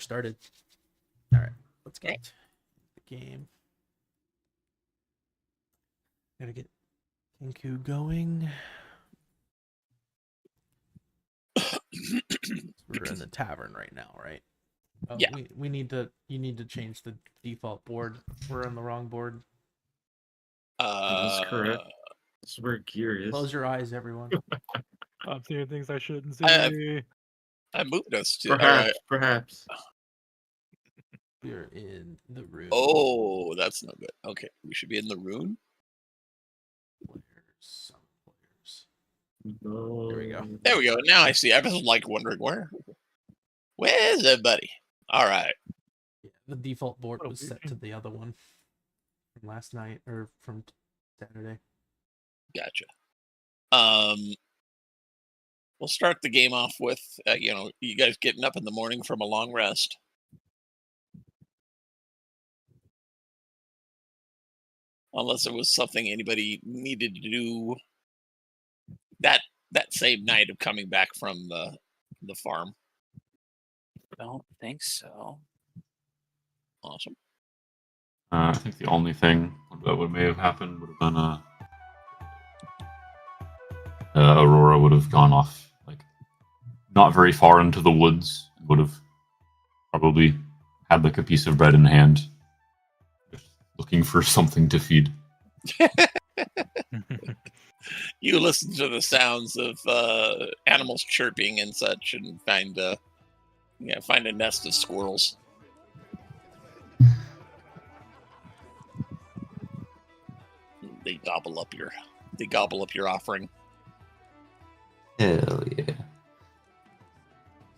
started. All right, let's get the game. Gotta get Kenku going. We're in the tavern right now, right? Oh, yeah. We need to. You need to change the default board. We're on the wrong board. That's correct. That's where gear is. Close your eyes, everyone. I'm seeing things I shouldn't see. I moved us to. Perhaps. We're in the room. Oh, that's not good. Okay, we should be in the room. Some players. No. There we go. There we go. Now I see. I was like wondering where's everybody? All right. Yeah, the default board was set to the other one from last night or from Saturday. Gotcha. We'll start the game off with you guys getting up in the morning from a long rest. Unless it was something anybody needed to do that same night of coming back from the farm. Don't think so. Awesome. I think the only thing that may have happened would have been Aurora would have gone off, like, not very far into the woods, would have probably had like a piece of bread in hand, just looking for something to feed. You listen to the sounds of animals chirping and such, and find a nest of squirrels. They gobble up your offering. Hell yeah!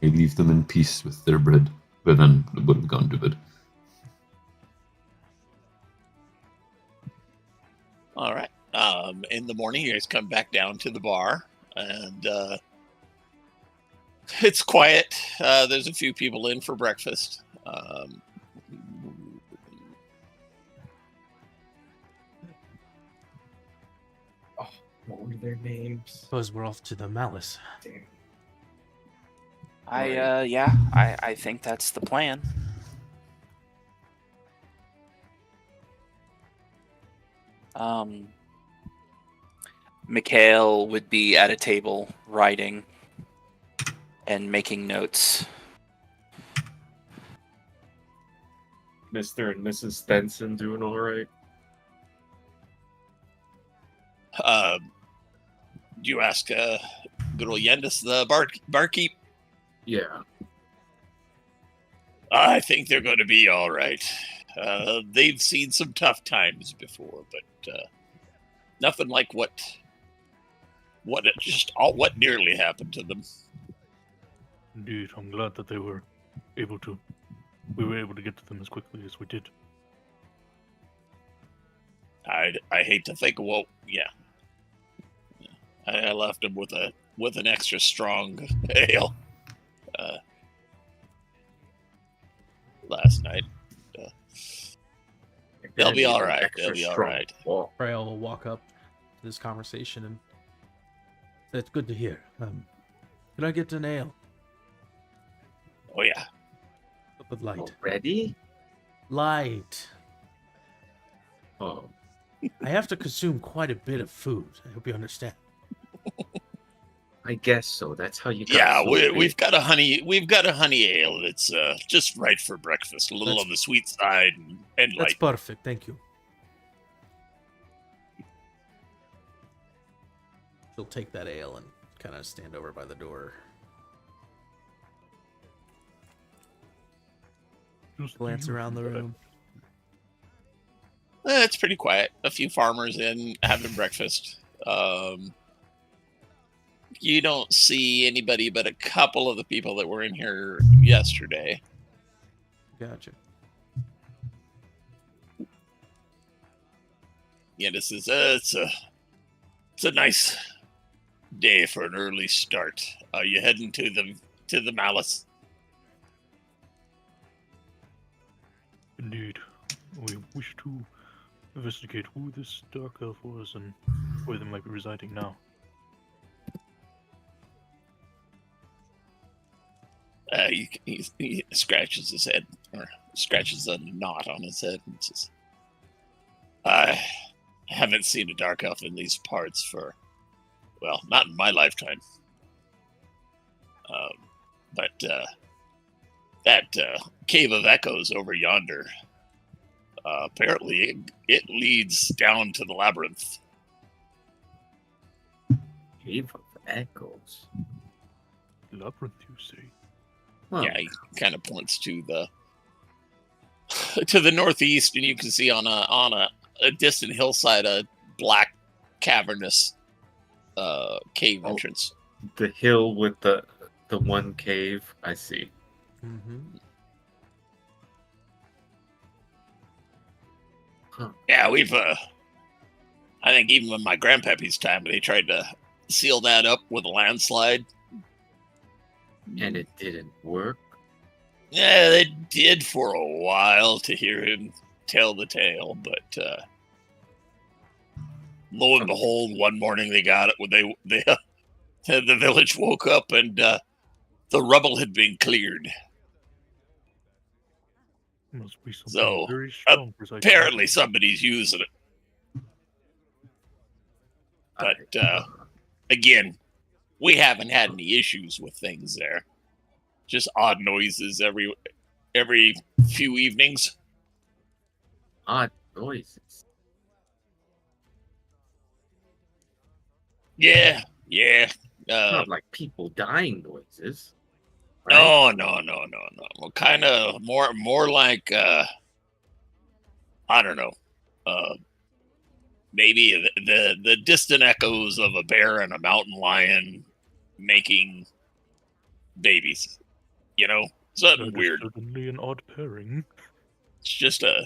We leave them in peace with their bread, but then it would have gone to bed. All right. In the morning, you guys come back down to the bar, and it's quiet. There's a few people in for breakfast. What were their names? Suppose we're off to the Malus. Damn. I think that's the plan. Mikhail would be at a table writing and making notes. Mr. and Mrs. Stenson doing all right? You ask good old Yendis, the barkeep? Yeah. I think they're going to be all right. They've seen some tough times before, but nothing like what nearly happened to them. Indeed, I'm glad that we were able to get to them as quickly as we did. I hate to think of I left them with an extra strong ale last night. They'll be all right. They'll be all right. Frail will walk up to this conversation and say, "It's good to hear. Can I get an ale?" Oh yeah. With light. Ready? Light. Oh. I have to consume quite a bit of food. I hope you understand. I guess so. That's how you got Yeah, so we've got a honey ale that's just right for breakfast. A little on the sweet side and light. That's perfect. Thank you. She'll take that ale and kind of stand over by the door. Glance around the room. It's pretty quiet. A few farmers in having breakfast. You don't see anybody but a couple of the people that were in here yesterday. Gotcha. Yeah, this is it's a nice day for an early start. Are you heading to the Malus? Indeed. We wish to investigate who this dark elf was and where they might be residing now. He scratches his head, or scratches a knot on his head, and says, I haven't seen a dark elf in these parts for, well, not in my lifetime. But that Cave of Echoes over yonder, apparently it leads down to the labyrinth. Cave of Echoes. Labyrinth, you say? Huh. Yeah, he kind of points to the northeast, and you can see on a distant hillside a black cavernous cave entrance. The hill with the one cave. I see. Mm-hmm. Huh. Yeah, we've I think even in my grandpappy's time, they tried to seal that up with a landslide. And it didn't work. Yeah, they did for a while to hear him tell the tale, but lo and behold, one morning they got it when they the village woke up and the rubble had been cleared. Must be something So, very strong. Apparently, somebody's using it. But again, we haven't had any issues with things there. Just odd noises every few evenings. Odd noises. Yeah. Not like people dying noises. Right? No. Well, kind of more like I don't know. Maybe the distant echoes of a bear and a mountain lion making babies. You know, something weird. Certainly an odd pairing. It's just I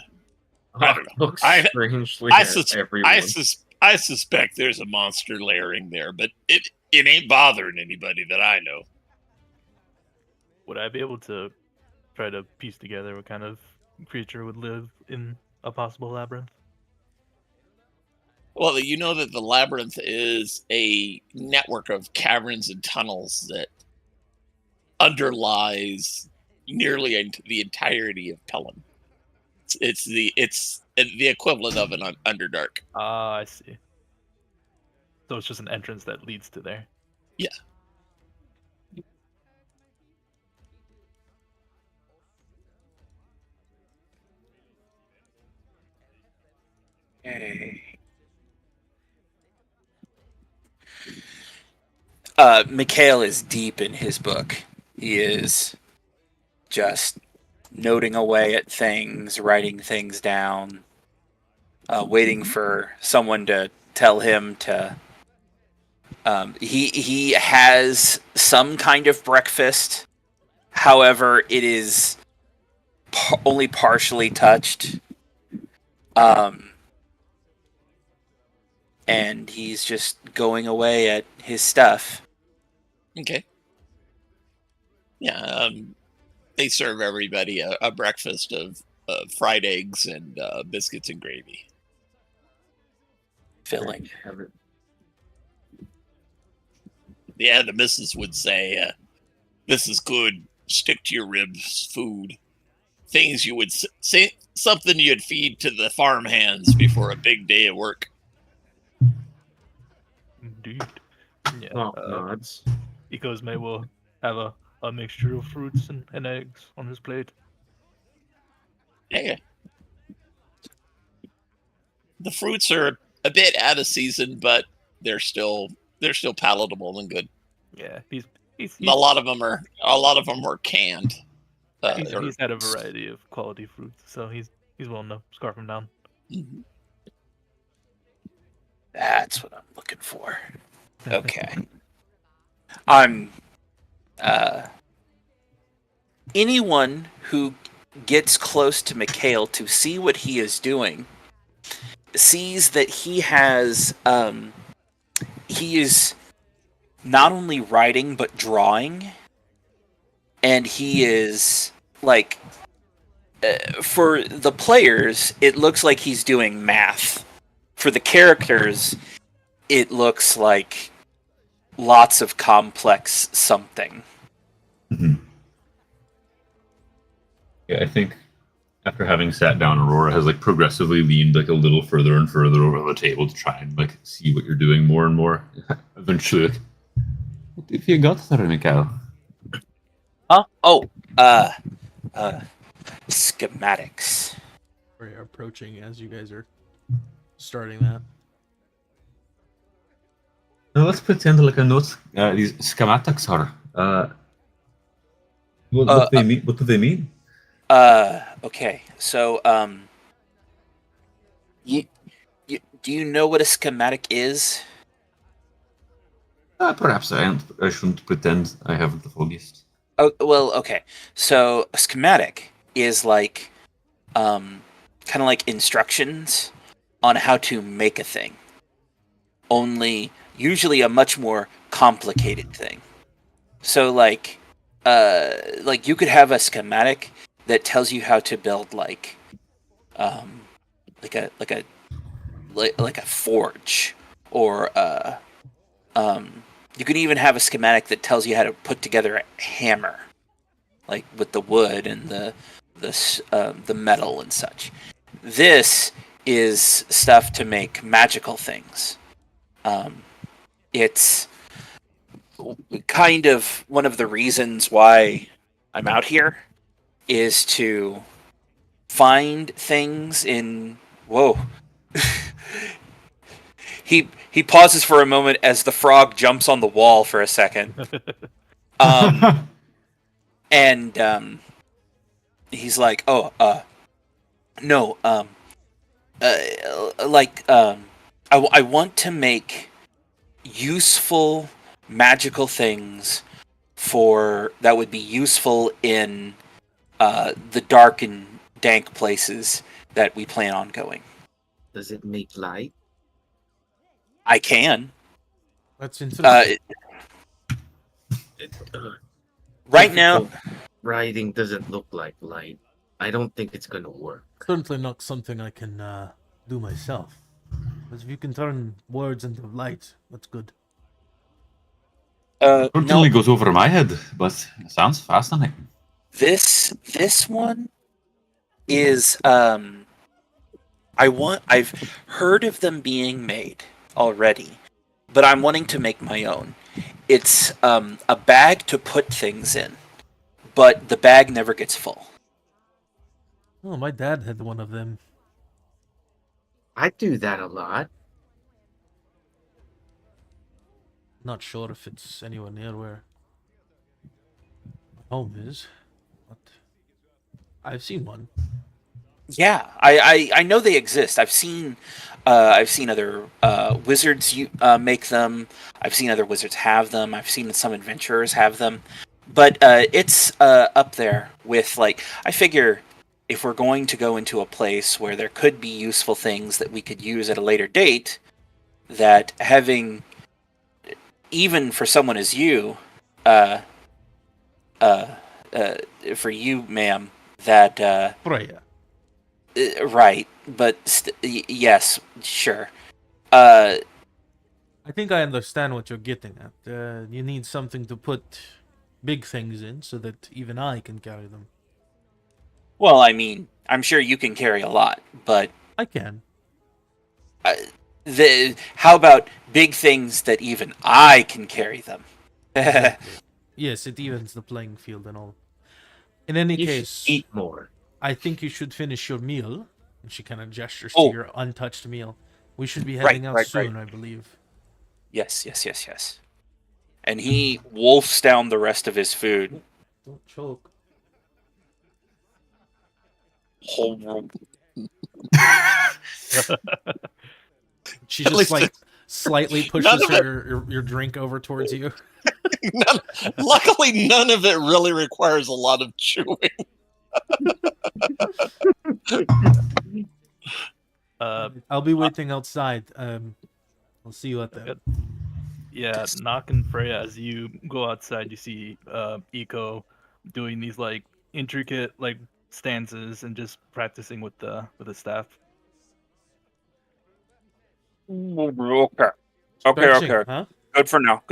don't know. Looks strangely I at everyone. I suspect there's a monster layering there, but it ain't bothering anybody that I know. Would I be able to try to piece together what kind of creature would live in a possible labyrinth? Well, you know that the labyrinth is a network of caverns and tunnels that underlies nearly the entirety of Pellon. It's the equivalent of an Underdark. Ah, I see. So it's just an entrance that leads to there. Yeah. Hey. Mikhail is deep in his book. He is just noting away at things, writing things down, waiting for someone to tell him to. He has some kind of breakfast. However, it is only partially touched. And he's just going away at his stuff. Okay. Yeah, they serve everybody a breakfast of fried eggs and biscuits and gravy. Filling. Yeah, the missus would say, this is good. Stick to your ribs, food. Things you would say, something you'd feed to the farm hands before a big day of work. Indeed. Yeah. Nods. Ecos may well have a mixture of fruits and eggs on his plate. Yeah. The fruits are a bit out of season, but they're still palatable and good. Yeah, he's a lot of them are canned. He's had a variety of quality fruits, so he's willing to scarf them down. Mm-hmm. That's what I'm looking for. Okay. I'm anyone who gets close to Mikhail to see what he is doing sees that he has he is not only writing but drawing, and he is like for the players it looks like he's doing math. For the characters it looks like lots of complex something. Mhm. Yeah, I think after having sat down, Aurora has like progressively leaned like a little further and further over the table to try and like see what you're doing more and more. Eventually, like, what have you got there, Mikhail? Huh? Oh, schematics. We're approaching as you guys are starting that. Now let's pretend like I know what these schematics are. What do they mean? What do they mean? Okay. So, you, do you know what a schematic is? Perhaps I shouldn't pretend I haven't the foggiest. Oh, well, okay. So, a schematic is like, kind of like instructions on how to make a thing. Only, usually a much more complicated thing. So, like you could have a schematic that tells you how to build like a forge, or you can even have a schematic that tells you how to put together a hammer, like with the wood and the metal and such. This is stuff to make magical things. It's kind of one of the reasons why I'm out here is to find things in... Whoa. He pauses for a moment as the frog jumps on the wall for a second. And he's like, no, I want to make useful magical things that would be useful in the dark and dank places that we plan on going. Does it make light? I can. That's interesting. Right now, Writing doesn't look like light. I don't think it's gonna work. Certainly not something I can do myself. But if you can turn words into light, that's good. Certainly goes over my head, but it sounds fascinating. This one is I've heard of them being made already, but I'm wanting to make my own. It's a bag to put things in, but the bag never gets full. Oh, my dad had one of them. I do that a lot. Not sure if it's anywhere near where my home is, but I've seen one. Yeah, I know they exist. I've seen other wizards make them. I've seen other wizards have them. I've seen some adventurers have them. But it's up there with, like, I figure if we're going to go into a place where there could be useful things that we could use at a later date, that having, even for someone as you, for you, ma'am, that Freya. right, but yes, sure. I think I understand what you're getting at. You need something to put big things in so that even I can carry them. Well, I mean, I'm sure you can carry a lot, but I can. how about big things that even I can carry them? Yes, it evens the playing field and all. In any You case, should eat more. I think you should finish your meal. And she kind of gestures Oh. to your untouched meal. We should be heading out soon, I believe. Yes. And he wolfs down the rest of his food. Don't choke. She At just least like slightly pushes of it- your drink over towards you. Luckily, none of it really requires a lot of chewing. I'll be waiting outside. I'll see you at the. Yeah, Nock and Freya, as you go outside, you see Eco doing these like intricate like stances and just practicing with the staff. Okay. Stretching, huh? Good for now.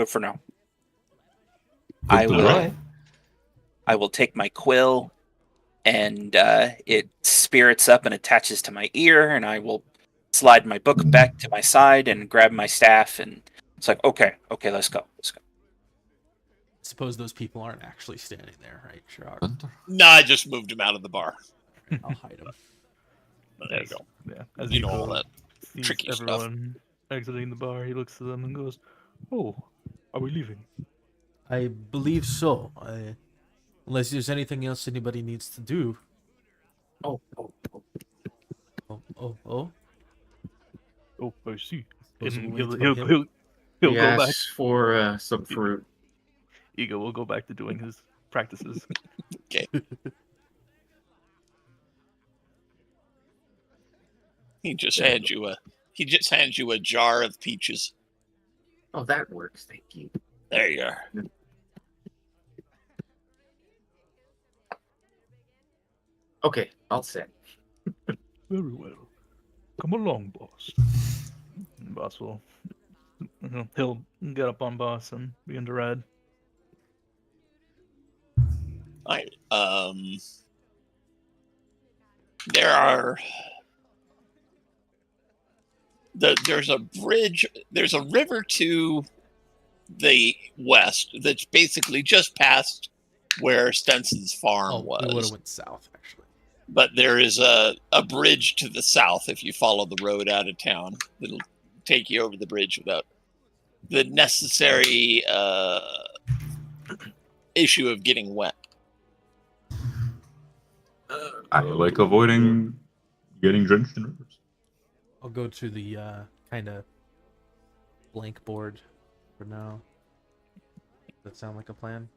I Good to will. know. I will take my quill and it spirits up and attaches to my ear, and I will slide my book back to my side and grab my staff, and it's like, okay, let's go. Suppose those people aren't actually standing there, right, Sherrod? Gunter? No, I just moved him out of the bar. I'll hide them. There you go. Yeah, as You know all Iko that sees tricky stuff. everyone exiting the bar, he looks to them and goes, "Oh, are we leaving?" I believe so. Unless there's anything else anybody needs to do. Oh. Oh. Oh, I see. Suppose And we'll wait he'll till him. go He back. asks for some fruit. Ego will go back to doing his practices. He just hands you a jar of peaches. Oh, that works. Thank you. There you are. Okay, I'll sit. Very well. Come along, boss. And boss will. He'll get up on boss and begin to ride. There are. There's a bridge. There's a river to the west that's basically just past where Stenson's farm We would have was. went south, actually. But there is a bridge to the south if you follow the road out of town. It'll take you over the bridge without the necessary issue of getting wet. I like avoiding getting drenched in rivers. I'll go to the kind of blank board for now. Does that sound like a plan?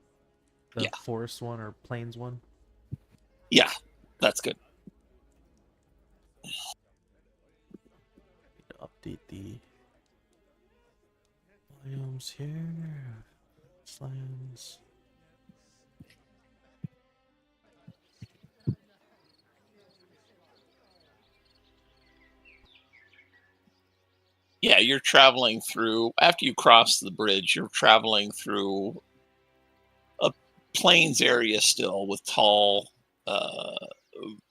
The Yeah. forest one or plains one? Yeah, that's good. Update the volumes here. Lands. Yeah, you're traveling through, after you cross the bridge, you're traveling through a plains area still with tall,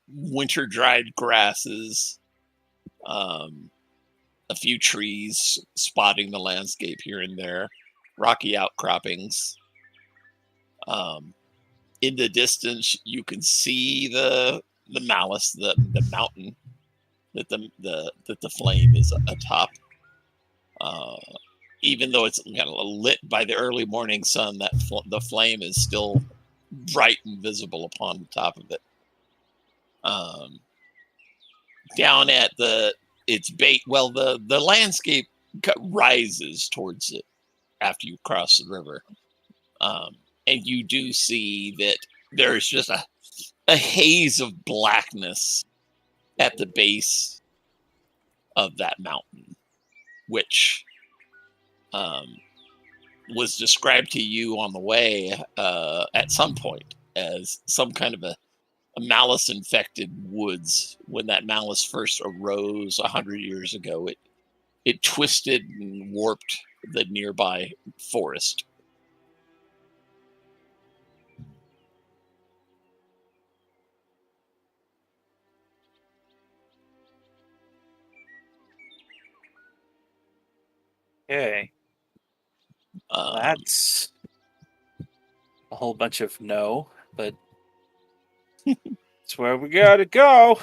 winter-dried grasses, a few trees spotting the landscape here and there, rocky outcroppings. In the distance, you can see the Malus, the mountain that the flame is atop. Even though it's kind of lit by the early morning sun, that the flame is still bright and visible upon the top of it. Down at its bait, well, the landscape rises towards it after you cross the river, and you do see that there's just a haze of blackness at the base of that mountain, which was described to you on the way at some point as some kind of a malus-infected woods. When that malus first arose 100 years ago, it twisted and warped the nearby forest. Okay. That's a whole bunch of no, but it's where we gotta go.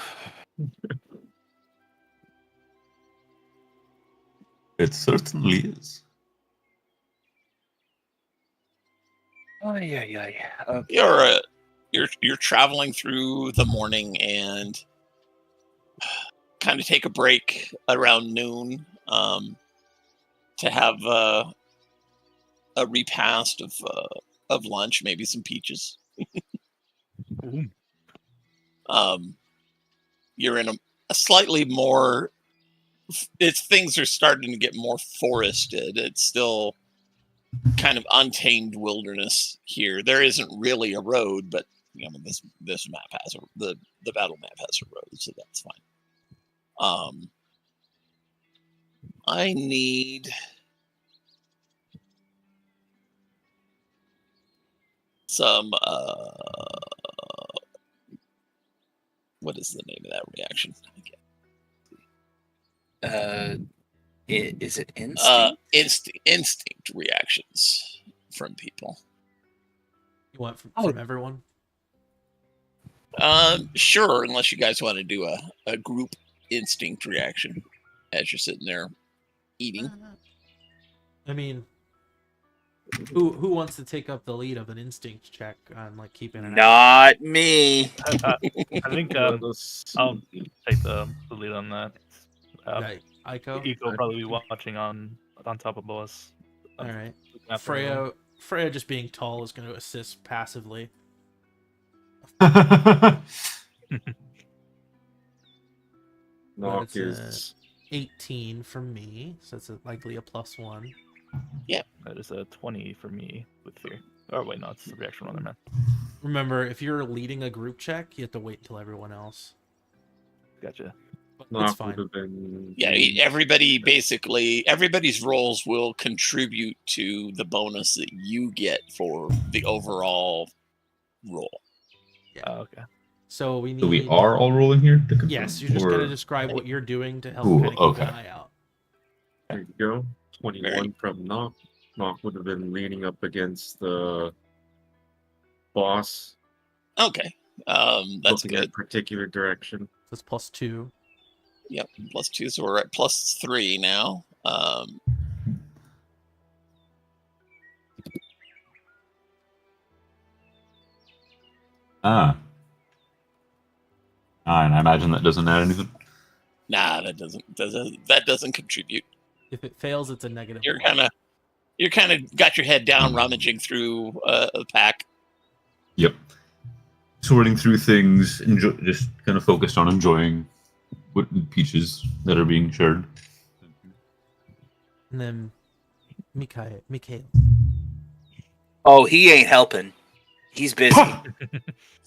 It certainly is. Oh yeah. Okay. You're traveling through the morning and kind of take a break around noon to have a repast of lunch, maybe some peaches. You're in a slightly more. Things are starting to get more forested. It's still kind of untamed wilderness here. There isn't really a road, but this map has the battle map has a road, so that's fine. I need some What is the name of that reaction? Is it instinct? Instinct reactions from people. You want from everyone? Sure, unless you guys want to do a group instinct reaction as you're sitting there eating. I mean, who wants to take up the lead of an instinct check on like keeping an eye? Not me. I think I'll take the lead on that. Right, Aiko? Eco probably be watching on top of us. All right. After everyone. Freya just being tall is going to assist passively. Knock That's is 18 from me, so it's likely a +1. That is a 20 for me with fear. Oh wait, no, it's the reaction on there, man. Remember, if you're leading a group check, you have to wait until everyone else. Gotcha. But it's knock fine. would have been. Yeah, everybody's roles will contribute to the bonus that you get for the overall roll. Okay. So we need. So we are all rolling here? To confirm, Yes, you're just going to describe what you're doing to help kind of keep an eye out. There you go. 21 from Knock. Knock would have been leaning up against the boss. Okay, that's looking in a good. particular direction. That's +2. Yep, +2, so we're at +3 now. And I imagine that doesn't add anything. Nah, that doesn't contribute. If it fails, it's a negative. You're one. kind of got your head down, rummaging through a pack. Yep. Sorting through things, just kind of focused on enjoying what peaches that are being shared. And then Mikhail. Oh, he ain't helping. He's busy.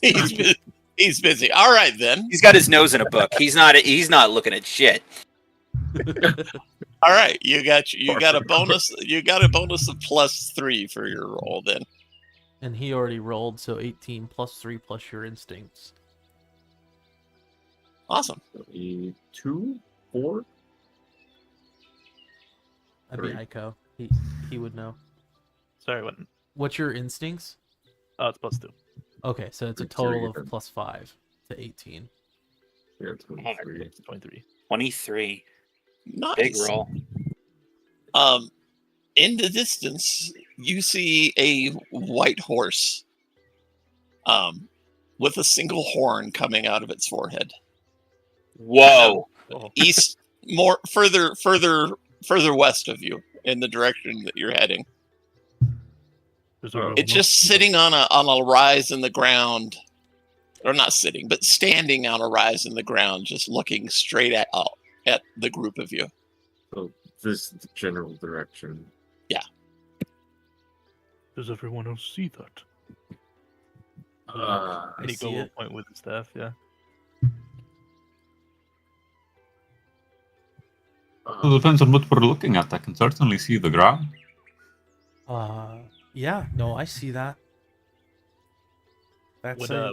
He's busy. All right then. He's got his nose in a book. He's not looking at shit. All right, you got a bonus. You got a bonus of +3 for your roll then. And he already rolled, so 18 +3 plus your instincts. Awesome. 2, 4. That'd be Three. Aiko. He would know. Sorry, what? What's your instincts? Oh, it's +2. Okay, so it's a It's total your of +5 to 18. Yeah, 23. It's 23. 23. Nice. Big roll. In the distance, you see a white horse, with a single horn coming out of its forehead. Whoa. East, further west of you, in the direction that you're heading. It's just sitting on a rise in the ground, or not sitting, but standing on a rise in the ground, just looking straight at the group of you. So this is the general direction. Does everyone else see that? I And he see go it. point with his staff, yeah. Well, it depends on what we're looking at. I can certainly see the ground. Yeah, no, I see that. That's Would I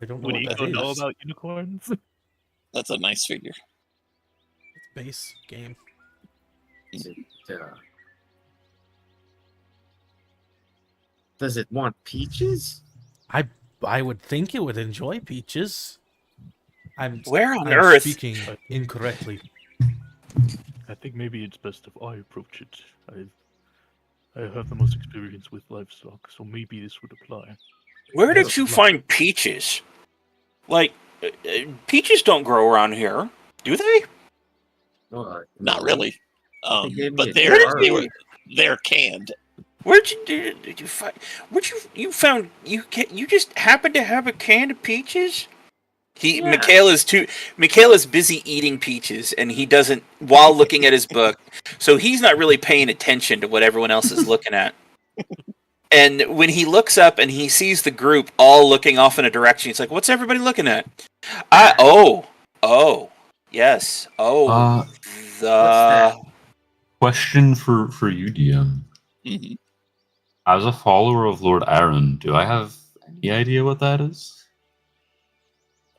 don't know would what Eco that know is. about unicorns? That's a nice figure. It's base game. Does it want peaches? I would think it would enjoy peaches. I'm Where on earth? speaking incorrectly. I think maybe it's best if I approach it. I have the most experience with livestock, so maybe this would apply. Where did you find peaches? Like, peaches don't grow around here, do they? Not really. They gave me But a they're canned. Where'd you find? You just happened to have a can of peaches? Yeah. Michaela's busy eating peaches, and he doesn't while looking at his book, so he's not really paying attention to what everyone else is looking at. And when he looks up and he sees the group all looking off in a direction, he's like, "What's everybody looking at?" Yes. that? Question for you, DM. Mhm. As a follower of Lord Aaron, do I have any idea what that is?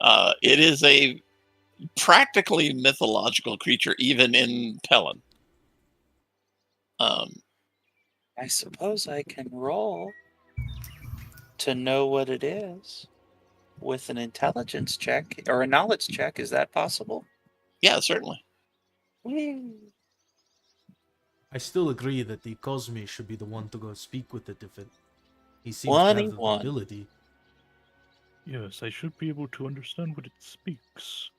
It is a practically mythological creature, even in Pellon. I suppose I can roll to know what it is with an intelligence check or a knowledge check. Is that possible? Yeah, certainly. I still agree that the Cosme should be the one to go speak with it if he seems to have the 21. ability. Yes, I should be able to understand what it speaks.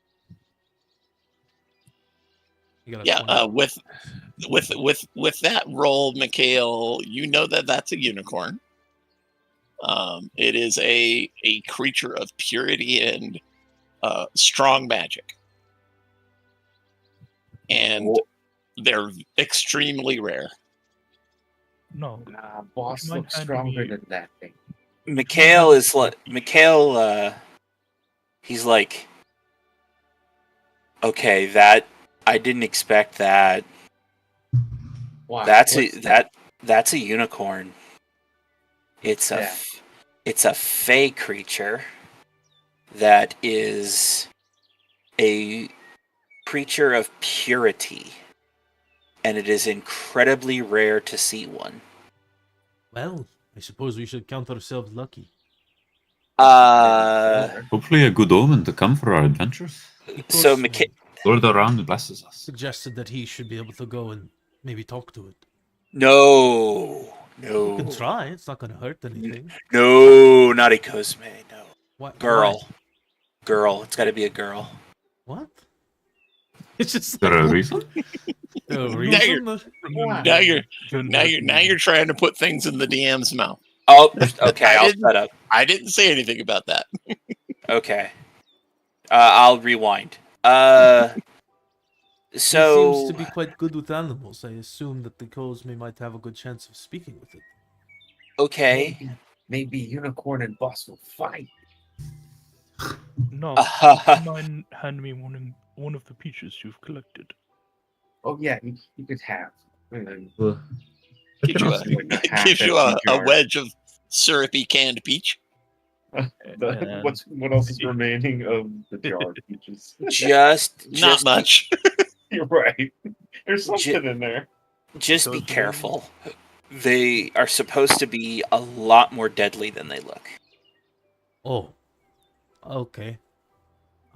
You got a Yeah, 20. with that roll, Mikhail, you know that that's a unicorn. It is a creature of purity and strong magic, and they're extremely rare. No. Nah, boss Might looks hand stronger me- than that thing. Mikhail is like he's like, okay, that I didn't expect that. Why? That's What's that's a unicorn. It's a that? it's a fey creature that is a creature of purity, and it is incredibly rare to see one. Well, I suppose we should count ourselves lucky. Hopefully a good omen to come for our adventures. So Cosme Lord around blesses us. suggested that he should be able to go and maybe talk to it. No, You can try. It's not going to hurt anything. no, not a Cosme. No, What? girl, Why? girl. It's got to be a girl. What? It's just Is there a reason? the Now reason. Now you're trying to put things in the DM's mouth. Oh, okay. I I'll didn't- shut up. I didn't say anything about that. Okay. I'll rewind. He So seems to be quite good with animals. I assume that the Cosme might have a good chance of speaking with it. okay. Maybe Unicorn and Boss will fight. No. Uh, Mind hand me one of the peaches you've collected. Oh yeah, you could have. And then Gives you gives you a wedge of syrupy canned peach. And what else is remaining of the jar of peaches? Not just much. You're right. There's something in there. Just be Those are- careful. They are supposed to be a lot more deadly than they look. Oh, okay.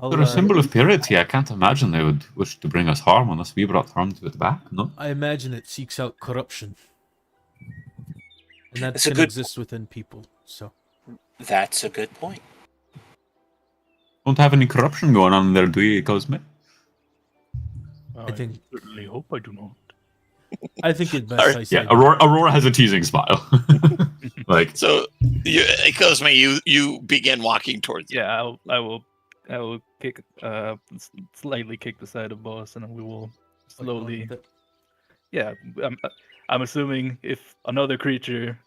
I'll, They're a symbol of purity. I can't imagine they would wish to bring us harm unless we brought harm to it back, no? I imagine it seeks out corruption, and that It's a can good- exist within people. So That's a good point. Don't have any corruption going on there, do you, Cosme? I think- certainly hope I do not. I think it best Alright, I say. Yeah, Aurora has a teasing smile. Like, So, Cosme, you begin walking towards it. Yeah, I will kick slightly kick the side of boss, and we will slowly. Yeah, I'm assuming if another creature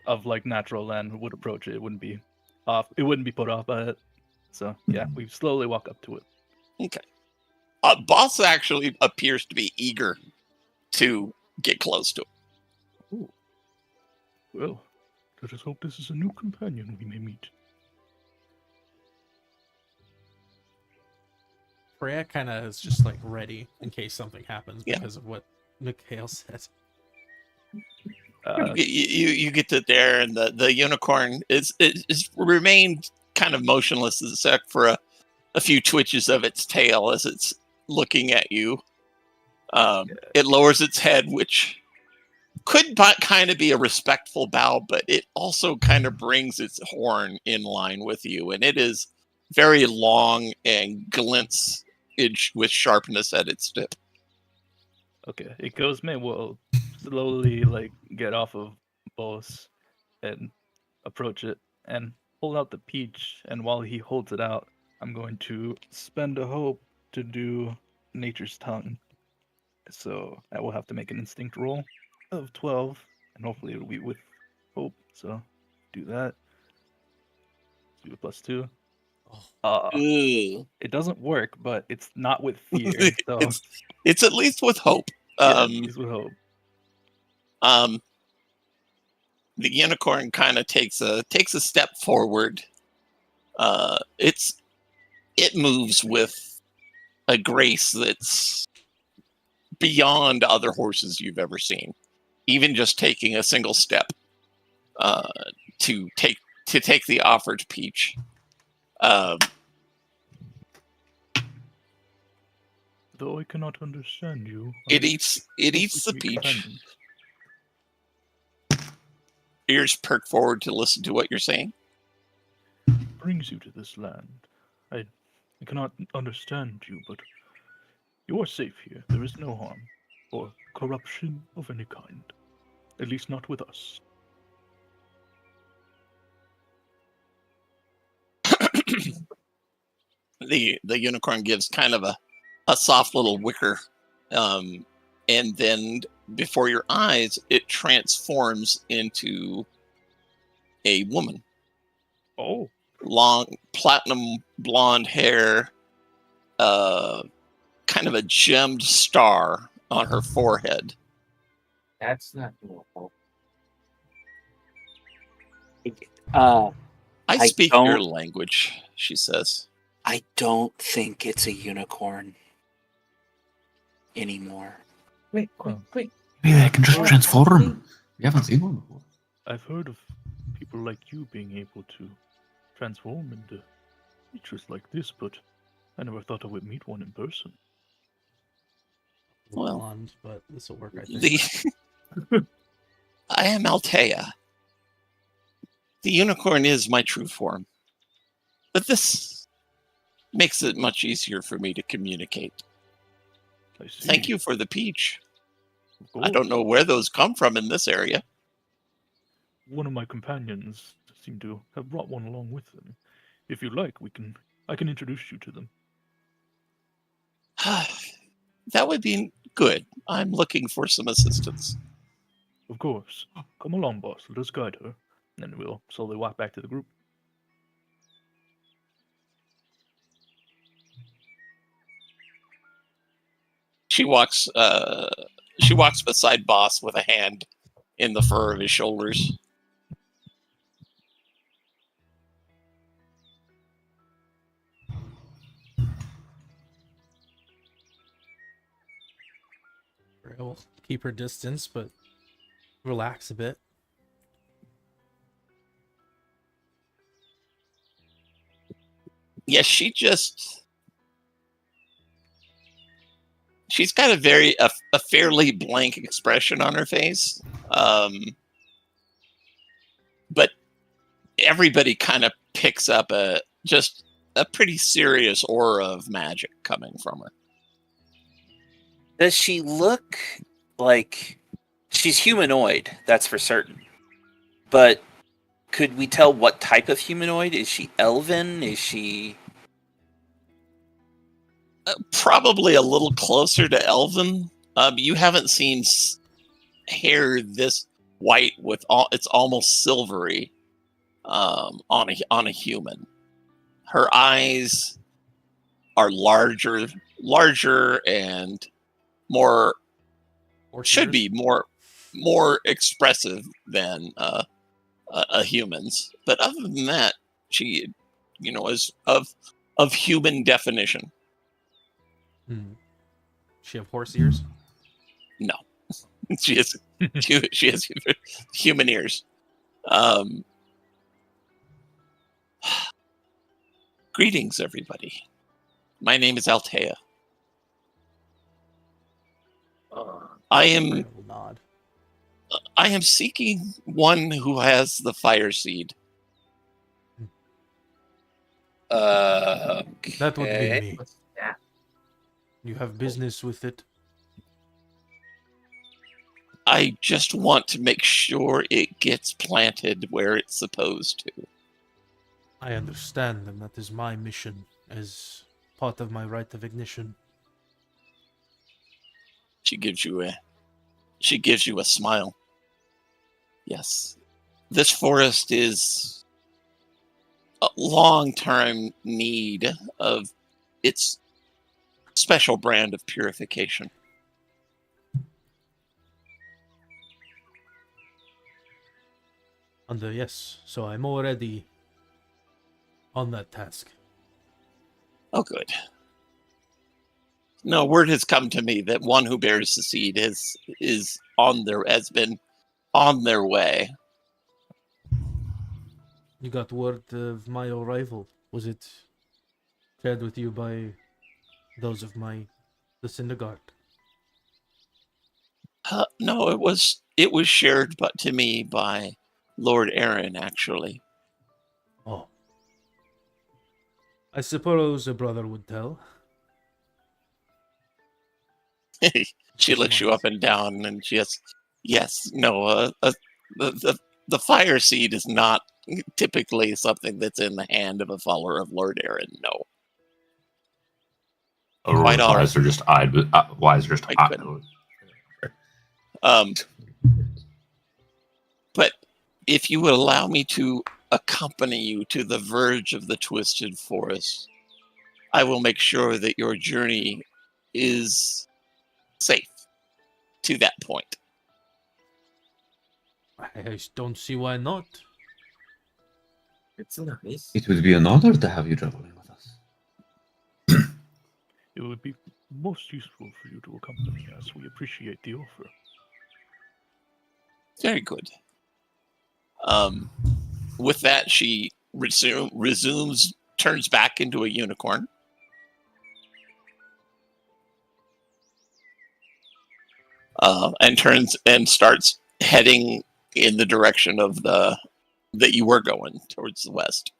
of like natural land would approach it, it wouldn't be off. It wouldn't be put off by it. So yeah, we slowly walk up to it. Boss actually appears to be eager to get close to it. Well, let us hope this is a new companion we may meet. Freya kind of is just like ready in case something happens Yeah. because of what Mikhail said. You get to there, and the unicorn is remained kind of motionless except for a few twitches of its tail as it's looking at you. It lowers its head, which could kind of be a respectful bow, but it also kind of brings its horn in line with you, and it is very long and glints with sharpness at its tip. Okay, it goes. May will slowly like get off of boss and approach it and hold out the peach. And while he holds it out, I'm going to spend a hope to do nature's tongue. So I will have to make an instinct roll of 12, and hopefully it'll be with hope. So do that. Do a +2. Ooh. It doesn't work, but it's not with fear. So It's at least with hope. it's with hope. The unicorn kind of takes a step forward. Its it moves with a grace that's beyond other horses you've ever seen. Even just taking a single step to take the offered peach. Though I cannot understand you, It eats the peach. Ears perk forward to listen to what you're saying. Brings you to this land. I cannot understand you, but you are safe here. There is no harm or corruption of any kind. At least not with us. The unicorn gives kind of a soft little wicker, and then before your eyes, it transforms into a woman. Oh. Long platinum blonde hair, kind of a gemmed star on her forehead. That's not normal. I speak your language, she says. I don't think it's a unicorn anymore. Quick, quick, quick. Maybe they can just transform. We haven't seen one before. I've heard of people like you being able to transform into creatures like this, but I never thought I would meet one in person. Well, blonde, but this will work, I think. I am Altea. The unicorn is my true form. But this makes it much easier for me to communicate. I see. Thank you for the peach. Of I don't know where those come from in this area. One of my companions seem to have brought one along with them. If you like, I can introduce you to them. That would be good. I'm looking for some assistance. Of course. Come along, boss. Let us guide her. Then we'll slowly walk back to the group. She walks beside Boss with a hand in the fur of his shoulders. We'll keep her distance, but relax a bit. Yeah, she's got a fairly blank expression on her face. But everybody kind of picks up a pretty serious aura of magic coming from her. Does she look like she's humanoid? That's for certain. But could we tell what type of humanoid? Is she elven? Is she probably a little closer to elven? You haven't seen hair this white with it's almost silvery on a human. Her eyes are larger and more should be more expressive than a human's. But other than that, she is of human definition. She have horse ears? No, she has human ears. Greetings, everybody. My name is Altea. I am seeking one who has the fire seed. okay. That would be me. What's that? You have business with it? I just want to make sure it gets planted where it's supposed to. I understand, and that is my mission as part of my rite of ignition. She gives you a smile. Yes. This forest is a long-term need of its special brand of purification. Yes, so I'm already on that task. Oh, good. No, word has come to me that one who bears the seed has been on their way. You got word of my arrival. Was it shared with you by those of the synagogue? No, it was shared but to me by Lord Aaron, actually. Oh. I suppose a brother would tell. She looks you up and down, and the fire seed is not typically something that's in the hand of a follower of Lord Aaron. No. Quite all Wise are just eyed. Wise are just I eyed. couldn't. But if you would allow me to accompany you to the verge of the twisted forest, I will make sure that your journey is safe to that point. I don't see why not. It's nice. It would be an honor to have you traveling with us. It would be most useful for you to accompany us. We appreciate the offer. Very good. With that, she resumes, turns back into a unicorn. And turns and starts heading in the direction of that you were going, towards the west.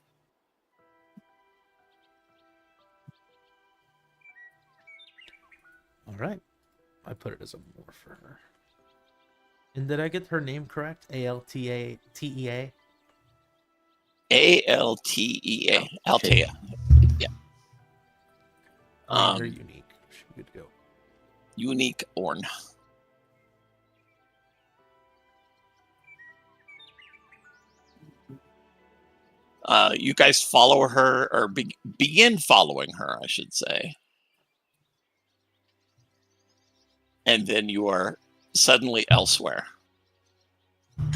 All right. I put it as a more for her. And did I get her name correct? Altea? Tea? Altea. Altea. Yeah. They're unique. Should be good to go. Unique Orn. You guys follow her, or begin following her, I should say. And then you are suddenly elsewhere.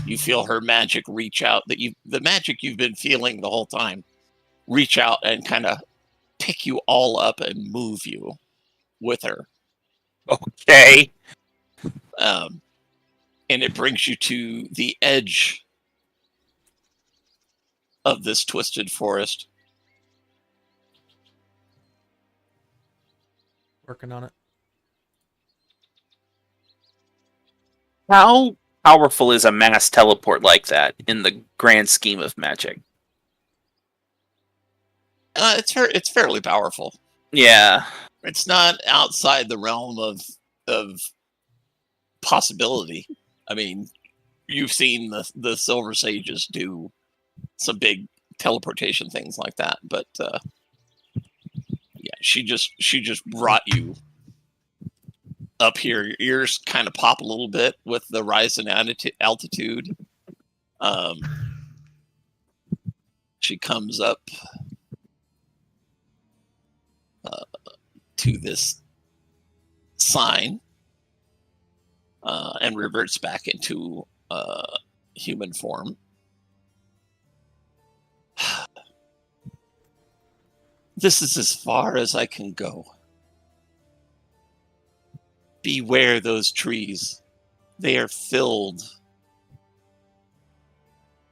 You feel her magic reach out, the magic you've been feeling the whole time, reach out and kind of pick you all up and move you with her. Okay. And it brings you to the edge of this twisted forest. Working on it. How powerful is a mass teleport like that in the grand scheme of magic? It's fairly powerful. Yeah. It's not outside the realm of possibility. I mean, you've seen the Silver Sages do some big teleportation things like that, but yeah, she just brought you up here. Your ears kind of pop a little bit with the rise in altitude. She comes up to this sign and reverts back into human form. This is as far as I can go. Beware those trees. They are filled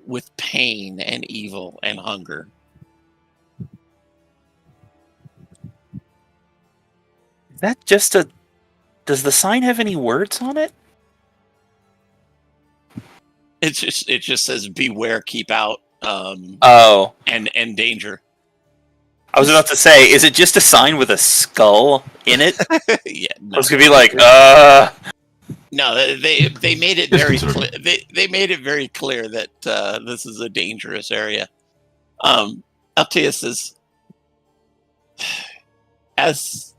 with pain and evil and hunger. Is that just a... Does the sign have any words on it? It just says beware, keep out, Oh. and danger. I was about to say, is it just a sign with a skull in it? Yeah, I was gonna be like, No, they made it very clear. They made it very clear that this is a dangerous area. Altea says, as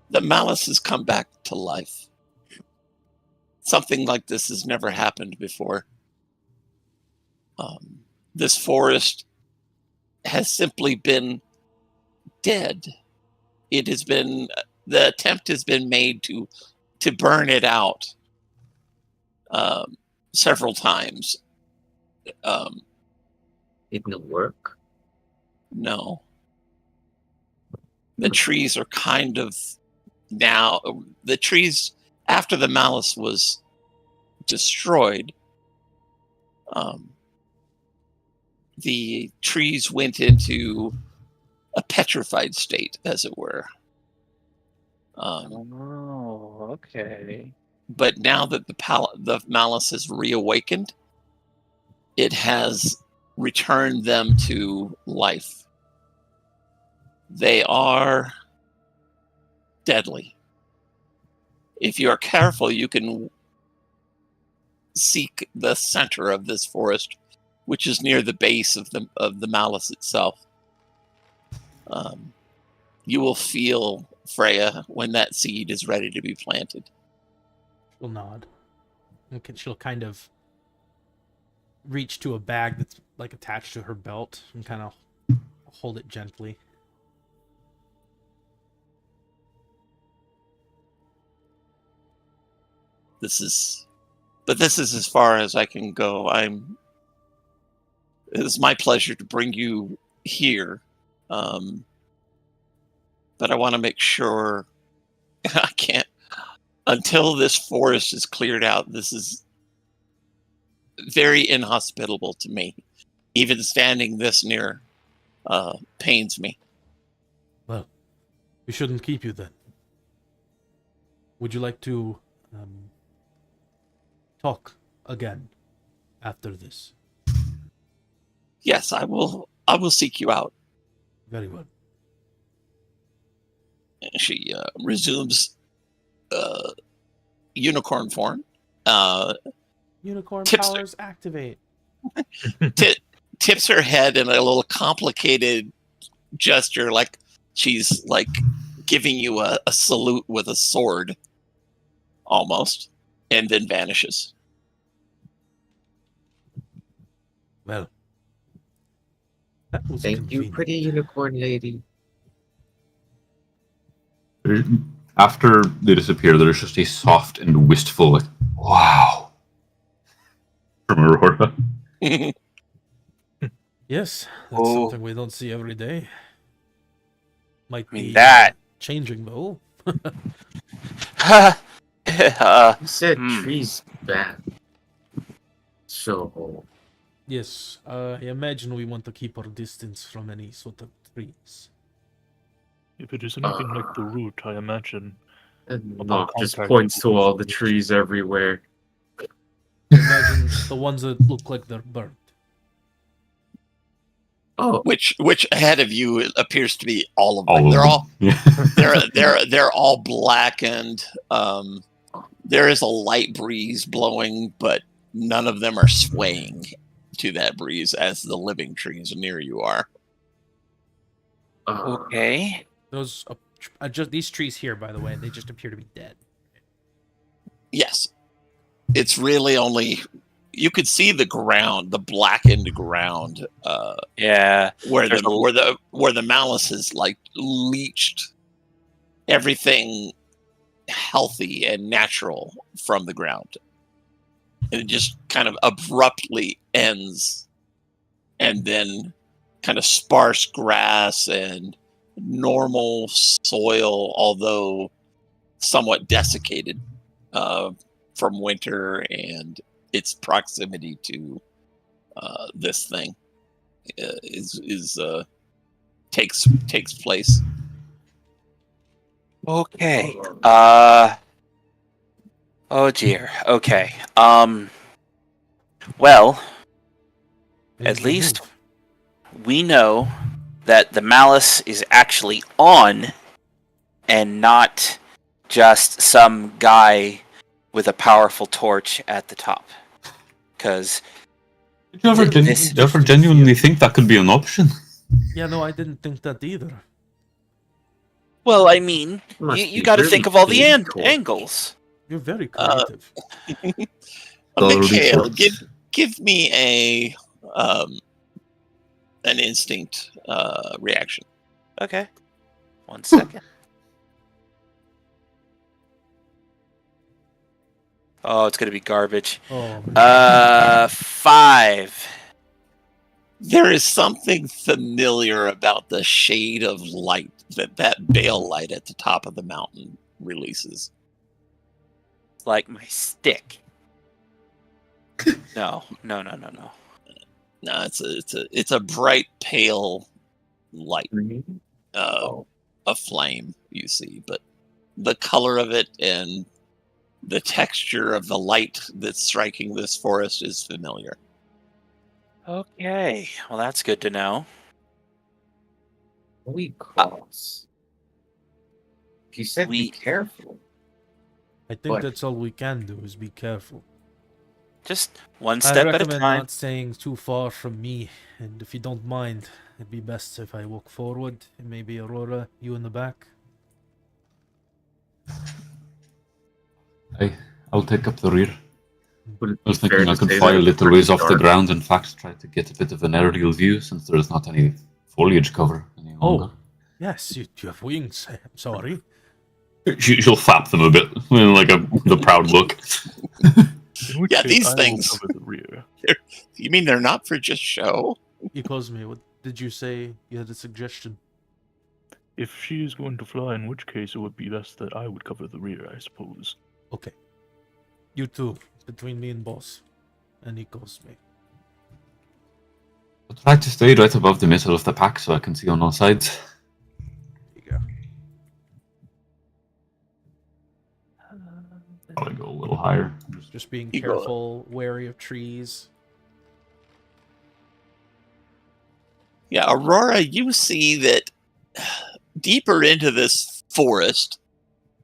the Malus has come back to life, something like this has never happened before. This forest has simply been dead. It has been, the attempt has been made to burn it out several times. Didn't work. No. The trees are kind of now. The trees, after the Malus was destroyed, the trees went into a petrified state, as it were. Oh, okay. But now that the Malus has reawakened, it has returned them to life. They are deadly. If you are careful, you can seek the center of this forest, which is near the base of the Malus itself. You will feel Freya when that seed is ready to be planted. She'll nod. Okay, she'll kind of reach to a bag that's like attached to her belt and kind of hold it gently. This is as far as I can go. It is my pleasure to bring you here. But I want to make sure I can't, until this forest is cleared out, this is very inhospitable to me. Even standing this near pains me. Well, we shouldn't keep you then. Would you like to talk again after this? Yes, I will seek you out. Very well. She resumes unicorn form. Unicorn Tips powers activate. Tips her head in a little complicated gesture, like she's like giving you a salute with a sword, almost, and then vanishes. Well, that was Thank you, convenient. pretty unicorn lady. After they disappear, there's just a soft and wistful, like, wow, from Aurora. Yes, that's Oh. something we don't see every day. Might I mean, be that- changing though. You said Hmm. trees bad. So, Yes, I imagine we want to keep our distance from any sort of trees. If it is anything like the root, I imagine. And Upon Nock just contact, points it to will all the be- trees everywhere. Imagine the ones that look like they're burnt. oh, Which ahead of you appears to be all of them. All of They're them. all Yeah. they're all blackened. There is a light breeze blowing, but none of them are swaying to that breeze as the living trees near you are. Okay. Those just these trees here, by the way, they just appear to be dead. Yes, it's really only you could see the ground, the blackened ground, Yeah. where There's the Malus has like leached everything healthy and natural from the ground. And it just kind of abruptly ends, and then kind of sparse grass and normal soil, although somewhat desiccated from winter and its proximity to this thing takes place. Okay. Oh dear. Okay. Well, Things at will least move. we know that the Malus is actually on and not just some guy with a powerful torch at the top. Because Did you ever, This- did you ever genuinely think that could be an option? Yeah, no, I didn't think that either. well, I mean, must you be got to really think of all the big torch. angles. You're very Uh, creative. Mikhail, Already give me an instinct reaction. Okay. 1 second. Oh, it's gonna be garbage. Oh, man. 5. There is something familiar about the shade of light that bale light at the top of the mountain releases. Like my stick. No. No, it's a bright pale light, a flame you see, but the color of it and the texture of the light that's striking this forest is familiar. Okay. Well, that's good to know. We cross. You said be careful. I think What? that's all we can do is be careful. Just one I step at a recommend time. not staying too far from me, and if you don't mind, it'd be best if I walk forward, and maybe Aurora, you in the back. I'll take up the rear. Would it I was be fair thinking I to could say fly a that little it's ways off the dark? ground. In fact, try to get a bit of an aerial view since there is not any foliage cover any longer. Oh, yes, you have wings. I'm sorry. She'll flap them a bit, like with a proud look. In which Yeah, case, these I will things- cover the rear. You mean they're not for just show? Cosme, what did you say? You had a suggestion. If she is going to fly, in which case it would be best that I would cover the rear, I suppose. Okay. You two, between me and boss. And he Cosme. I'll try to stay right above the middle of the pack so I can see on all sides. There you go. Probably go a little higher. Just being You go- careful, wary of trees. Yeah, Aurora, you see that deeper into this forest,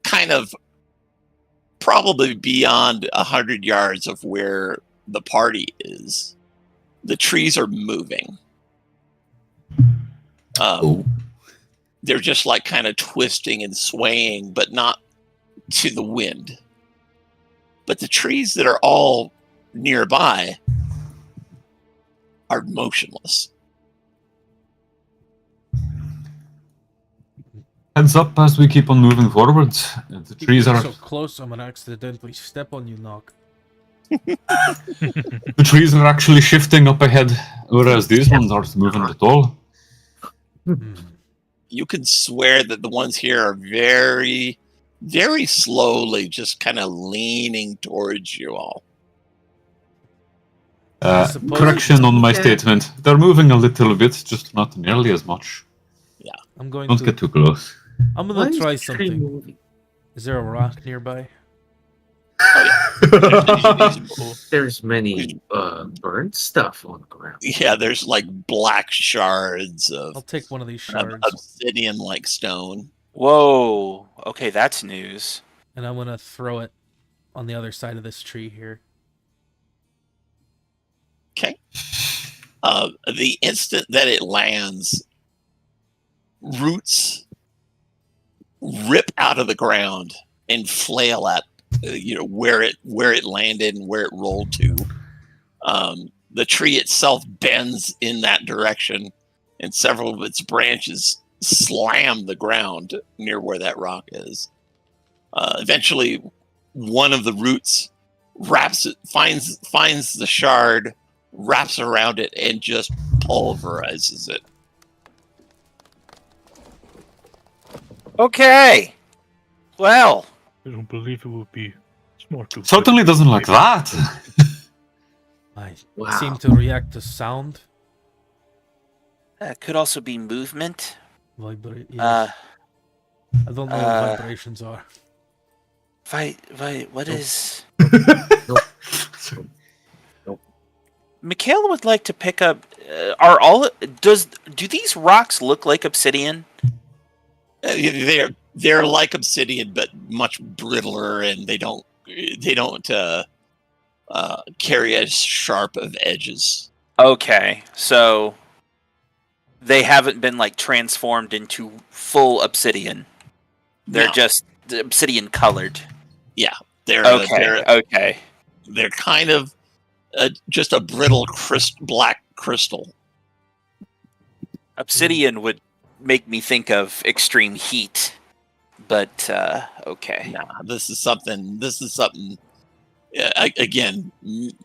kind of probably beyond 100 yards of where the party is, the trees are moving. They're just like kind of twisting and swaying, but not to the wind. But the trees that are all nearby are motionless. Heads up as we keep on moving forwards. The trees You're are so close, I'm gonna accidentally step on you, Knock. the trees are actually shifting up ahead, whereas these ones aren't moving at all. You can swear that the ones here are very, very slowly just kind of leaning towards you all. I suppose Correction on my Yeah. statement. They're moving a little bit, just not nearly as much. I'm going Don't to. get too close. I'm Why gonna is try the tree something. moving? Is there a rock nearby? There's many burnt stuff on the ground. Yeah, there's like black shards I'll of take one of these shards, obsidian-like stone. Whoa. Okay, that's news. and I'm gonna throw it on the other side of this tree here. Okay. The instant that it lands, roots rip out of the ground and flail at where it landed and where it rolled to. The tree itself bends in that direction, and several of its branches slam the ground near where that rock is. Eventually, one of the roots finds the shard, wraps around it, and just pulverizes it. Okay. Well, I don't believe it would be smart to. Certainly doesn't like that. I Wow. seem to react to sound. that could also be movement. Vibrate. Uh, I don't know what vibrations are. what is? So, Michaela would like to pick up. Do these rocks look like obsidian? They're like obsidian, but much brittler, and they don't carry as sharp of edges. Okay, so they haven't been like transformed into full obsidian. They're No. just obsidian colored. They're Okay. they're kind of just a brittle black crystal. Obsidian would make me think of extreme heat, but okay. Nah, this is something. Again,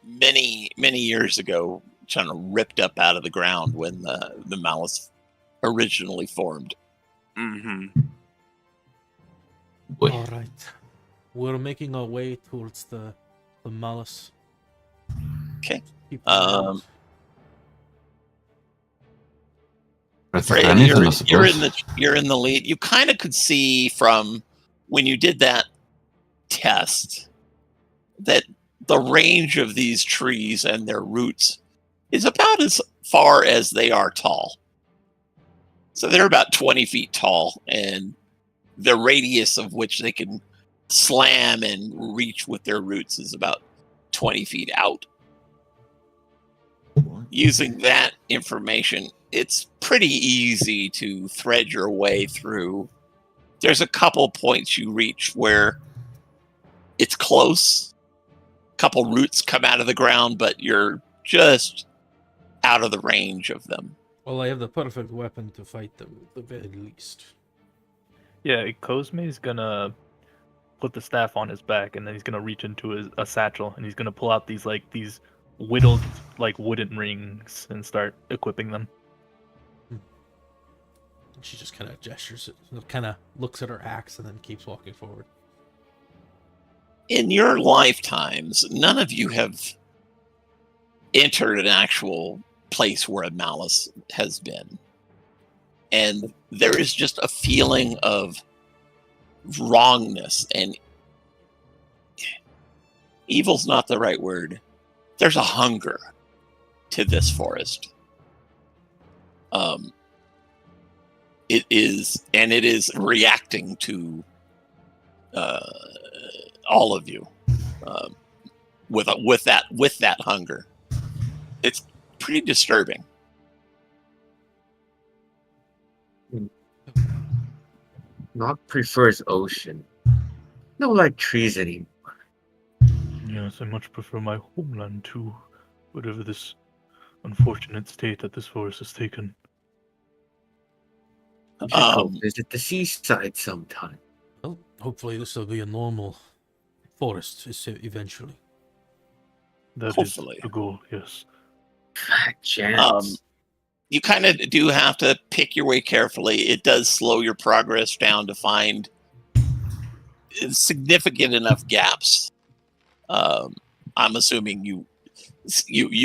many years ago, kind of ripped up out of the ground when the Malus originally formed. Mm-hmm. Boy. All right, we're making our way towards the Malus. Okay. Keep an eye out. That's Freya, anything, I suppose. you're in the lead. You kind of could see from when you did that test that the range of these trees and their roots is about as far as they are tall. So they're about 20 feet tall, and the radius of which they can slam and reach with their roots is about 20 feet out. Using that information, it's pretty easy to thread your way through. There's a couple points you reach where it's close. A couple roots come out of the ground, but you're just out of the range of them. Well, I have the perfect weapon to fight them, at the very least. Yeah, Cosme is gonna put the staff on his back, and then he's gonna reach into a satchel, and he's gonna pull out these whittled wooden rings and start equipping them. She just kind of gestures, kind of looks at her axe, and then keeps walking forward. In your lifetimes, none of you have entered an actual place where a Malus has been. And there is just a feeling of wrongness, and evil's not the right word. There's a hunger to this forest. It is reacting to all of you with that hunger. It's pretty disturbing. Nock prefers ocean. No like trees anymore. Yes, I much prefer my homeland to whatever this unfortunate state that this forest has taken. You should go visit the seaside sometime. Well, hopefully this will be a normal forest eventually. That is Hopefully. the goal, yes. Fat chance. You kind of do have to pick your way carefully. It does slow your progress down to find significant enough gaps. I'm assuming you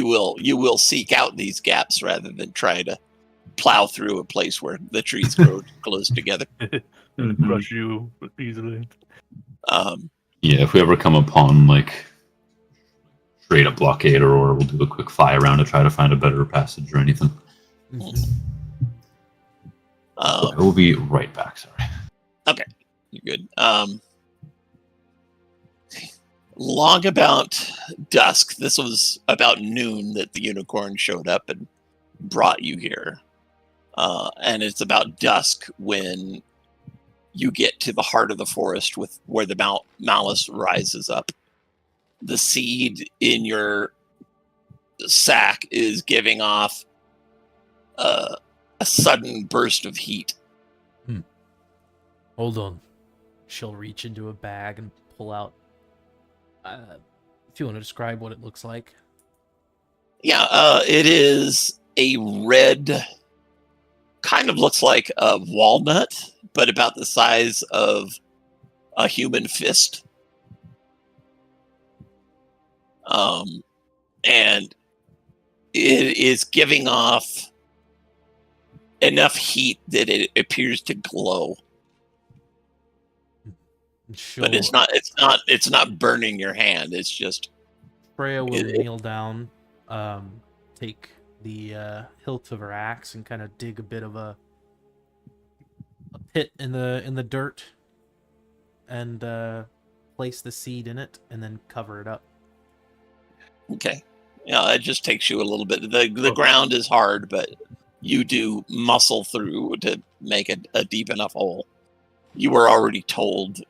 will seek out these gaps rather than try to plow through a place where the trees grow close together. Crush you easily. Yeah, if we ever come upon straight up blockade, or we'll do a quick fly around to try to find a better passage or anything. I will be right back. Sorry. Okay, you're good. Long about dusk. This was about noon that the unicorn showed up and brought you here. And it's about dusk when you get to the heart of the forest where the Malus rises up. The seed in your sack is giving off a sudden burst of heat. Hold on. She'll reach into a bag and pull out. If you want to describe what it looks like. Yeah, it is a red, kind of looks like a walnut, but about the size of a human fist. And it is giving off enough heat that it appears to glow. But it's not burning your hand. It's just Freya will kneel down, take the hilt of her axe and kind of dig a bit of a pit in the dirt, and place the seed in it, and then cover it up. okay. Yeah, it just takes you a little bit. The ground is hard, but you do muscle through to make a deep enough hole. You were already told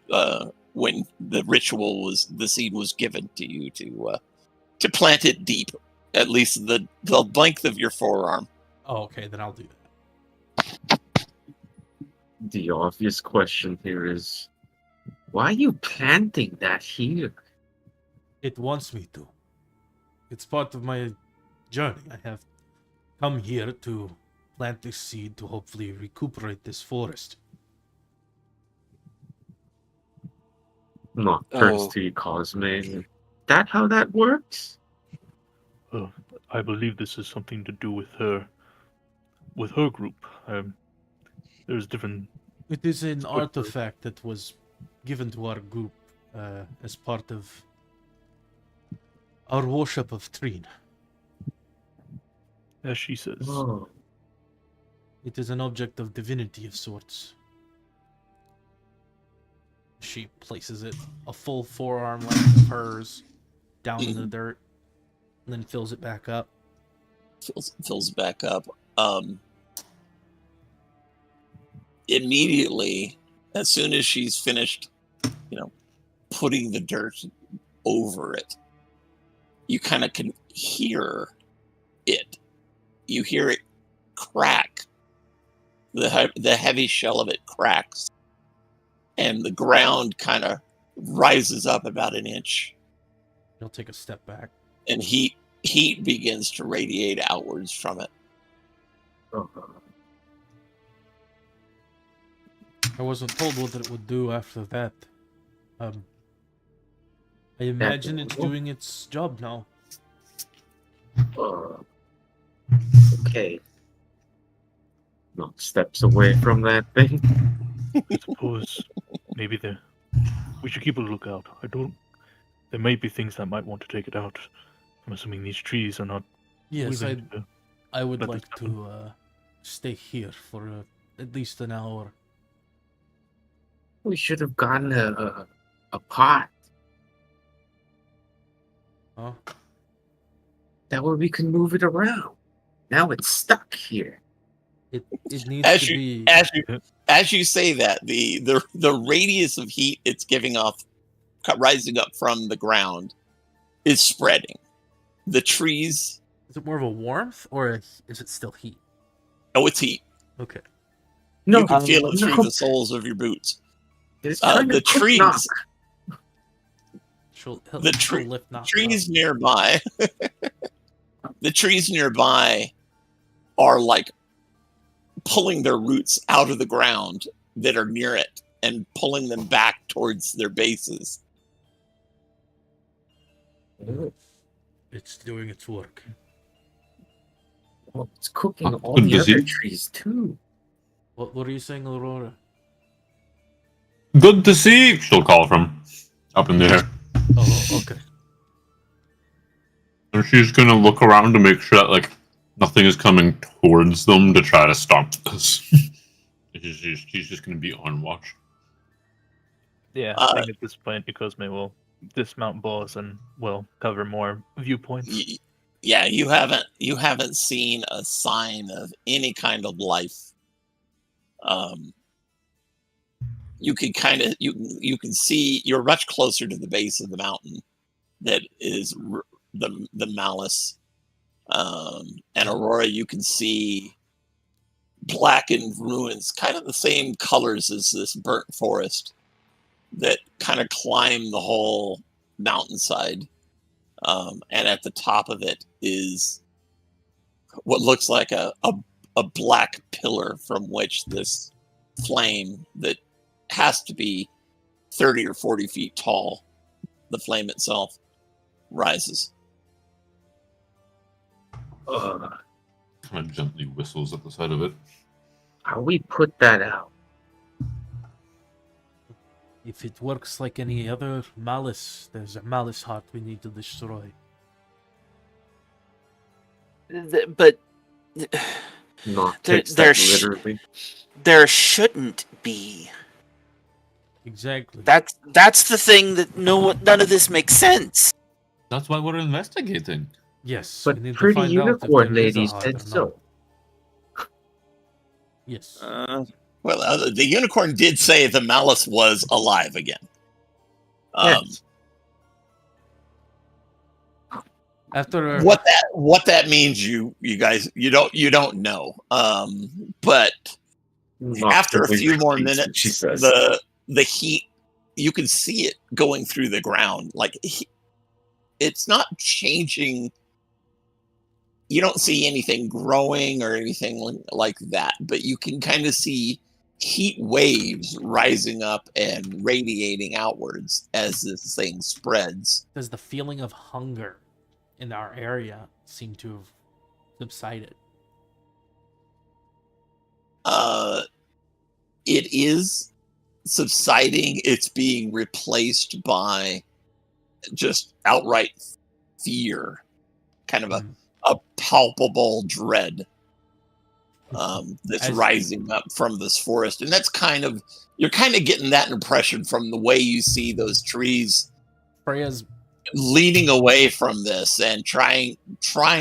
when the seed was given to you to plant it deep, at least the length of your forearm. Oh, okay, then I'll do that. The obvious question here is, why are you planting that here? It wants me to. It's part of my journey. I have come here to plant this seed to hopefully recuperate this forest. Not turns Oh. to you, Cosme. That how that works? I believe this is something to do with her group. There's different. It is an Sort of. artifact that was given to our group as part of our worship of Trine. As she says. Oh, It is an object of divinity of sorts. She places it a full forearm length of hers down in the dirt, and then fills it back up. Fills back up. Immediately, as soon as she's finished, putting the dirt over it, you kind of can hear it. You hear it crack. The heavy shell of it cracks, and the ground kind of rises up about an inch, He'll take a step back. and heat begins to radiate outwards from it. I wasn't told what it would do after that. I imagine it's doing its job now. okay. No steps away from that thing. I suppose maybe we should keep a lookout. There may be things that might want to take it out. I'm assuming these trees are not. Yes, willing to- I would let like this happen. to stay here for at least an hour. We should have gotten a pot. Huh? That way we can move it around. Now it's stuck here. It needs to be. As you say that, the radius of heat it's giving off, rising up from the ground, is spreading. The trees. Is it more of a warmth, or is it still heat? Oh, it's heat. Okay. No, You can feel it through no. the soles of your boots. It's kind The of cooked trees. knock. He'll The lift knock trees nearby. The trees nearby are like pulling their roots out of the ground that are near it and pulling them back towards their bases. It's doing its work. Well, it's cooking Oh, all good the to other see. trees too. What are you saying, Aurora? Good to see. She'll call from up in the air, Oh, okay. and she's gonna look around to make sure that nothing is coming towards them to try to stop this. she's just gonna be on watch. Yeah, I think at this point, Cosme will dismount Boss and will cover more viewpoints. Yeah, you haven't seen a sign of any kind of life. You can you can see you're much closer to the base of the mountain that is the Malus, and Aurora. You can see blackened ruins, kind of the same colors as this burnt forest that kind of climb the whole mountainside. And at the top of it is what looks like a black pillar from which this flame that has to be 30 or 40 feet tall, the flame itself, rises. Kind of gently whistles at the side of it. How we put that out? If it works like any other malice, there's a malice heart we need to destroy. But Not There- takes there that sh- literally. there shouldn't be. Exactly. That's the thing that none of this makes sense. That's why we're investigating. Yes. But we need to Pretty find out if Unicorn there is a Lady heart said or not. so. Yes. Well, the unicorn did say the Malus was alive again. Yes. After What that means, you guys, you don't know. But Not after a the way few more she minutes, says. the heat, you can see it going through the ground. Like it's not changing you don't see anything growing or anything like that, but you can kind of see heat waves rising up and radiating outwards as this thing spreads. Does the feeling of hunger in our area seem to have subsided? It is subsiding. It's being replaced by just outright fear, kind of a palpable dread that's rising up from this forest. And that's you're kind of getting that impression from the way you see those trees Freya's leaning away from this and trying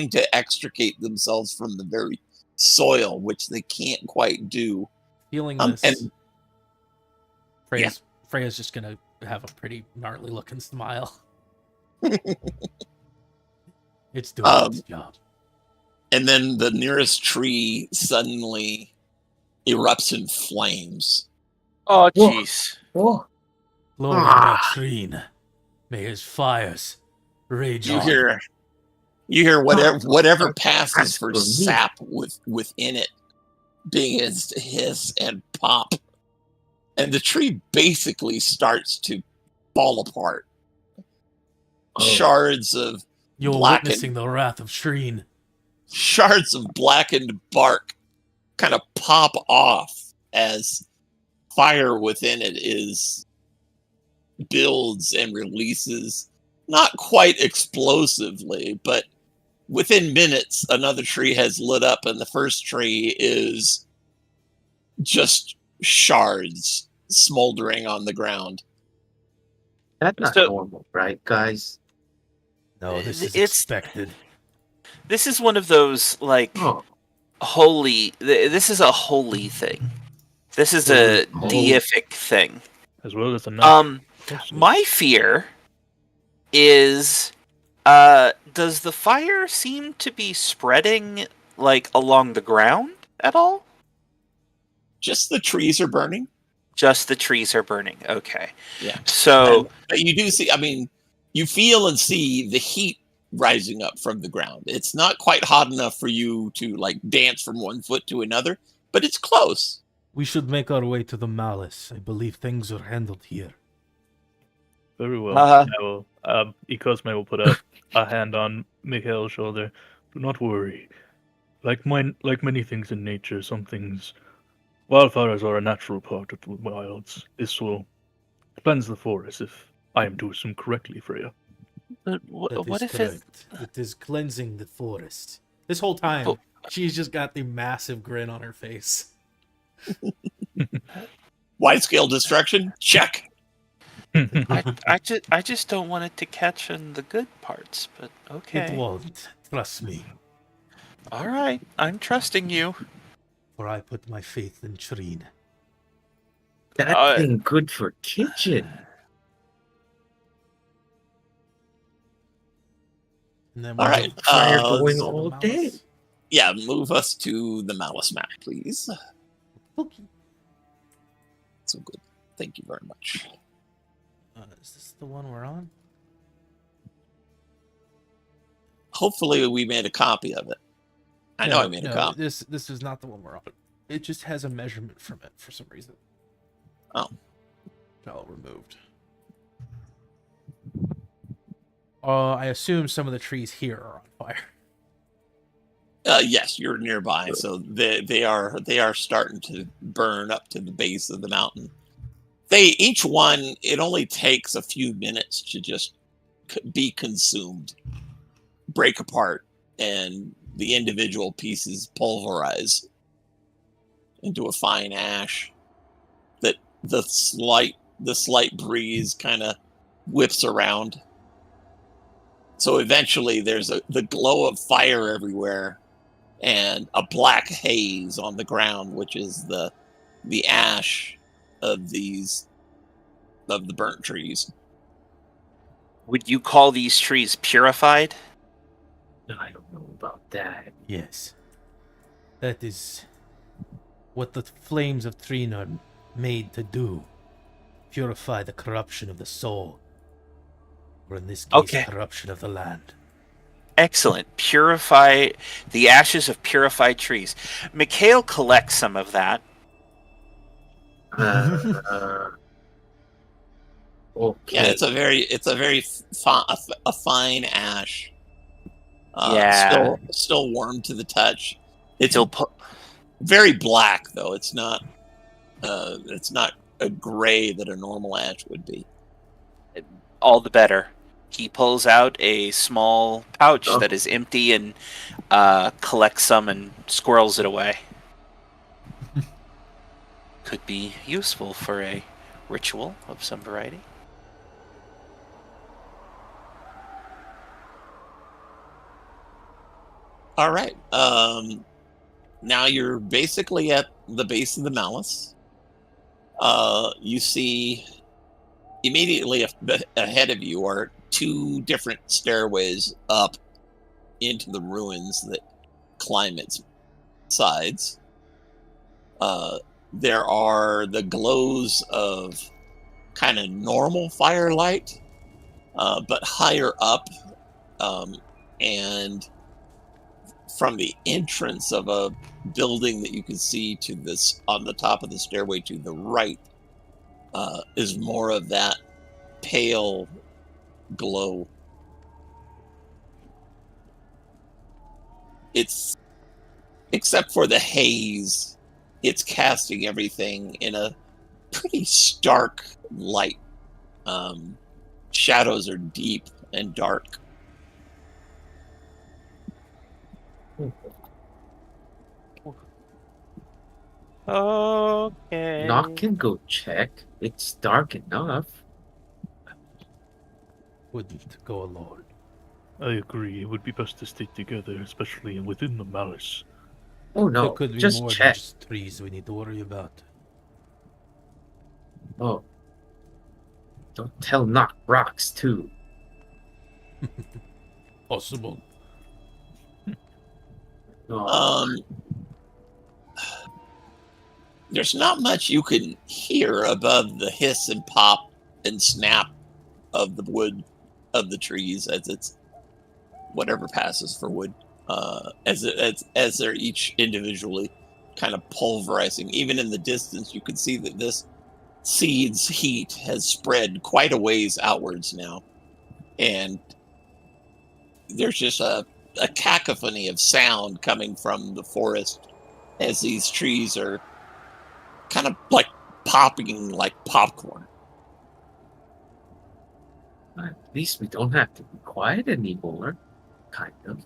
to extricate themselves from the very soil, which they can't quite do. feeling this. And Freya's just gonna have a pretty gnarly looking smile. It's doing its job. And then the nearest tree suddenly erupts in flames. Oh, jeez. Whoa. Lord Serene, may his fires rage You on. hear whatever passes That's for for me. sap within it begins to hiss and pop. And the tree basically starts to fall apart. Oh. Shards of You're blackened- witnessing the wrath of Serene. shards of blackened bark kind of pop off as fire within it builds and releases, not quite explosively, but within minutes another tree has lit up, and the first tree is just shards smoldering on the ground. That's not So- normal, right, guys? No, this is It's- expected. This is one of those, like, Oh, this is a holy thing. This is a Oh. deific thing. As well as a natural process. My fear is, does the fire seem to be spreading, like, along the ground at all? Just the trees are burning. Just the trees are burning. Okay. Yeah. So, But you do see, you feel and see the heat rising up from the ground. It's not quite hot enough for you to like dance from one foot to another, but it's close. We should make our way to the Malus. I believe things are handled here. Very well. Uh-huh. I will, Ecosme will put a hand on Mikhail's shoulder. Do not worry. Like many things in nature, some things, wildfires are a natural part of the wilds. This will cleanse the forest if I am doing some correctly, Freya. but That what is if it? correct. It is cleansing the forest. This whole time, But- she's just got the massive grin on her face. Wide scale destruction? Check. I just don't want it to catch on the good parts. But It okay. won't. Trust me. All right. I'm trusting you. For I put my faith in Serene. that thing good for kitchen. And then All we'll right, go Fire uh, going to the all Malus. day. Yeah, move us to the Malus map, please. Okay. So good. Thank you very much. Is this the one we're on? Hopefully we made a copy of it. I know I made a copy. This is not the one we're on. It just has a measurement from it for some reason. Oh. All removed. I assume some of the trees here are on fire. Yes, you're nearby, so they are starting to burn up to the base of the mountain. Each one, it only takes a few minutes to just be consumed, break apart, and the individual pieces pulverize into a fine ash that the slight breeze kind of whips around. So eventually there's the glow of fire everywhere and a black haze on the ground, which is the ash of the burnt trees. Would you call these trees purified? I don't know about that. Yes. That is what the flames of Trine are made to do. Purify the corruption of the soul. Or in this case, Okay. corruption of the land. Excellent. Purify the ashes of purified trees. Mikhail collects some of that. Okay. Yeah, it's a very a fine ash. Yeah. Still warm to the touch. It's He'll very black though. It's not a gray that a normal ash would be. all the better. He pulls out a small pouch that is empty and collects some and squirrels it away. Could be useful for a ritual of some variety. All right. Now you're basically at the base of the Malus. You see immediately ahead of you are two different stairways up into the ruins that climb its sides. There are the glows of kind of normal firelight, but higher up, and from the entrance of a building that you can see to this on the top of the stairway to the right is more of that pale glow. It's, except for the haze, it's casting everything in a pretty stark light. Shadows are deep and dark. Okay. Nock can go check. It's dark enough. Wouldn't go alone. I agree. It would be best to stay together, especially within the Malus. Oh There no, could be just more than check. just trees we need to worry about. Oh. Don't tell Nock rocks too. Possible. Oh, There's not much you can hear above the hiss and pop and snap of the wood of the trees as it's whatever passes for wood, as they're each individually kind of pulverizing. Even in the distance, you can see that this seed's heat has spread quite a ways outwards now, and there's just a cacophony of sound coming from the forest as these trees are kind of like popping like popcorn. at least we don't have to be quiet anymore. Kind of.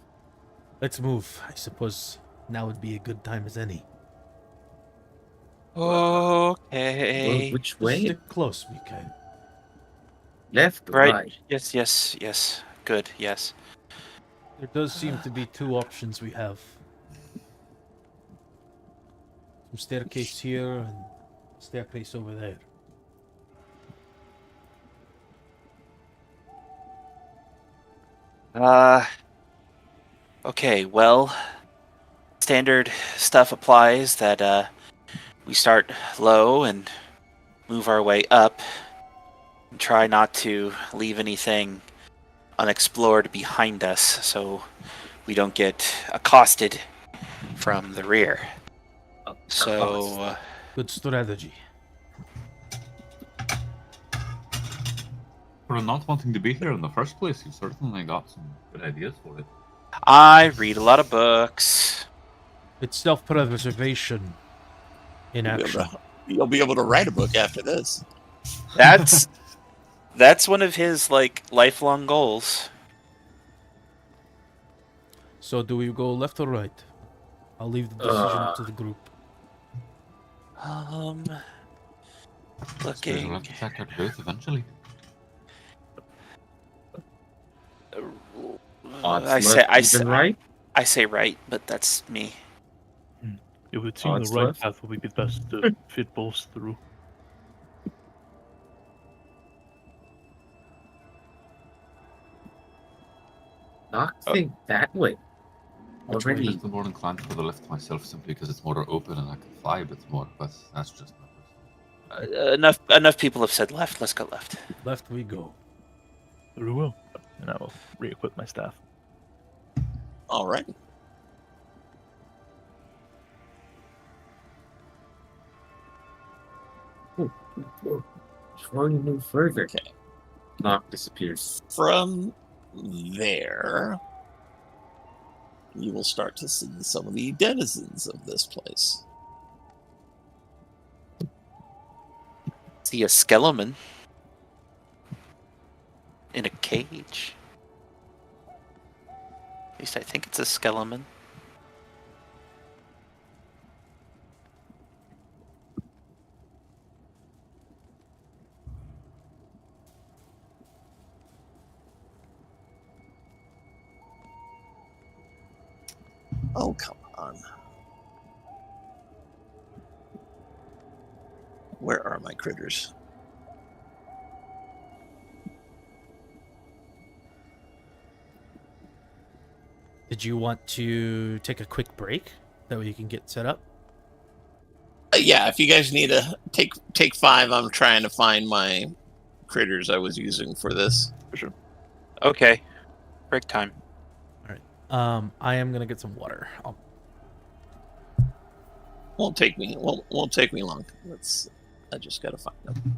Let's move. I suppose now would be a good time as any. Okay. Well, which Just way? stick close, Mikhail. Left or Right. right? Yes. Good, yes. There does seem to be two options we have. Some staircase here and staircase over there. Okay, well, standard stuff applies that we start low and move our way up and try not to leave anything unexplored behind us so we don't get accosted from the rear. So, Good strategy. For not wanting to be here in the first place, you certainly got some good ideas for it. I read a lot of books. It's self-preservation in action. You'll be able to write a book after this. That's one of his lifelong goals. So do we go left or right? I'll leave the decision up to the group. We'll Looking. have to check out both eventually. Odds I left, say even right? I say right, but that's me. It would seem Odds the right left. path would be best to fit both through. Nock think that way. Which way Already. is the more inclined for the left myself, simply because it's more open and I can fly a bit more, but that's just my personal. Enough people have said left. Let's go left. Left we go. Very well. And I will re-equip my staff. All right. Before you move further, Okay. Knock disappears. From there, you will start to see some of the denizens of this place. See a skeleton in a cage. At least I think it's a skeleton. Oh, come on. Where are my critters? Did you want to take a quick break? That way you can get set up? Yeah, if you guys need to take 5, I'm trying to find my critters I was using for this. For sure. Okay. Break time. All right. I am gonna get some water. Won't take me long. I just gotta find them.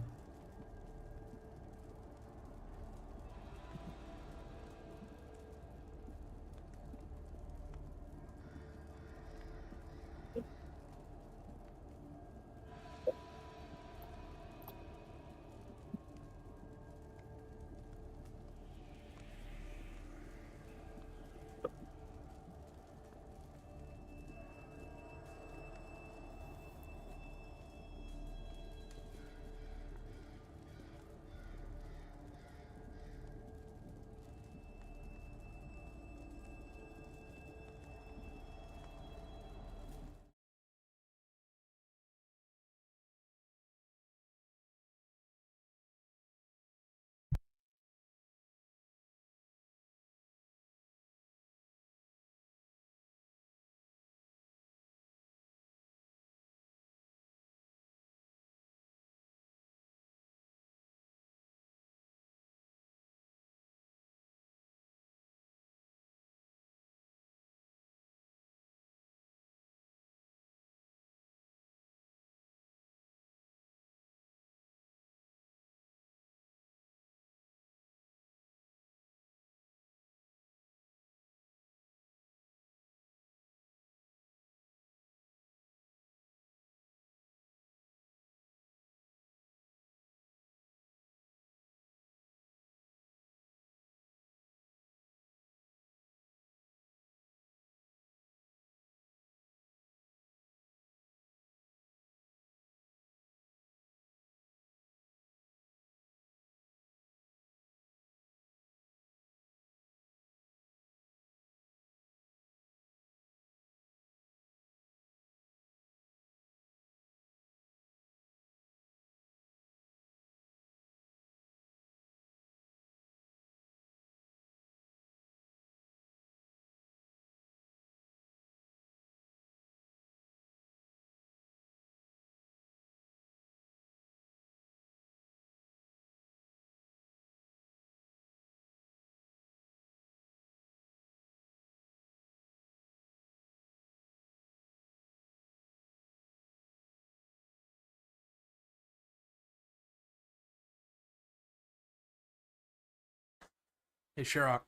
Hey, Sherrock.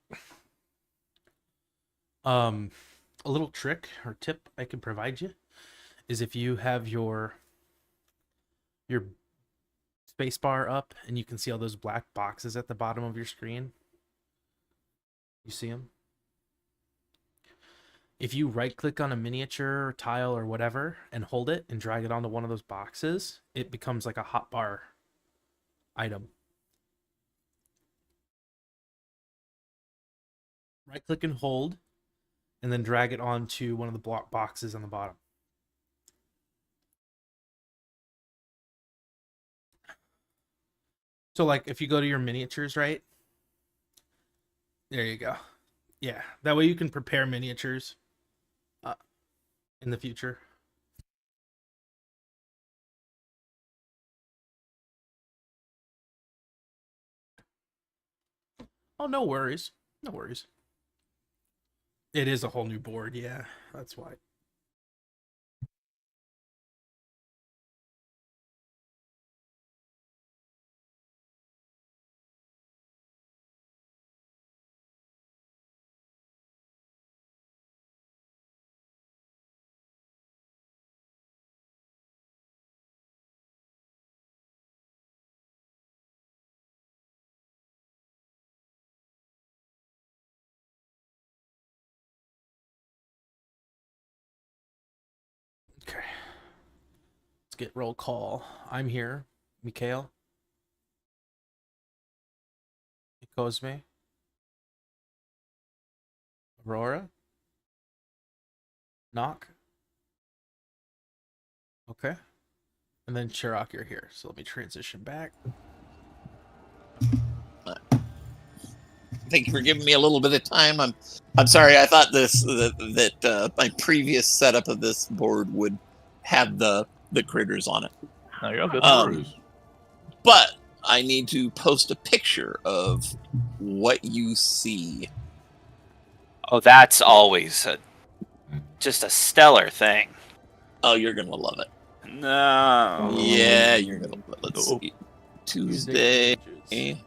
A little trick or tip I can provide you is if you have your space bar up and you can see all those black boxes at the bottom of your screen. You see them? If you right click on a miniature or tile or whatever and hold it and drag it onto one of those boxes, it becomes like a hotbar item. Right click and hold and then drag it onto one of the block boxes on the bottom. So like if you go to your miniatures, right? There you go. Yeah, that way you can prepare miniatures in the future. Oh, no worries. No worries. It is a whole new board, yeah. That's why. Okay. Let's get roll call. I'm here. Mikhail. Cosme. Aurora. Knock. Okay. And then Chirok, you're here. So let me transition back. Thank you for giving me a little bit of time. I'm sorry. I thought that my previous setup of this board would have the critters on it. No, you're all good. But I need to post a picture of what you see. Oh, that's always just a stellar thing. Oh, you're gonna love it. No. Yeah, you're gonna love it. Let's see. Tuesday Images.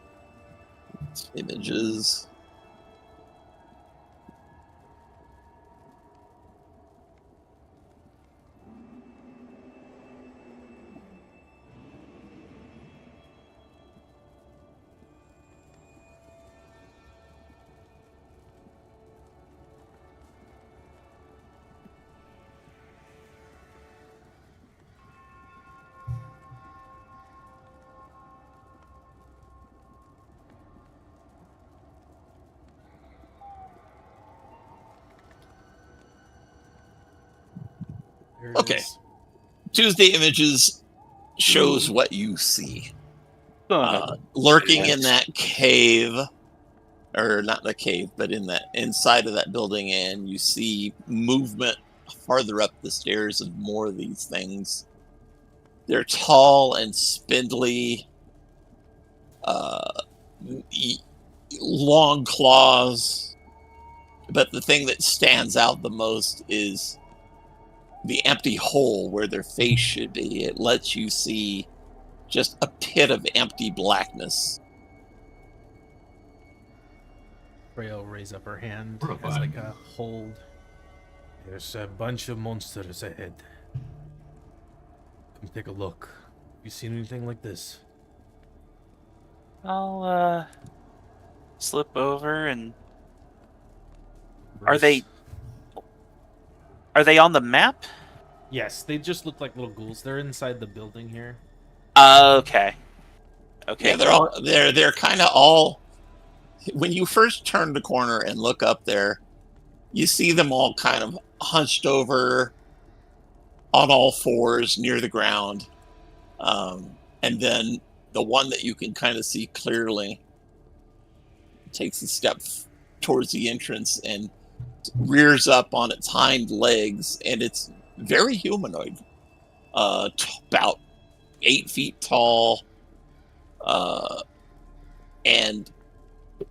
images. There it Okay. is. Tuesday images shows what you see. Lurking in that cave, or not the cave, but in that inside of that building, and you see movement farther up the stairs of more of these things. They're tall and spindly, long claws, but the thing that stands out the most is the empty hole where their face should be. It lets you see just a pit of empty blackness. Freya will raise up her hand Horrified. as like a hold. There's a bunch of monsters ahead. Come take a look. You seen anything like this? I'll slip over and Are they on the map? Yes, they just look like little ghouls. They're inside the building here. Okay. Okay. Yeah, they're kind of all. When you first turn the corner and look up there, you see them all kind of hunched over on all fours near the ground, and then the one that you can kind of see clearly takes a step towards the entrance and rears up on its hind legs, and it's very humanoid, about 8 feet tall, and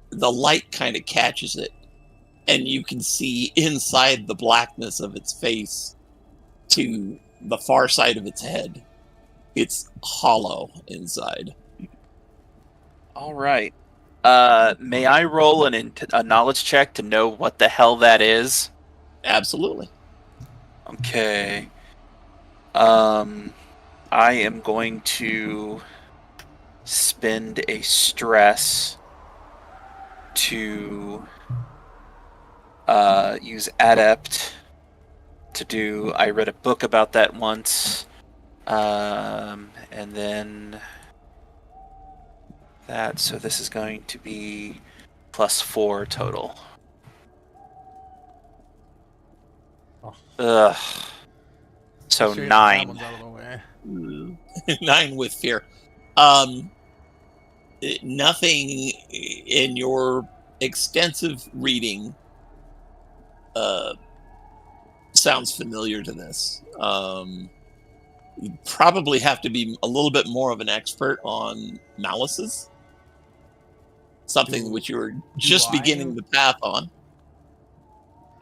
the light kind of catches it, and you can see inside the blackness of its face to the far side of its head. It's hollow inside. All right. May I roll a knowledge check to know what the hell that is? Absolutely. Okay. I am going to spend a stress to use adept to do. I read a book about that once, and then that. So this is going to be +4 total. Oh. Ugh. So Sure, that 9. one's out of the way. 9 with fear. Nothing in your extensive reading sounds familiar to this. You probably have to be a little bit more of an expert on malices. Something which you were just I? beginning the path on.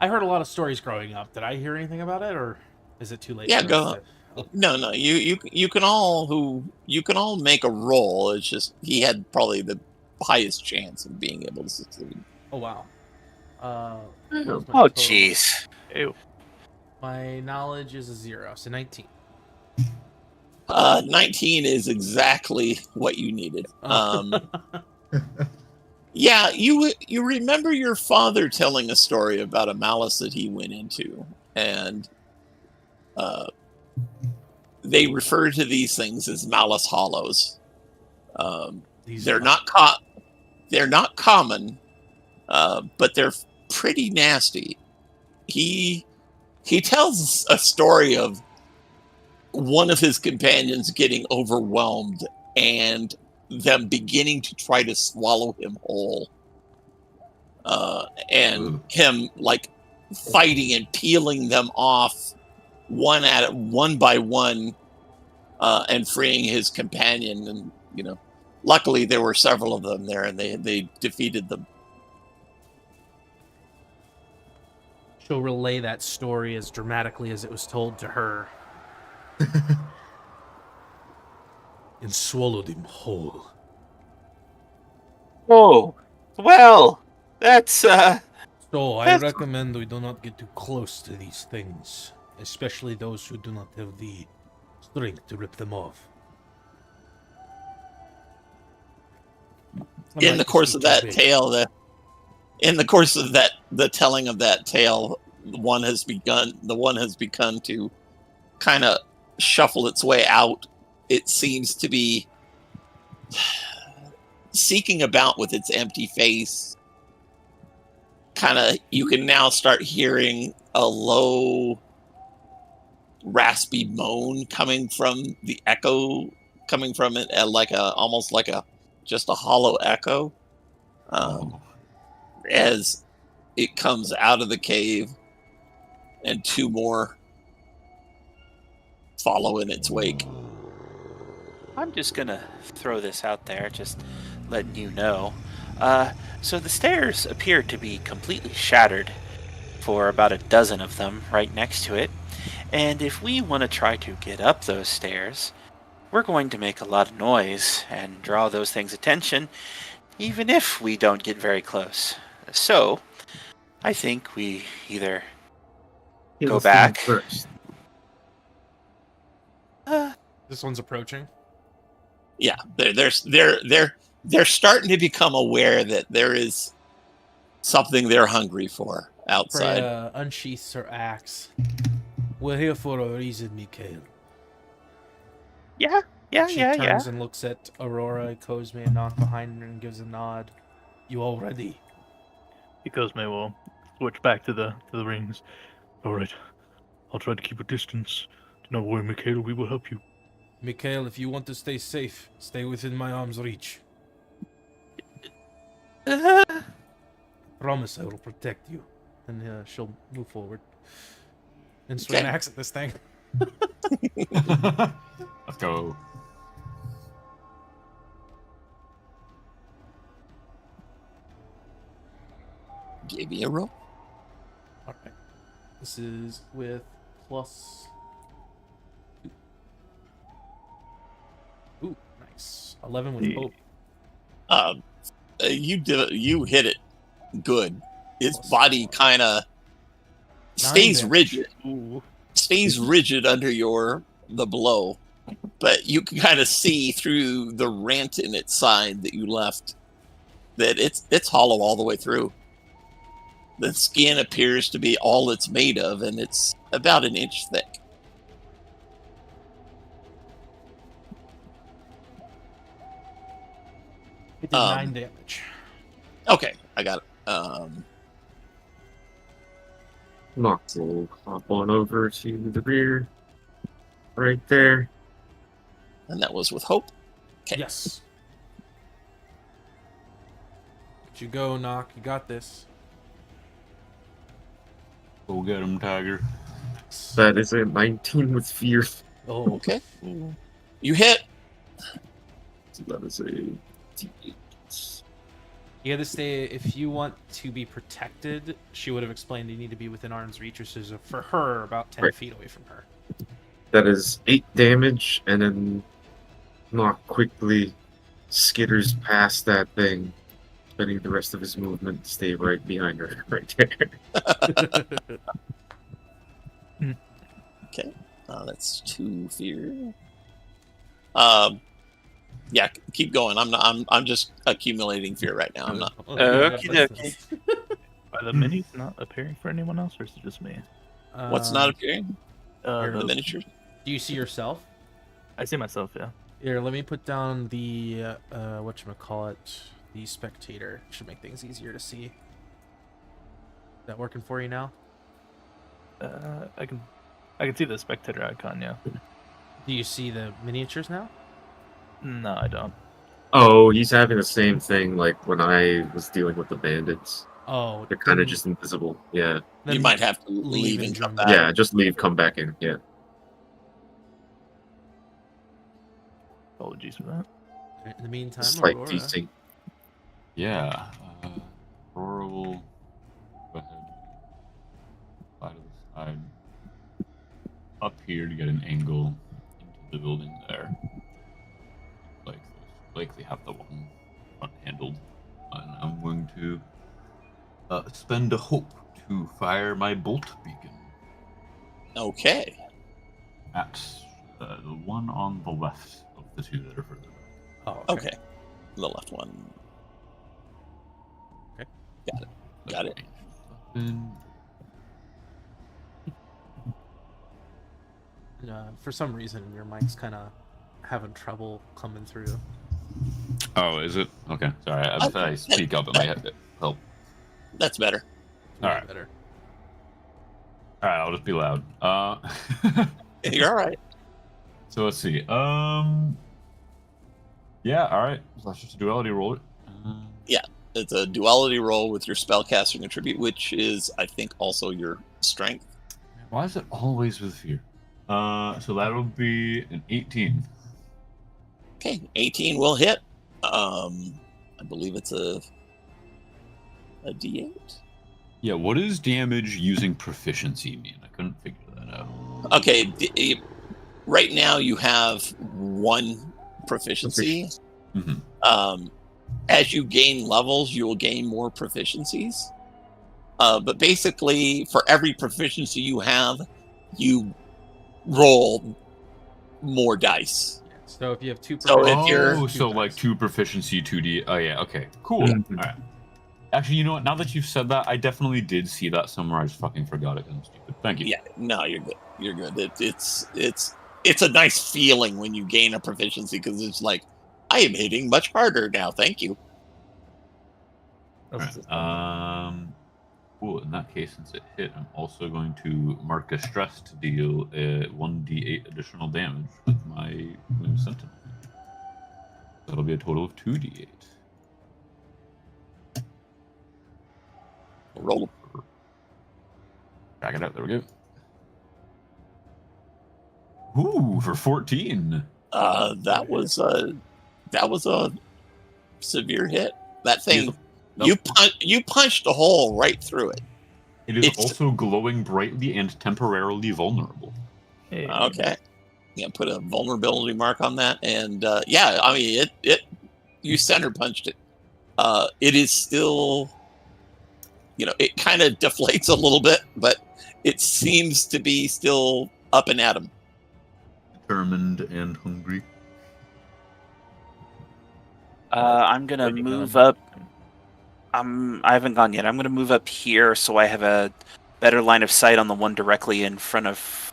I heard a lot of stories growing up. Did I hear anything about it, or is it too late? Yeah, for go. us to- Oh, No. You can all make a roll. It's just he had probably the highest chance of being able to succeed. oh wow. Yeah. What was my Oh, total? jeez. Ew. My knowledge is a 0, so 19. 19 is exactly what you needed. Oh. Yeah, you remember your father telling a story about a malice that he went into, and they refer to these things as malice hollows. These They're are not they're not common, but they're pretty nasty. He tells a story of one of his companions getting overwhelmed and them beginning to try to swallow him whole, and him like fighting and peeling them off one by one, and freeing his companion. And luckily there were several of them there, and they defeated them. She'll relay that story as dramatically as it was told to her. And swallowed him whole. Oh, well, that's, So I That's- recommend we do not get too close to these things, especially those who do not have the strength to rip them off. In the course of that tale, the telling of that tale, the one has begun to kind of shuffle its way out. It seems to be seeking about with its empty face. You can now start hearing a low, raspy moan coming from the echo, coming from it, almost like just a hollow echo, as it comes out of the cave, and two more follow in its wake. I'm just gonna throw this out there, just letting you know. So the stairs appear to be completely shattered for about a dozen of them right next to it. And if we want to try to get up those stairs, we're going to make a lot of noise and draw those things' attention, even if we don't get very close. So, I think we either He Go was going back. first. This one's approaching. Yeah, they're starting to become aware that there is something they're hungry for outside. Freya unsheaths her axe. We're here for a reason, Mikhail. Yeah, She turns and looks at Aurora, Cosme, and Knock behind her and gives a nod. You all ready? Cosme will switch back to the rings. All right, I'll try to keep a distance. Do not worry, Michaela. We will help you. Mikhail, if you want to stay safe, stay within my arm's reach. Promise I will protect you. And she'll move forward. And swing an Okay. axe at this thing. Let's go. Give me a roll. Alright. This is with plus... Ooh, nice. 11 with Yeah. hope. You hit it good. Its Awesome. body kind of stays damage. rigid. Ooh. Stays rigid under the blow, but you can kind of see through the rent in its side that you left that it's hollow all the way through. The skin appears to be all it's made of, and it's about an inch thick. It did 9 damage. Okay, I got it. Nock will hop on over to the rear. Right there. And that was with hope. Okay. Yes. Let you go, Knock. You got this. Go get him, Tiger. That is a 19 with fear. Oh, Okay. You hit. So that is a D8. You gotta stay. If you want to be protected, she would have explained you need to be within arm's reach, which is for her about 10 Right. feet away from her. That is 8 damage, and then Nock quickly skitters past that thing, spending the rest of his movement to stay right behind her, right there. Okay, that's 2 fear. Yeah, keep going. I'm just accumulating fear right now. I'm not. Okey-dokey. Are the minis not appearing for anyone else, or is it just me? What's not appearing? Here, The The, miniatures. Do you see yourself? I see myself, yeah. Here, let me put down the whatchamacallit, the spectator. Should make things easier to see. Is that working for you now? I can see the spectator icon, yeah. Do you see the miniatures now? No, I don't. Oh, he's having the same thing like when I was dealing with the bandits. Oh, They're kind of then- just invisible. Yeah. You then might have to leave leave and and come join back. back. Yeah, just leave, come back in. Yeah. Apologies for that. In the meantime, Slight Aurora, DC. Yeah. Aurora will go ahead. Side of the side. Up here to get an angle into the building there. Like those likely have the one front handled. And I'm going to spend a hope to fire my bolt beacon Okay. at the one on the left of the two that are further back. Oh, Okay. The left one. Okay. Got it. Weapon. For some reason, your mic's kind of having trouble coming through. Oh, is it? Okay, sorry. If I speak up, it might help. That's better. It's way Alright. better. All right, I'll just be loud. You're all right. So let's see. Yeah, all right. So that's just a duality roll. It's a duality roll with your spellcasting attribute, which is, I think, also your strength. Why is it always with fear? So that'll be an 18. Okay, 18 will hit. I believe it's a D8. Yeah, what does damage using proficiency mean? I couldn't figure that out. Okay, right now you have 1 proficiency. Mhm. As you gain levels, you will gain more proficiencies. But basically, for every proficiency you have, you roll more dice. So if you have 2 So if you're- Oh, two so dice. like 2 proficiency, 2d. Oh yeah, okay, cool. Yeah. All right. Actually, you know what? Now that you've said that, I definitely did see that somewhere. I just fucking forgot it. I'm stupid. Thank you. Yeah, no, you're good. You're good. It's a nice feeling when you gain a proficiency because it's like, I am hitting much harder now. Thank you. All That's just- right. Cool. In that case, since it hit, I'm also going to mark a stress to deal 1d8 additional damage with my Winged Sentinel. That'll be a total of 2d8. Roll. Back it out. There we go. Ooh, for 14. That was a severe hit. That thing, Nope. you punched a hole right through it. It is it's- also glowing brightly and temporarily vulnerable. Hey, Okay. Yeah, put a vulnerability mark on that, and yeah, I mean it. You center punched it. It is still, it kind of deflates a little bit, but it seems to be still up and at him. Determined and hungry. I'm gonna Where'd you move go? up. I haven't gone yet. I'm gonna move up here so I have a better line of sight on the one directly in front of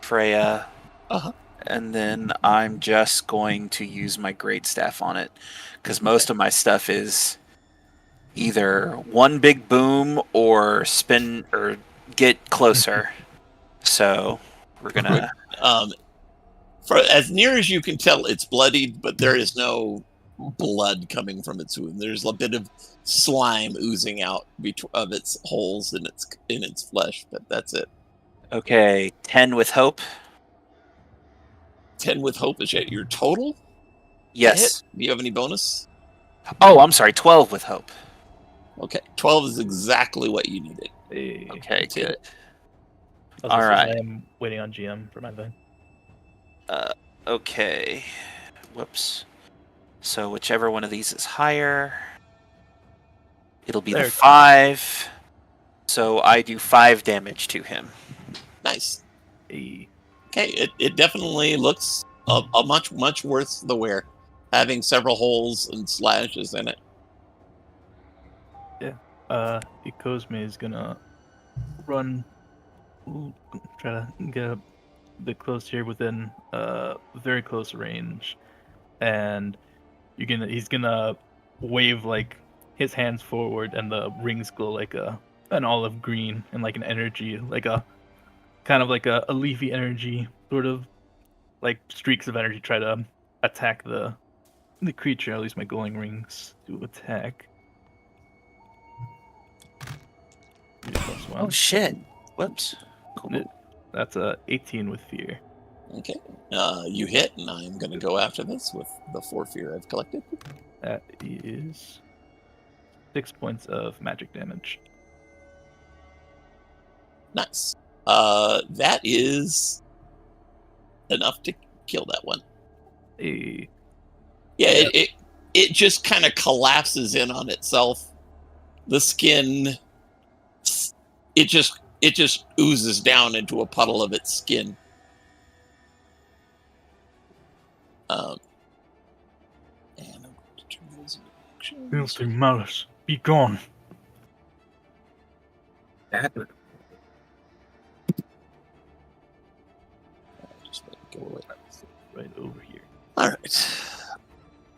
Freya. Uh-huh. And then I'm just going to use my great staff on it because most of my stuff is either one big boom or spin or get closer. So we're gonna. For as near as you can tell, it's bloodied, but there is no blood coming from its wound. There's a bit of slime oozing out of its holes in its flesh, but that's it. Okay, 10 with hope. 10 with hope is your total? Yes. Hit? Do you have any bonus? Oh, I'm sorry, 12 with hope. Okay, 12 is exactly what you needed. Okay, good. All All right. right. I am waiting on GM for my thing. Okay. Whoops. So whichever one of these is higher, it'll be There the it goes. 5. So I do 5 damage to him. Nice. Hey. Okay, it definitely looks a much worth the wear, having several holes and slashes in it. Ikozme is gonna run, try to get a bit close here within very close range, and he's gonna wave like his hands forward, and the rings glow like an olive green and like an energy, like a kind of like a leafy energy, sort of like streaks of energy, try to attack the creature. I'll use my glowing rings to attack. +1. Oh shit. Whoops. Cool. That's a 18 with fear. Okay, you hit, and I'm going to go after this with the 4 fear I've collected. That is 6 points of magic damage. Nice. That is enough to kill that one. Hey. Yeah, it just kind of collapses in on itself. The skin, it just oozes down into a puddle of its skin. And I'm going to turn those into actions. Filthy Malus, be gone. That Just let it go away. Right over here. All right.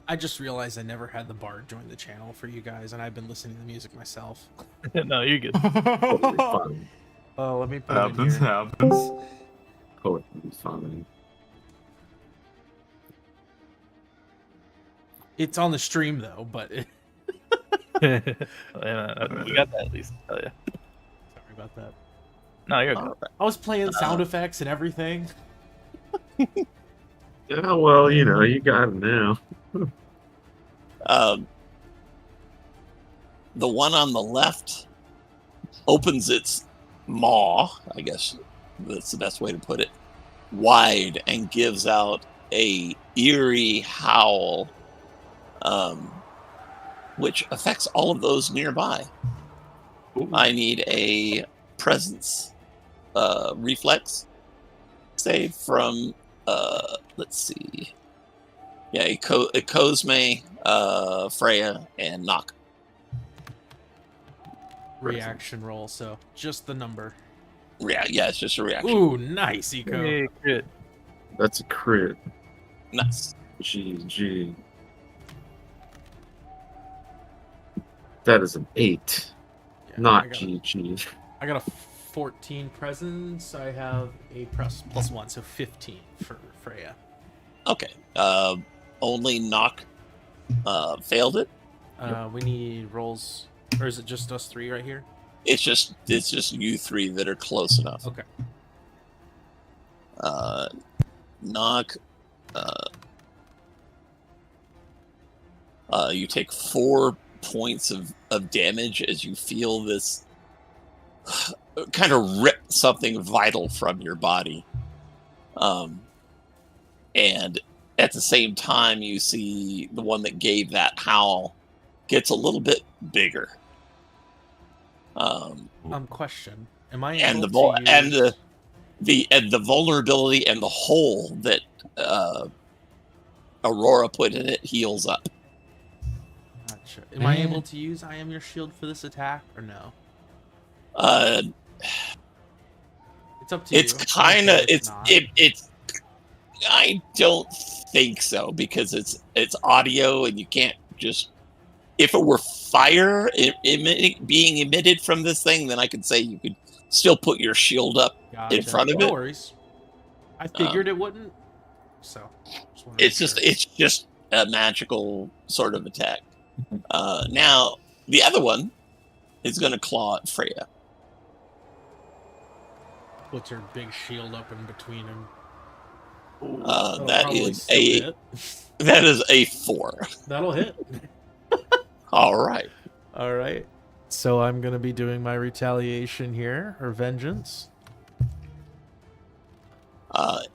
I just realized I never had the bard join the channel for you guys, and I've been listening to the music myself. No, you're good. totally fine. Oh, let me put it in Happens, here. happens. Totally fine. It's on the stream though, but We got that at least. Oh yeah. sorry about that. No, you're good. All right. I was playing sound effects and everything. Yeah, well, you got it now. The one on the left opens its maw, I guess that's the best way to put it, wide, and gives out a eerie howl, which affects all of those nearby. I need a presence reflex save from let's see. Yeah, Ikozme, Freya, and Nock. Reaction roll, so just the number. Yeah, it's just a reaction. Ooh, nice, Eco. Hey, crit. That's a crit. Nice. GG. That is an 8. Yeah, Not I got, GG. I got a 14 presence. I have a +1, so 15 for Freya. Okay. Only Nock failed it. We need rolls, or is it just us 3 right here? It's just you 3 that are close enough. Okay. Nock. You take 4 points of damage as you feel this kind of rip something vital from your body. And at the same time, you see the one that gave that howl gets a little bit bigger. Question. Am I And able to use... the vulnerability and the hole that Aurora put in it heals up. Gotcha. Am I able to use I Am Your Shield for this attack, or no? It's up to It's you. kind of Okay, it's. I don't think so, because it's audio and you can't just. If it were fire being emitted from this thing, then I could say you could still put your shield up in front of no it. worries. I figured it wouldn't. So It's just a magical sort of attack. Now the other one is going to claw at Freya. puts her big shield up in between them. That is a 4. That'll hit. All right. All right. So I'm going to be doing my retaliation here, or vengeance.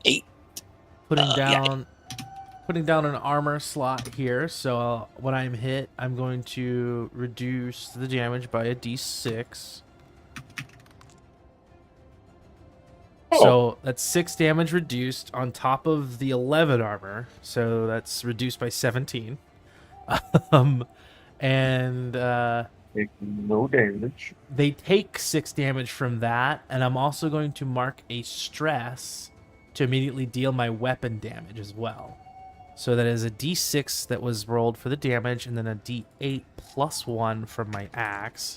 8. Putting Yeah. down an armor slot here. So when I'm hit, I'm going to reduce the damage by a d6. So that's 6 damage reduced on top of the 11 armor. So that's reduced by 17. And Take no damage. they take 6 damage from that, and I'm also going to mark a stress to immediately deal my weapon damage as well. So that is a d6 that was rolled for the damage, and then a d8 plus 1 from my axe.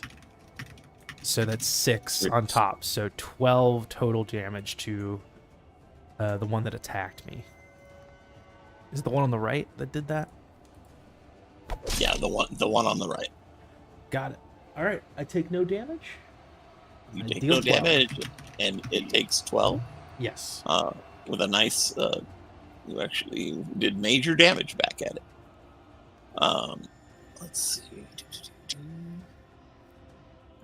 So that's 6 on top. So 12 total damage to the one that attacked me. Is it the one on the right that did that? Yeah, the one on the right. Got it. All right, I take no damage. You I take deal no 12. damage, and it takes 12. Yes. With a nice, you actually did major damage back at it. Let's see.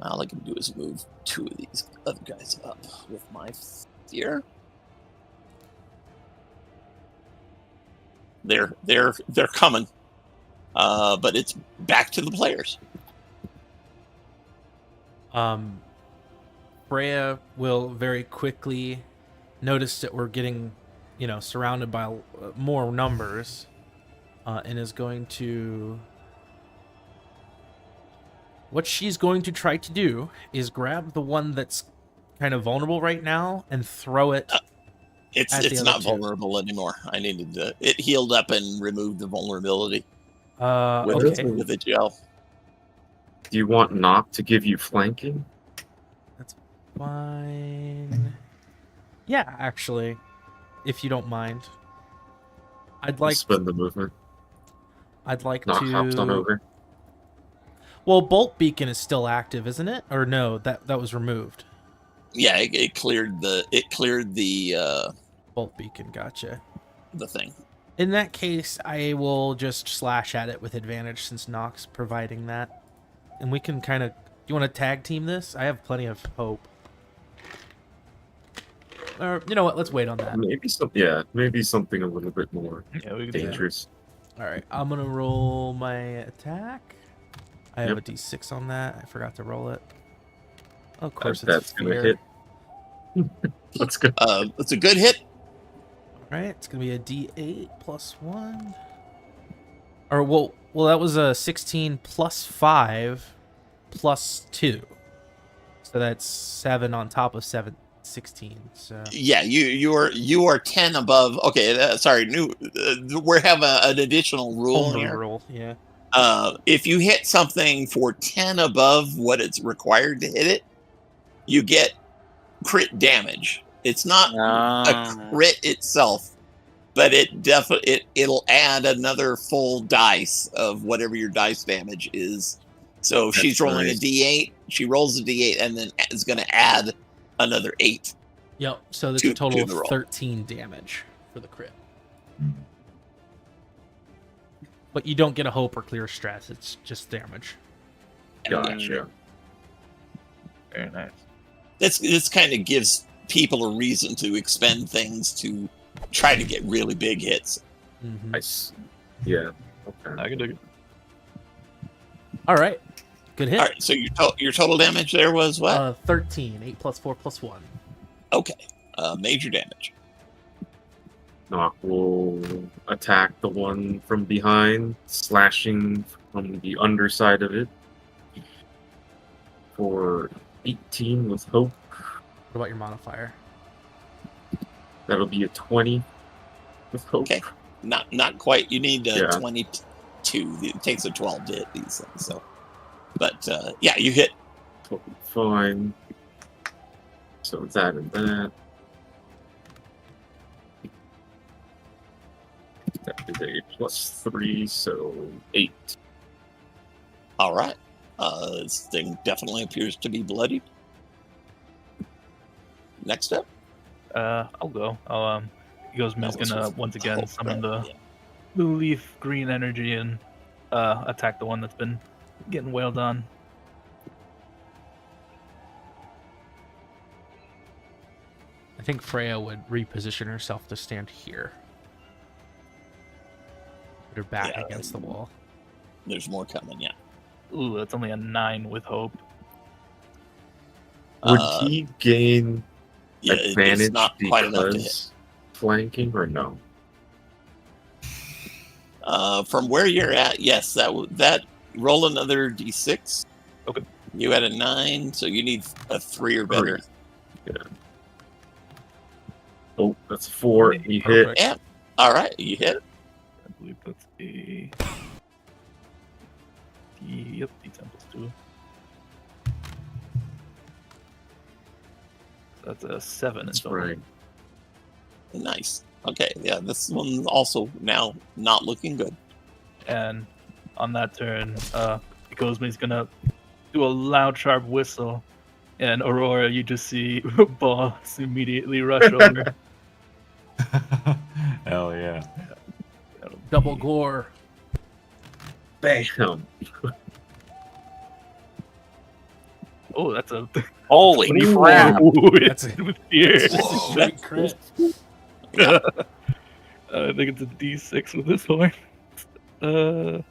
All I can do is move 2 of these other guys up with my spear. They're coming, but it's back to the players. Freya will very quickly notice that we're getting, surrounded by more numbers, and is going to... What she's going to try to do is grab the one that's kind of vulnerable right now and throw it. It's not vulnerable anymore. I needed it healed up and removed the vulnerability Okay. with a gel. Do you want Nock to give you flanking? That's fine. Yeah, actually, if you don't mind. I'd like Spend the movement. I'd like Nock hops on to... over. Well, Bolt Beacon is still active, isn't it? Or no, that was removed. Yeah, it cleared the Bolt Beacon, gotcha. the thing. In that case, I will just slash at it with advantage since Nock's providing that. And we can kind of... Do you want to tag team this? I have plenty of hope. Or, you know what? Let's wait on that. Maybe something a little bit more Yeah, we can do that. dangerous. All right, I'm going to roll my attack. I have Yep. a d6 on that. I forgot to roll it. Of course, it's That's gonna fear. hit. Let's go. It's a good hit. All right, it's going to be a d8 plus 1. Or, well, that was a 16 plus 5 plus 2. So that's 7 on top of 16. So Yeah, you are 10 above. Okay, sorry. We have an additional rule homebrew here. rule, yeah. If you hit something for 10 above what it's required to hit it, you get crit damage. It's not a crit itself, but it'll add another full dice of whatever your dice damage is. So if she's rolling nice. a d8, she rolls a d8 and then is going to add another 8. Yep, so that's To a total the of roll. 13 damage for the crit. But you don't get a hope or clear stress, it's just damage. Gotcha. Very nice. This kind of gives people a reason to expend things to try to get really big hits. Mm-hmm. Nice. Yeah. Okay. I can do it. All right, good hit. All right, so your total damage there was what? 13, 8 plus 4 plus 1. Okay, major damage. Nock will attack the one from behind, slashing from the underside of it for 18 with hope. What about your modifier? That'll be a 20 with hope. Okay. Not quite. You need Yeah. 22. It takes a 12 to hit these things. So, but yeah, you hit. Totally fine. So that and that. That is a +3, so 8. All right. This thing definitely appears to be bloodied. Next up. I'll go. Eagosman's gonna once again summon the Yeah. blue leaf green energy and attack the one that's been getting wailed on. I think Freya would reposition herself to stand here. Put her back Yeah. against the wall. There's more coming, yeah. Ooh, that's only a 9 with hope. Would Uh, he gain Yeah, it's advantage not quite enough to hit. because flanking or no? From where you're at, yes, that roll another d6. Okay. You had a 9, so you need a 3 or better. Yeah. Oh, that's 4. He hit. Perfect. Yeah. All right, you hit. I believe that's a... Yep, D10 plus 2. That's a 7 That's in total. right. Nice. Okay, yeah, this one's also now not looking good. And on that turn, Gozmi's gonna do a loud, sharp whistle. And Aurora, you just see Boss immediately rush over. Hell yeah. That'll Double be- gore. Bam. Oh, that's a... Holy crap! Ooh, That's it's a- with fear. Straight crit. Yeah. I think it's a D6 with this horn. Yeah,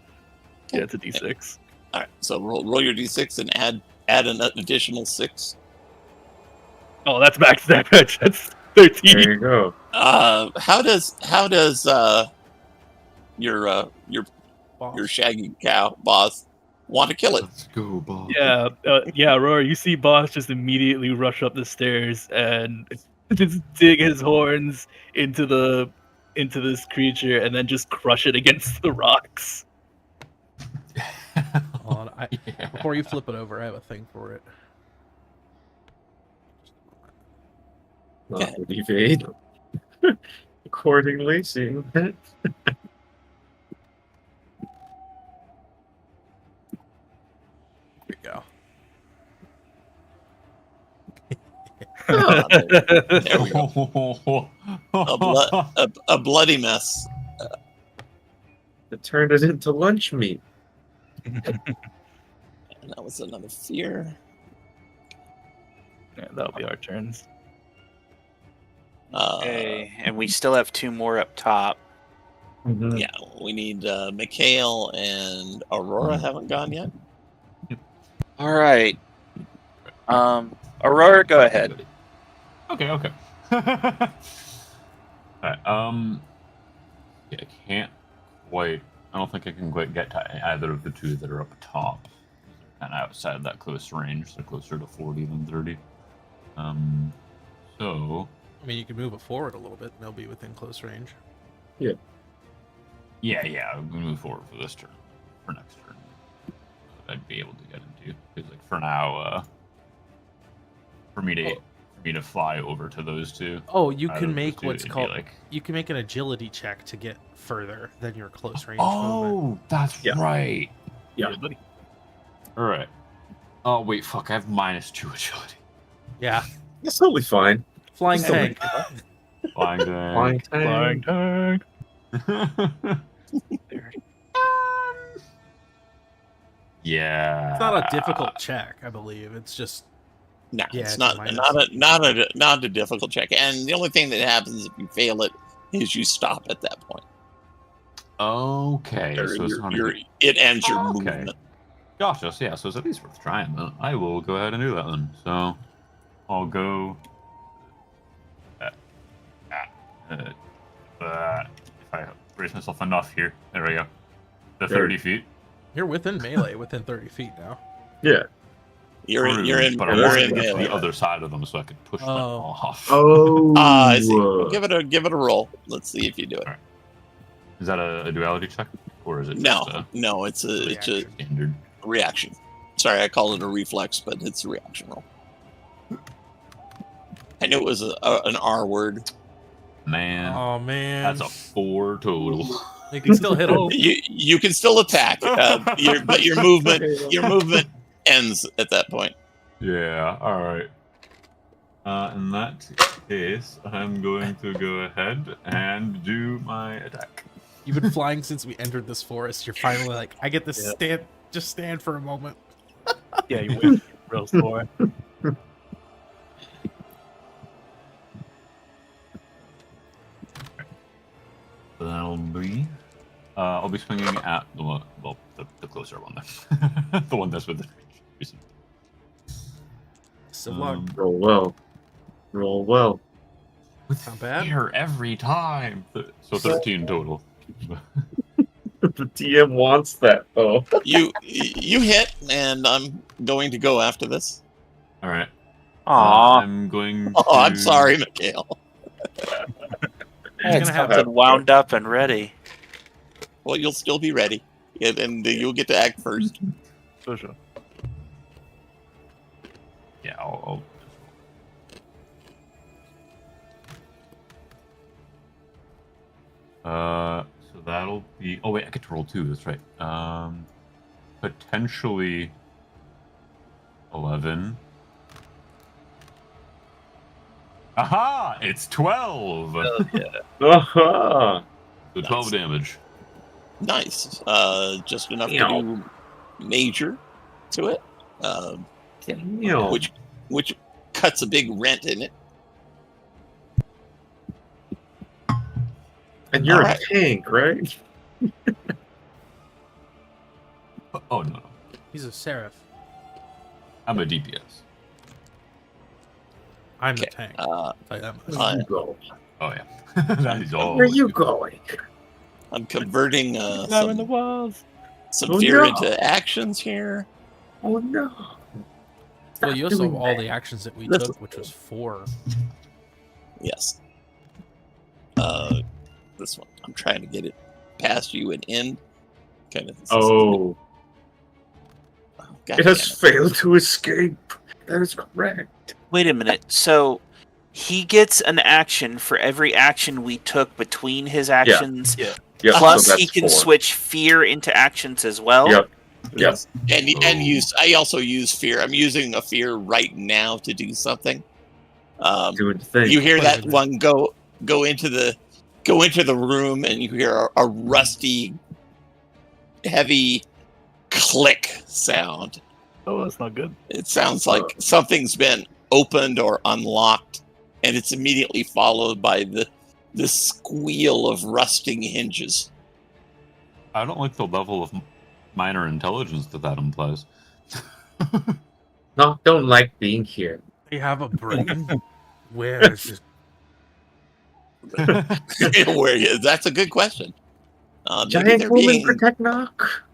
it's a D6. All right, so roll your d6 and add an additional 6. Oh, that's max damage. That's 13. There you go. How does your Boss. shaggy cow boss want to kill it? Let's go, Bob. Yeah, Aurora, you see Boss just immediately rush up the stairs and just dig his horns into this creature and then just crush it against the rocks. Hold on, Yeah. before you flip it over, I have a thing for it. Not would evade. Accordingly, seeing that. Here you go. Oh, there we go. A bloody mess. It turned it into lunch meat. And that was another fear. Yeah, that'll be our turns. Okay, and we still have 2 more up top. Mhm. Yeah, we need Mikhail and Aurora haven't gone yet. All right. Aurora, go ahead. Okay. Alright, yeah, I can't quite. I don't think I can quite get to either of the two that are up top. They're kind of outside that close range. They're closer to 40 than 30. So I mean, you can move it forward a little bit, and they'll be within close range. yeah, I'm gonna move forward for this turn. For next turn, I'd be able to get into. Because like for now, for me to fly over to those two. Oh, you either can of those make two, what's it'd be called. like. You can make an agility check to get further than your close range movement. Oh, that's Yeah. right. Yeah. buddy. All right. Oh wait, fuck! I have -2 agility. Yeah, It's totally fine. flying Still tank. Flying Flying Flying tank. tank. Yeah. It's not a difficult check, I believe. It's just No, Yeah, it's it's not a minus. not a difficult check. And the only thing that happens if you fail it is you stop at that point. Okay. So it's not It ends your Okay. movement. Gotcha. So yeah, so it's at least worth trying. Then I will go ahead and do that then. So I'll go. If I brace myself enough here, there we go. The There. 30 feet. you're within melee, within 30 feet now. Yeah. You're in But I you're want to in get to melee. the other side of them so I could push them Oh. off. Oh. I see. Give it a roll. Let's see if you do it. Alright. Is that a duality check, or is it No, just no, it's a Reaction. a standard? reaction. Sorry, I called it a reflex, but it's a reaction roll. I knew it was an R word. Man, Oh man, that's a 4 total. you can still hit him. You can still attack, but your movement ends at that point. Yeah, alright. In that case, I'm going to go ahead and do my attack. You've been flying since we entered this forest. You're finally like, I get to just stand for a moment. Yeah, you win real score. So that'll be. I'll be swinging at the one, well, the closer one there, the one that's within reach. So long. Roll well. Roll well. With Not bad. fear every time. So 13 total. The DM wants that, though. You hit, and I'm going to go after this. All right. Aw, I'm going. Oh, I'm to- sorry, Mikhail. I had gonna have something wound up and ready. Well, you'll still be ready, and you'll get to act first. For sure. Yeah, I'll so that'll be. Oh wait, I get to roll 2. That's right. Potentially 11. Aha! It's 12. Aha! So 12 Nice. damage. Nice. Just enough to Meow. do major to it, Damn. which cuts a big rent in it. And you're Alright. a tank, right? Oh no, He's a seraph. I'm a DPS. I'm the Okay, tank. Uh, Tell you that much. Where you go? Oh yeah, that is all. Where you going? I'm converting I'm in the walls. some Oh, fear no. into actions here. Oh no! Well, you also doing have all that. the actions that we This- took, which was 4. Yes. This one. I'm trying to get it past you and in. Kind of. Oh, God it has damn it. failed to escape. That is correct. Wait a minute. So he gets an action for every action we took between his actions. Yeah. Yep, Plus, so he that's can 4. switch fear into actions as well. Yep. Yep. Yes. And Oh. I also use fear. I'm using a fear right now to do something. Doing the thing. You hear Wait a that minute. one go into the room, and you hear a rusty, heavy click sound. Oh, that's not good. It sounds like something's been opened or unlocked, and it's immediately followed by the squeal of rusting hinges. I don't like the level of minor intelligence that implies. No, don't like being here. You have a brain? Where is this? That's a good question. Maybe Giant they're woman being protect knock.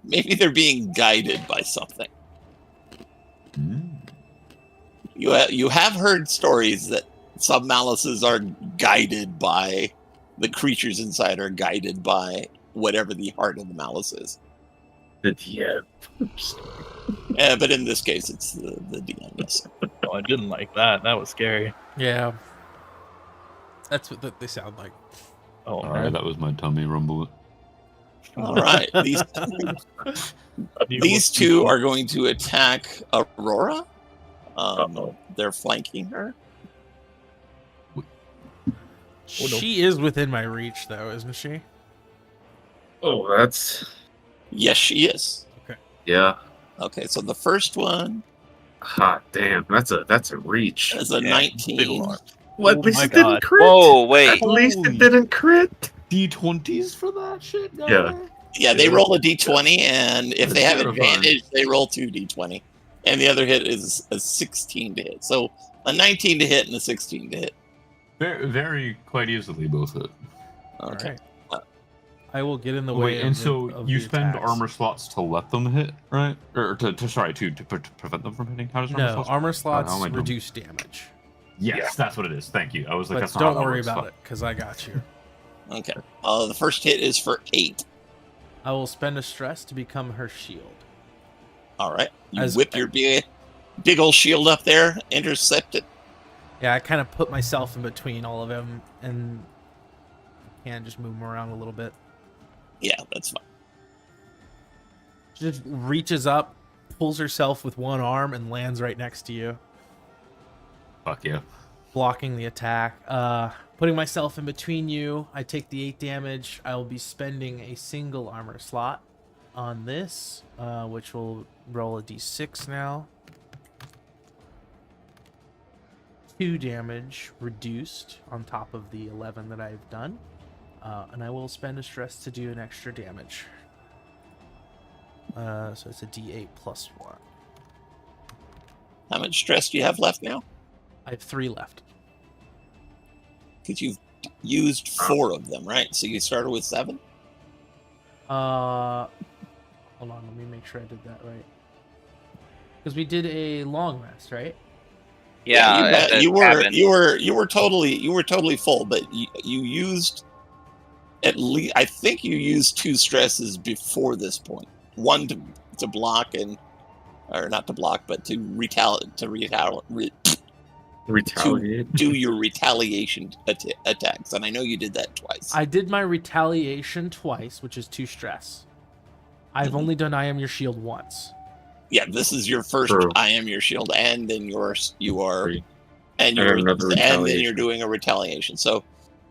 maybe they're being guided by something. Hmm. You have heard stories that some malices are guided by the creatures inside, are guided by whatever the heart of the malice is. The DM. But in this case, it's the DM. Yes. Oh, I didn't like that. That was scary. Yeah. That's what they sound like. Oh, Sorry, man. that was my tummy rumble. All right. These two are going to attack Aurora. Uh-oh. They're flanking her. no. She is within my reach, though, isn't she? Oh, that's Yes, she is. yeah. Okay, so the first one Hot damn. That's a reach. is a Yeah, 19. big alarm. What? Oh At least my it didn't God. crit. Whoa, wait. At least Holy- it didn't crit. D20s for that shit, guy? Yeah. Yeah, they roll a d20, and if That's they have terrifying. advantage, they roll 2 d20. And the other hit is a 16 to hit. So a 19 to hit and a 16 to hit. Very, very quite easily both hit. Okay. Alright. I will get in the way. Wait, and of so the, of you the spend attacks. armor slots to let them hit, right? Or to prevent them from hitting? How does armor No, slots? armor slots how am I doing? reduce damage. Yes, that's what it is. Thank you. I was like, But that's not don't how that worry works. about it, because I got you. Okay. The first hit is for 8. I will spend a stress to become her shield. All right. You As- whip your big old shield up there, intercept it. Yeah, I kind of put myself in between all of them, and can just move them around a little bit. Yeah, that's fine. She just reaches up, pulls herself with one arm, and lands right next to you, Fuck yeah. blocking the attack. Putting myself in between you, I take the 8 damage. I will be spending a single armor slot on this, which will roll a d6 now. 2 damage reduced on top of the 11 that I've done. And I will spend a stress to do an extra damage. So it's a d8 plus 1. How much stress do you have left now? I have 3 left. Because you've used 4 of them, right? So you started with 7? Hold on, let me make sure I did that right. Because we did a long rest, right? Yeah, you were totally full, but you used at least, I think you used 2 stresses before this point. One to block or not to block, but to retaliate. Do your retaliation attacks, and I know you did that twice. I did my retaliation twice, which is 2 stress. I've only done I Am Your Shield once. Yeah, this is your first True. I Am Your Shield, and then you are, Three. and And another then retaliation. you're doing a retaliation. So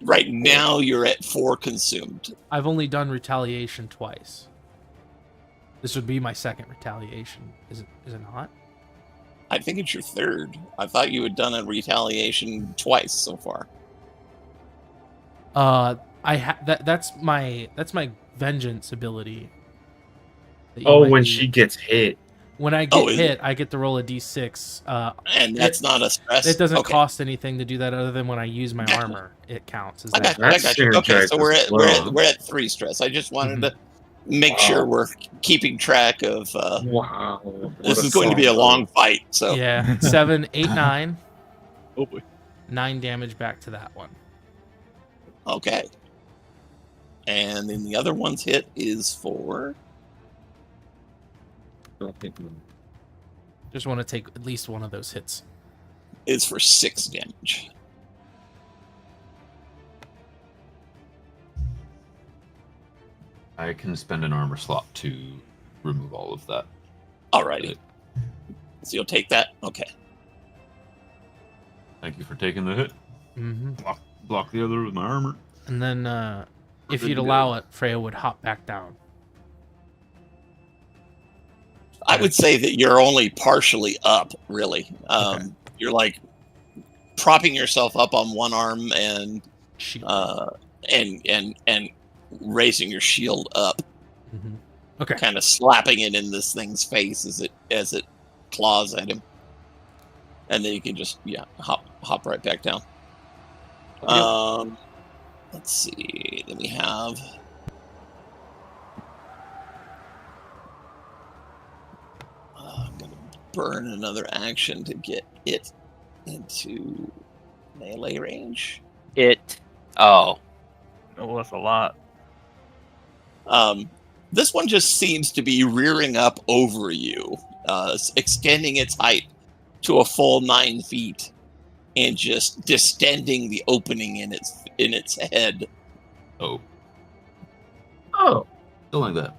right now you're at 4 consumed. I've only done retaliation twice. This would be my second retaliation. Is it not? I think it's your 3rd. I thought you had done a retaliation twice so far. That's my vengeance ability. that you Oh, might when be- she gets hit. when I get is hit, I get to roll a d6. And that's not a stress. It doesn't Okay. cost anything to do that other than when I use my armor. It counts as I that. got you. I That's got you. Okay, so synergized we're as at well. we're at 3 stress. I just wanted Mhm. to make sure we're keeping track of. Wow. This is going to be a long fight. So Yeah, 7, 8, 9. Oh boy. 9 damage back to that one. okay. And then the other one's hit is for. Just want to take at least one of those hits. Is for 6 damage. I can spend an armor slot to remove all of that. Alrighty. So you'll take that? Okay. Thank you for taking the hit. Mm-hmm. Block the other with my armor. And then, if Good you'd to allow it, Freya would hop back down. I would say that you're only partially up, really. Okay. You're like propping yourself up on one arm and Shield. and raising your shield up, Mhm. Okay. kind of slapping it in this thing's face as it claws at him, and then you can just hop right back down. Let's see. Then we have. I'm gonna burn another action to get it into melee range. Oh, Oh, that's a lot. This one just seems to be rearing up over you, extending its height to a full 9 feet, and just distending the opening in its head. Oh, Oh. still like that.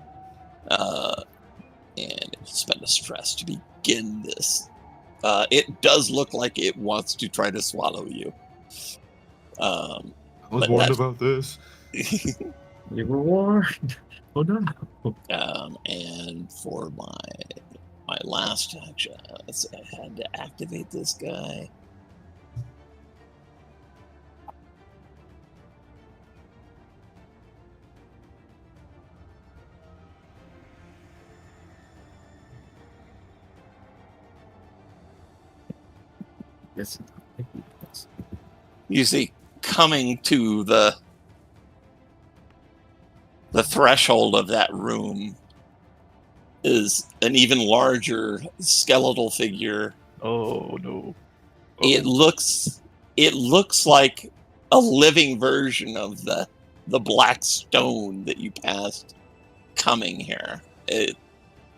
And spend a stress to begin this. It does look like it wants to try to swallow you. I was But warned that's- about this. You were warned. Oh no. And for my last action, let's see, I had to activate this guy. Yes. You see, coming to the threshold of that room is an even larger skeletal figure. Oh no. It looks like a living version of the black stone that you passed coming here.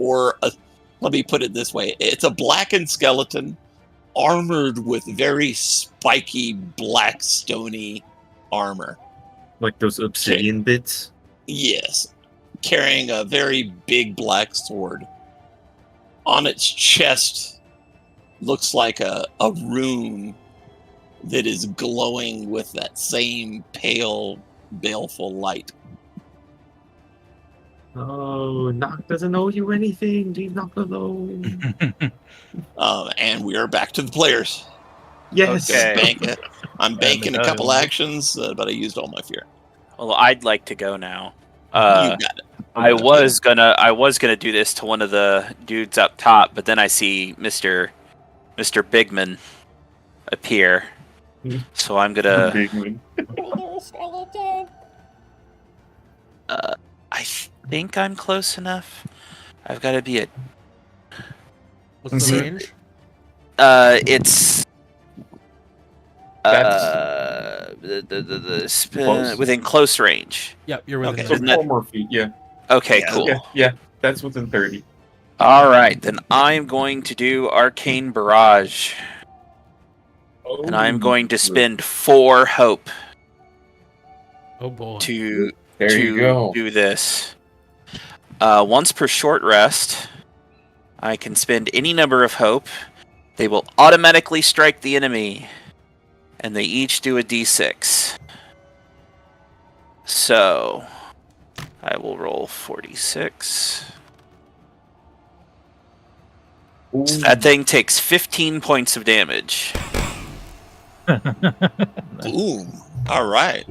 Let me put it this way: it's a blackened skeleton armored with very spiky black stony armor. Like those obsidian bits. Yes, carrying a very big black sword. On its chest looks like a rune that is glowing with that same pale, baleful light. Oh, Nock doesn't owe you anything. Leave Nock alone. And we are back to the players. Yes. Okay. I'm banking a couple medallion. actions, but I used all my fear. Well, I'd like to go now. You got it. I was gonna do this to one of the dudes up top, but then I see Mr. Bigman appear. So I'm gonna. Big one. I think I'm close enough. I've got to be at. What's See- the range? It's. Close? Within close range. Yep, you're within. Okay. the So Isn't range. that- 4 more feet, yeah. Okay, Yeah. cool. Yeah, that's within 30. All right, then I'm going to do Arcane Barrage, and I'm going to spend 4 hope Oh boy. to There you go. do this. Once per short rest, I can spend any number of hope. They will automatically strike the enemy, and they each do a d6. So, I will roll 46. So that thing takes 15 points of damage. Boom. All right.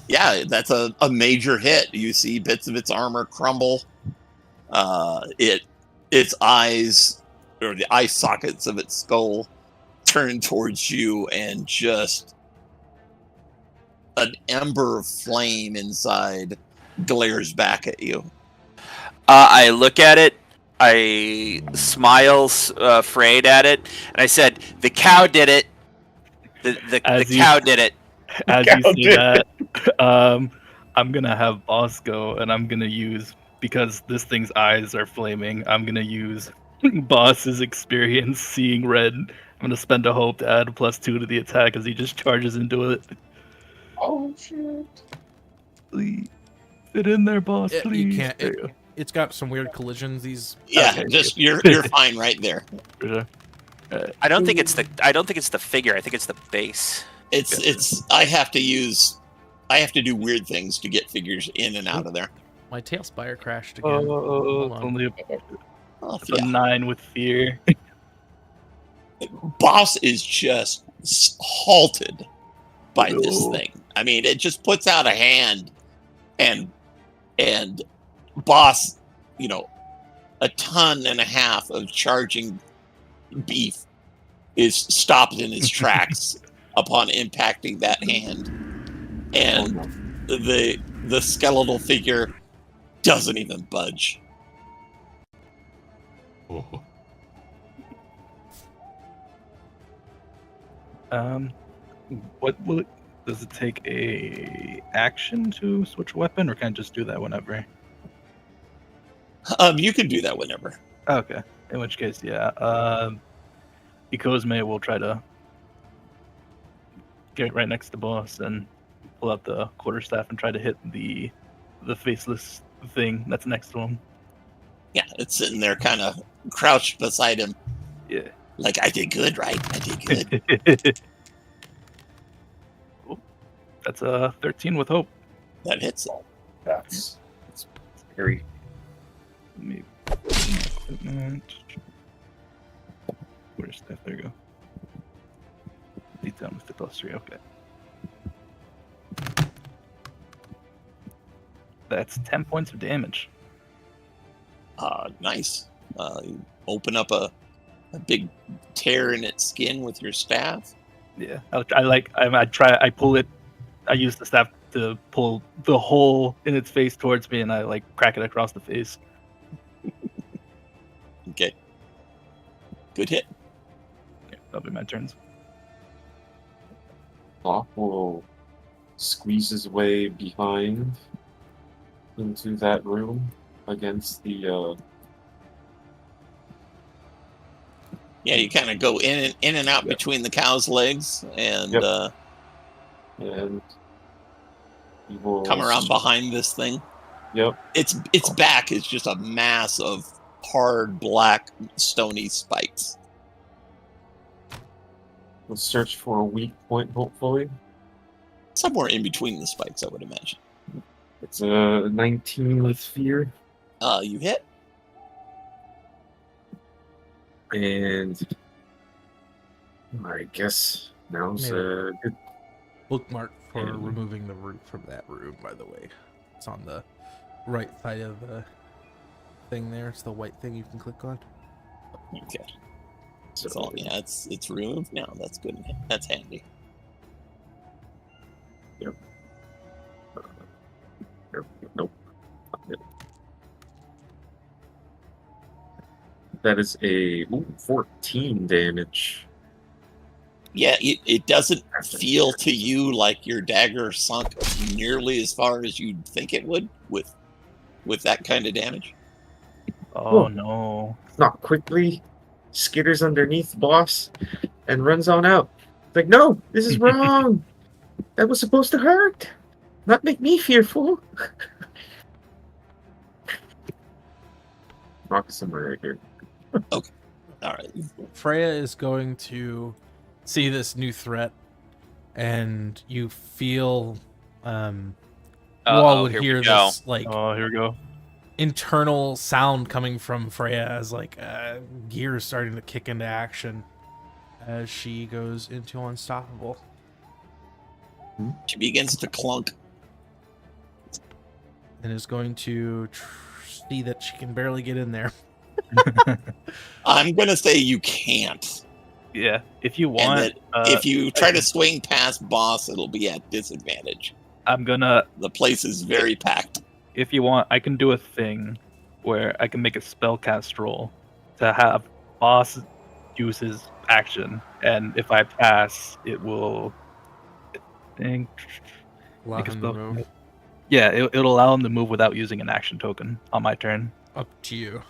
Yeah, that's a major hit. You see bits of its armor crumble. Its eyes, or the eye sockets of its skull, turn towards you, and just an ember of flame inside glares back at you. I look at it, I smile, afraid at it, and I said, "The cow did it. The As you- cow did it." As you see that, I'm gonna have Boss go, and I'm gonna use, because this thing's eyes are flaming, I'm gonna use Boss's experience seeing red. I'm gonna spend a hope to add +2 to the attack as he just charges into it. Oh, shit. Please. Fit in there, Boss, You please. can't. There you go. It's got some weird collisions. These. Yeah, Okay. just you're fine right there. For sure. I don't think it's the figure. I think it's the base. It's I have to do weird things to get figures in and out of there. My tail spire crashed again. Oh, Hold on. only Oh, a 9 with fear. Boss is just halted by this No. thing. I mean, it just puts out a hand, and Boss, a ton and a half of charging beef is stopped in his tracks upon impacting that hand, and the skeletal figure doesn't even budge. Oh. What will it? Does it take a action to switch weapon, or can I just do that whenever? You can do that whenever. Okay. In which case, yeah. Ikozme will try to get right next to Boss and pull out the quarterstaff and try to hit the faceless thing that's next to him. Yeah, it's sitting there kind of crouched beside him. Yeah. Like, I did good, right? I did good. Cool. That's a 13 with hope. That hits it. That's very. Let me. Quarterstaff. There you go. Detail with the +3. Okay. That's 10 points of damage. Nice. You open up a big tear in its skin with your staff. Yeah, I pull it. I use the staff to pull the hole in its face towards me, and I crack it across the face. Okay. Good hit. Yeah, that'll be my turns. Locke will squeeze his way behind into that room against the. Yeah, you kind of go in and out between the cow's legs, and Yep. And he will come around behind this thing. Yep. Its back is just a mass of hard black stony spikes. We'll search for a weak point, hopefully. Somewhere in between the spikes, I would imagine. It's a 19 with fear, You hit. and I guess now's Made a good. Bookmark for And- removing the root from that room, by the way. It's on the right side of the thing there. It's the white thing you can click on. Okay. So, So yeah, it's removed now. That's good. That's handy. nope. That is a 14 damage. Yeah, it doesn't feel to you like your dagger sunk nearly as far as you'd think it would with that kind of damage. Oh Whoa. no. Not quickly skitters underneath boss and runs on out. Like, no, this is wrong. That was supposed to hurt, not make me fearful. Rock somewhere right here. All right. Freya is going to see this new threat, and you feel you all would here we hear go. this like Oh, here we go. internal sound coming from Freya as like gears starting to kick into action as she goes into unstoppable. She begins to clunk. And is going to see that she can barely get in there. I'm gonna say you can't. Yeah, if you And want, that if you try to swing past boss, it'll be at disadvantage. I'm gonna. The place is very packed. If you want, I can do a thing where I can make a spellcast roll to have boss use his action, and if I pass, it will. I think. Allow Make a him to spell- move. Yeah, it'll allow him to move without using an action token on my turn. Up to you.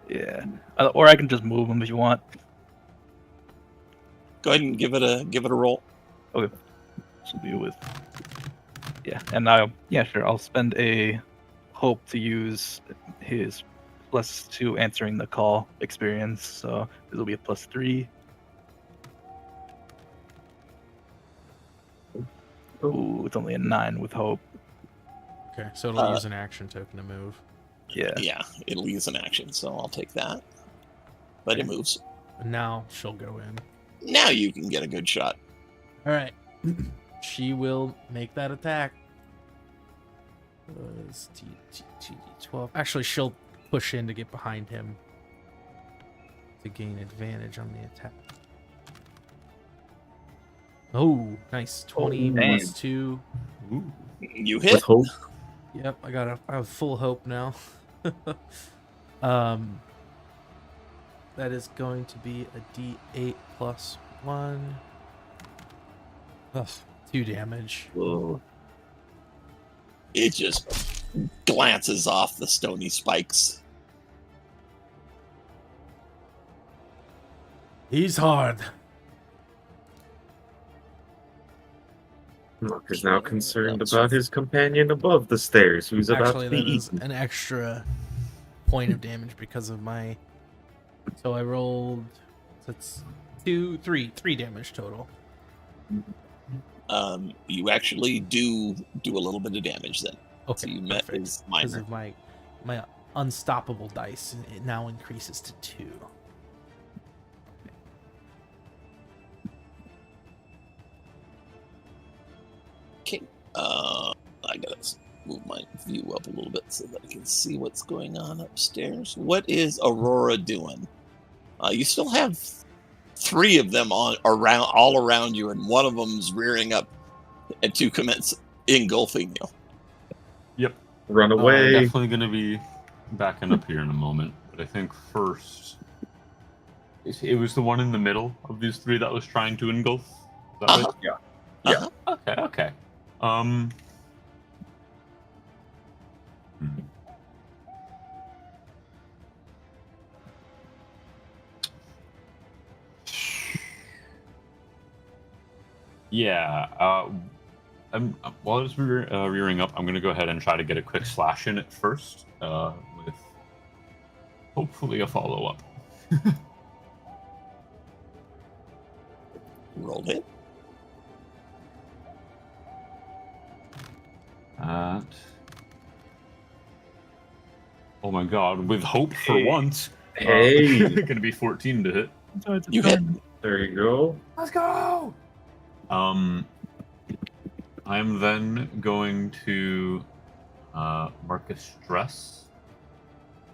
Yeah, or I can just move him if you want. Go ahead and give it a roll. This will be with. Yeah, and I'll spend a hope to use his +2 answering the call experience. So this will be a +3. Ooh, it's only a 9 with hope. Okay, so it'll use an action token to move. Yeah. Yeah, it'll use an action, so I'll take that. But it moves. And now she'll go in. Now you can get a good shot. All right. She will make that attack. 2d12. Actually, she'll push in to get behind him to gain advantage on the attack. Oh, nice. 20 man. plus 2. Ooh. You With hit. hope. Yep, I have full hope now. That is going to be a d8 plus 1. Ugh, 2 damage. Whoa. It just glances off the stony spikes. He's hard. Rock is now concerned about his companion above the stairs, who's about Actually, to be that is eaten. an extra point of damage because of my. So I rolled. That's 3 damage total. You actually do a little bit of damage then. Okay, So you met perfect. his Because minor. of my unstoppable dice, it now increases to 2. Okay. I gotta move my view up a little bit so that I can see what's going on upstairs. What is Aurora doing? You still have 3 of them all around you, and one of them's rearing up and to commence engulfing you. Yep. Run I'm away. definitely going to be backing up here in a moment, but I think first it was the one in the middle of these 3 that was trying to engulf. Is that right? Uh-huh. Yeah. Uh-huh. Okay. Yeah. While it's rearing up, I'm going to go ahead and try to get a quick slash in it first, with hopefully a follow-up. Rolled it. that. Oh my god, with hope for Hey. once. Hey. Gonna be 14 to hit. You hit. There you go. Let's go! I'm then going to mark a stress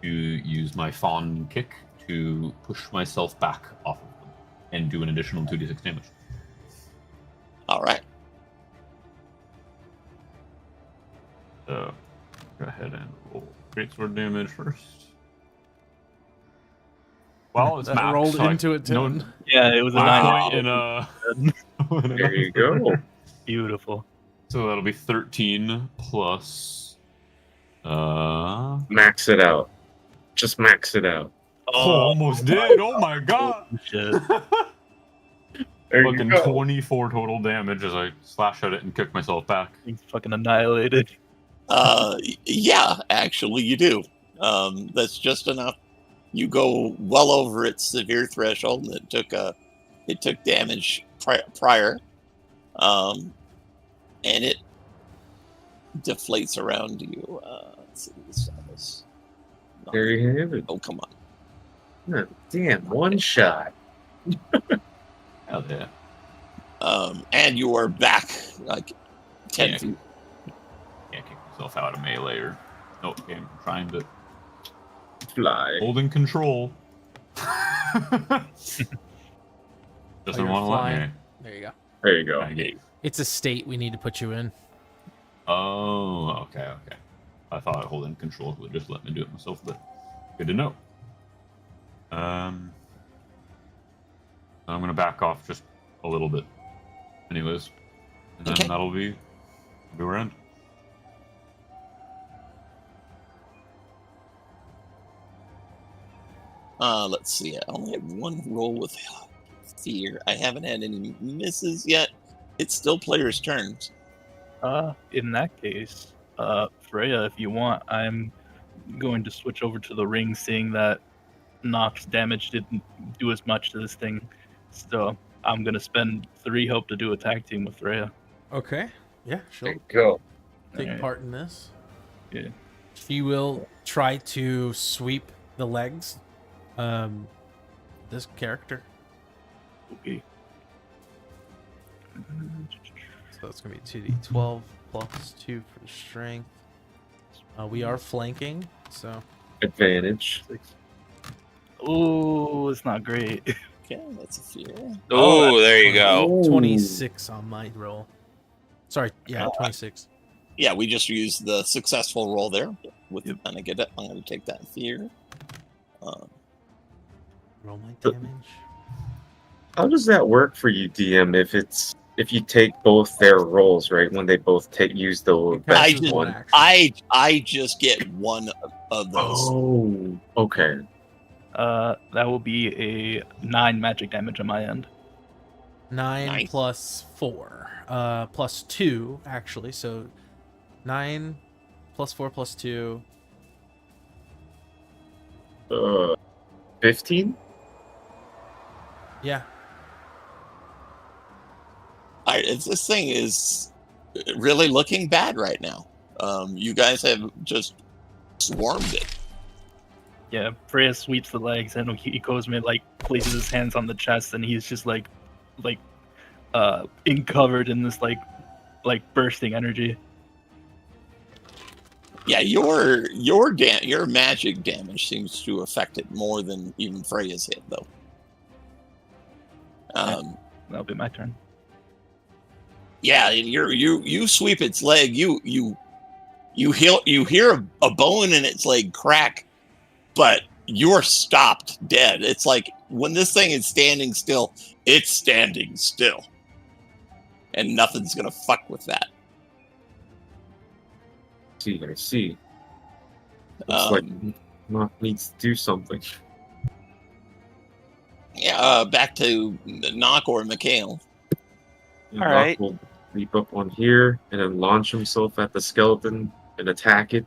to use my fawn kick to push myself back off of them and do an additional 2d6 damage. All right. So, go ahead and roll greatsword damage first. Well, it's That max, rolled so I- into it, no- too. Yeah, it was a Wow. 9. There you go. Beautiful. So that'll be 13 plus. Max it out. Just max it out. Almost did. Oh my god. Shit. There you Fucking go. 24 total damage as I slash at it and kick myself back. He's fucking annihilated. Yeah, actually, you do. That's just enough. You go well over its severe threshold, and it took damage prior, and it deflates around you. Let's see the status. There you have it. Oh, come on. Oh, damn, one shot. Hell yeah. And you are back like 10 Yeah. feet. Can't kick myself out of melee or. Nope, okay, I'm trying to. Fly. Holding control. Doesn't you're want to let flying. me. There you go. There you go. I get- It's a state we need to put you in. Oh, okay. I thought holding control would just let me do it myself, but good to know. I'm gonna back off just a little bit, anyways, and then Okay. that'll be where we end. Let's see. I only had one roll with fear. I haven't had any misses yet. It's still players' turns. In that case, Freya, if you want, I'm going to switch over to the ring, seeing that Nox damage didn't do as much to this thing. So I'm gonna spend 3 hope to do a tag team with Freya. Okay. Yeah, There she'll you go. take Alright. part in this. Yeah. She will try to sweep the legs. This character. Okay. So that's going to be 2d12 plus 2 for the strength. We are flanking, so Advantage. 6. Oh, it's not great. Okay, that's a fear. Oh, there you go. 26 on my roll. Sorry, yeah, 26. Yeah, we just used the successful roll there. With and I get it. I'm going to take that fear. Roll my damage. How does that work for you, DM? If you take both their rolls, right? When they both use the It best counts as as one. one action. I just get one of those. Oh, okay. That will be a 9 magic damage on my end. 9 Nice. plus 4. Plus 2, actually. So 9 plus 4 plus 2. 15? Yeah. This thing is really looking bad right now. You guys have just swarmed it. Yeah, Freya sweeps the legs, and he goes and like places his hands on the chest, and he's just like covered in this like bursting energy. Yeah, your magic damage seems to affect it more than even Freya's hit, though. That'll be my turn. Yeah, you sweep its leg. You hear a bone in its leg crack, but you're stopped dead. It's like when this thing is standing still, it's standing still, and nothing's gonna fuck with that. I see. Looks like Um, Nock needs to do something. Yeah, back to Nock or Mikhail. And All Nock right. will leap up on here and then launch himself at the skeleton and attack it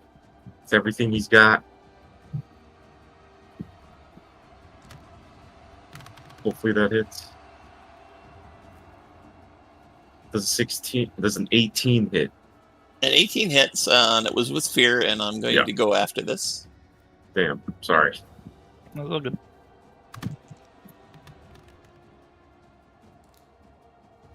with everything he's got. Hopefully that hits. Does an 18 hit? An 18 hits, and it was with fear, and I'm going Yeah. to go after this. Damn, sorry. That's all good.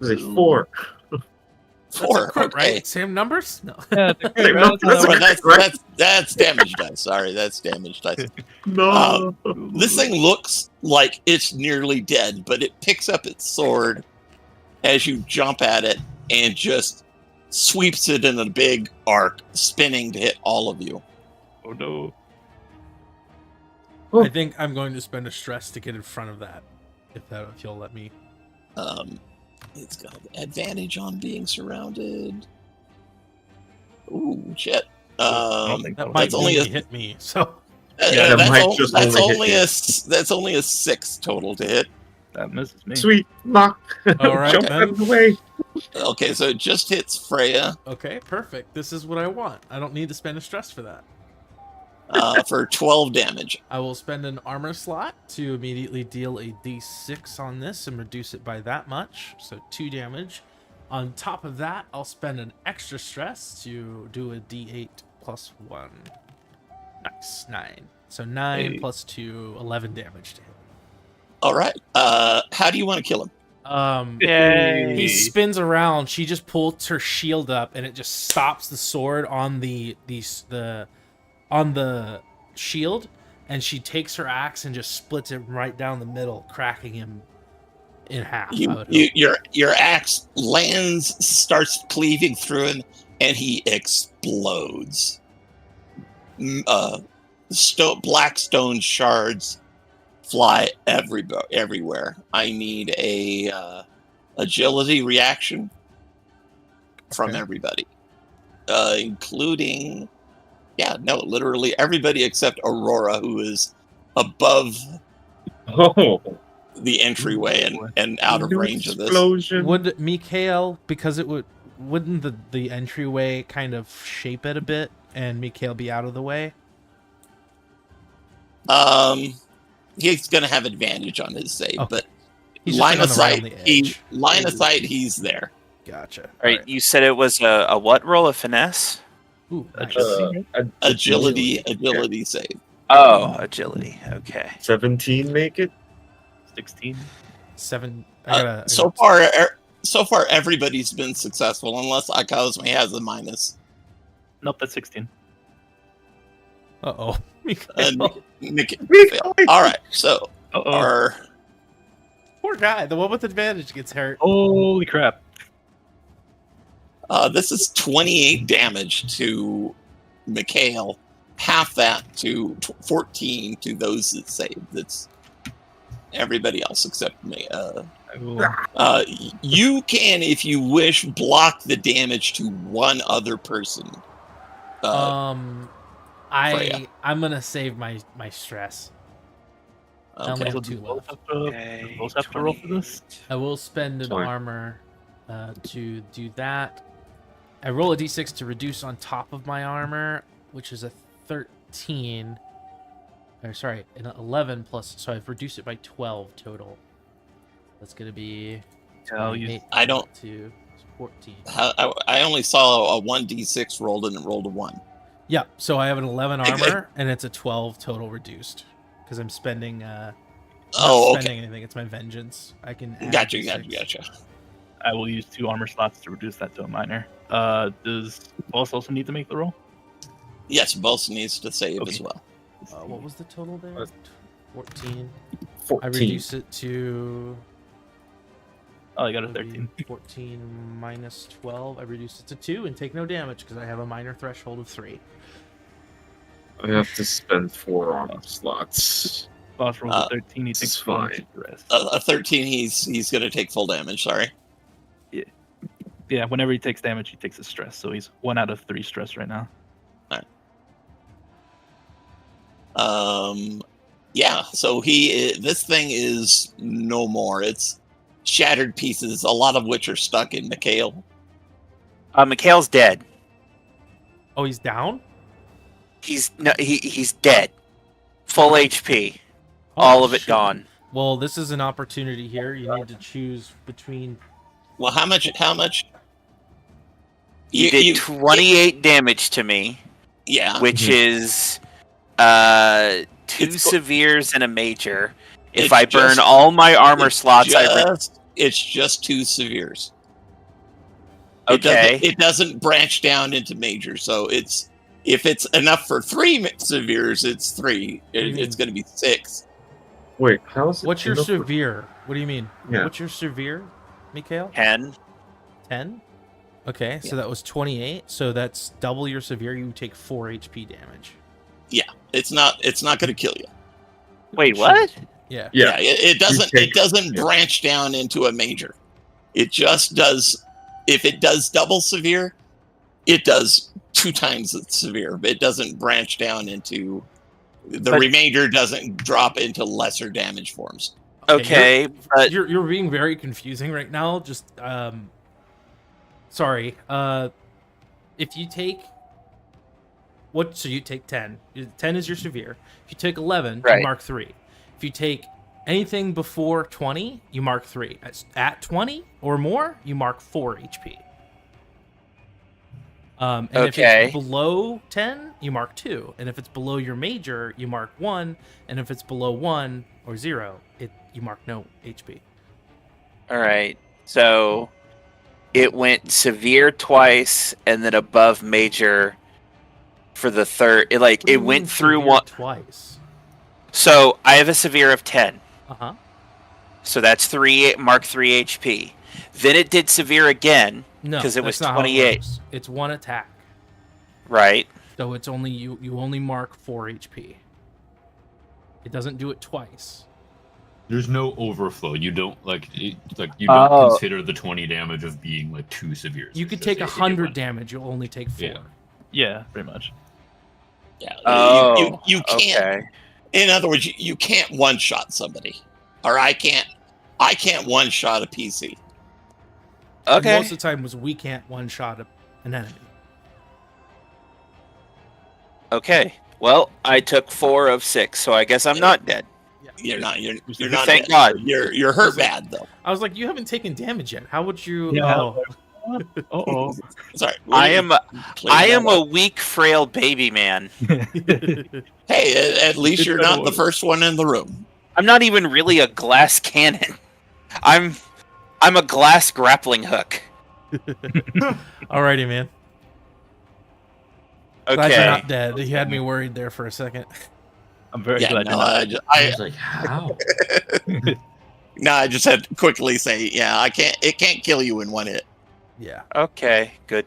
It was a 4. That's a 4, crit, okay. right? Same numbers? No. Yeah, Hey, no, that's Well, a crit, right? that's damage dice. Sorry, that's damage dice. No. This thing looks like it's nearly dead, but it picks up its sword as you jump at it and just sweeps it in a big arc, spinning to hit all of you. Oh no. I think I'm going to spend a stress to get in front of that. If you'll let me. It's got advantage on being surrounded. Ooh, shit. I don't think That that'll might that's hit. only only a- hit me. So Yeah, that might just that's only hit that's only a 6 total to hit. That misses me. Sweet. Knock. All right, Jump then. out of the way. Okay, so it just hits Freya okay, perfect. This is what I want. I don't need to spend a stress for that. for 12 damage. I will spend an armor slot to immediately deal a d6 on this and reduce it by that much, so 2 damage. On top of that, I'll spend an extra stress to do a d8 plus 1. Nice, 9. So 9 Hey. plus 2, 11 damage to him. All right. How do you want to kill him? Yay. He spins around. She just pulls her shield up, and it just stops the sword on the shield, and she takes her axe and just splits it right down the middle, cracking him in half. Your axe lands, starts cleaving through him, and he explodes. Black stone shards fly everywhere. I need a agility reaction from Okay. everybody, including literally everybody except Aurora, who is above Oh. the entryway and out of New range of this. explosion. Would Mikhail, because wouldn't the entryway kind of shape it a bit, and Mikhail be out of the way? He's gonna have advantage on his save, Okay. but He's line of just around sight, the edge. he's there. Gotcha. All right, you said it was a what roll? A finesse? Ooh, nice. Agility save. Oh, agility. Okay. 17 make it? 16. 7. So far, everybody's been successful, unless Cosme has a minus. Nope, that's 16. Uh-oh. And Mikhail. all right, so Uh-oh. our Poor guy. The one with advantage gets hurt. Holy crap. this is 28 damage to Mikhail. Half that to 14 to those that saved. That's everybody else except me. You can, if you wish, block the damage to one other person. Freya. I'm gonna save my stress. I only Okay. have 2 left. We both have to roll for this? I will spend an Fine. armor to do that. I roll a d6 to reduce on top of my armor, which is a 13. Or sorry, an 11 plus. So I've reduced it by 12 total. That's gonna be. I'll use 8 I don't- to 14. I only saw a 1d6 rolled and it rolled a 1. Yeah, so I have an 11 Okay. armor, and it's a 12 total reduced. Because I'm spending. Not Oh, okay. spending anything. It's my vengeance. I can. Add Gotcha. D6. I will use 2 armor slots to reduce that to a minor. Does boss also need to make the roll? Yes, both needs to save as Okay. well. What was the total there? 14. I 14. reduce it to. Oh, I got a 13. 14 minus 12. I reduce it to 2 and take no damage because I have a minor threshold of 3. I have to spend 4 armor slots. Boss rolls a 13. He it's takes fine. fine. The rest. A 13, he's going to take full damage. Sorry. Yeah, whenever he takes damage, he takes a stress. So he's 1 out of 3 stress right now. Yeah. So this thing is no more. It's shattered pieces, a lot of which are stuck in Mikhail. Mikhail's dead. Oh, he's down? He's dead. Full HP. All of it shit. gone. Well, this is an opportunity here. You need to choose between. Well, how much? You did 28 damage to me, Yeah. which is 2 It's severes and a major. If It's I burn just- all my armor slots, It's just 2 severes. Okay. It doesn't branch down into major, so if it's enough for 3 severes, it's 3. It's going to be 6. Wait, how is it? What's your enough for- severe? What do you mean? Yeah. What's your severe, Mikhail? 10. 10? Okay, so that was 28. So that's double your severe. You take 4 HP damage. It's not going to kill you. Wait, what? Yeah. Yeah. It doesn't. You take- It doesn't yeah. branch down into a major. It just does. If it does double severe, it does 2 times the severe. But it doesn't branch down into. The But- remainder doesn't drop into lesser damage forms. Okay, but You're being very confusing right now. Just sorry. If you take so you take 10. 10 is your severe. If you take 11, Right. you mark 3. If you take anything before 20, you mark 3. At 20 or more, you mark 4 HP. And if Okay. it's below 10, you mark 2. And if it's below your major, you mark 1. And if it's below 1 or 0, you mark no HP. all right. So it went severe twice, and then above major for the third. It What do you went mean through severe one. twice. So I have a severe of 10. Uh-huh. So that's 3. Mark 3 HP. Then it did severe again, No, 'Cause it was that's not how 28. works. It's 1 attack. right? So it's only you only mark 4 HP. It doesn't do it twice. There's no overflow. You don't you don't Oh. consider the 20 damage of being like 2 severe. You could take 100 damage, you'll only take 4. Yeah. Yeah, pretty much. Yeah. Oh, you can't. Okay. In other words, you can't one shot somebody, or I can't one shot a PC. And Okay. most of the time was we can't one-shot an enemy. Okay. Well, I took 4 of 6, so I guess I'm not dead. You're not. You're not. Thank dead. God. You're hurt bad though. I was like, you haven't taken damage yet. How would you... Yeah. Oh. Oh. Sorry. I am Clean I that am up. a weak, frail baby man. Hey, at least It's you're better not the one. first one in the room. I'm not even really a glass cannon. I'm a glass grappling hook. Alrighty, man. Glad you're Okay. not dead. You had me worried there for a second. I'm very Yeah, glad no, you're not. I was like, how? I just had to quickly say, yeah, I can't. It can't kill you in one hit. Yeah. Okay. Good.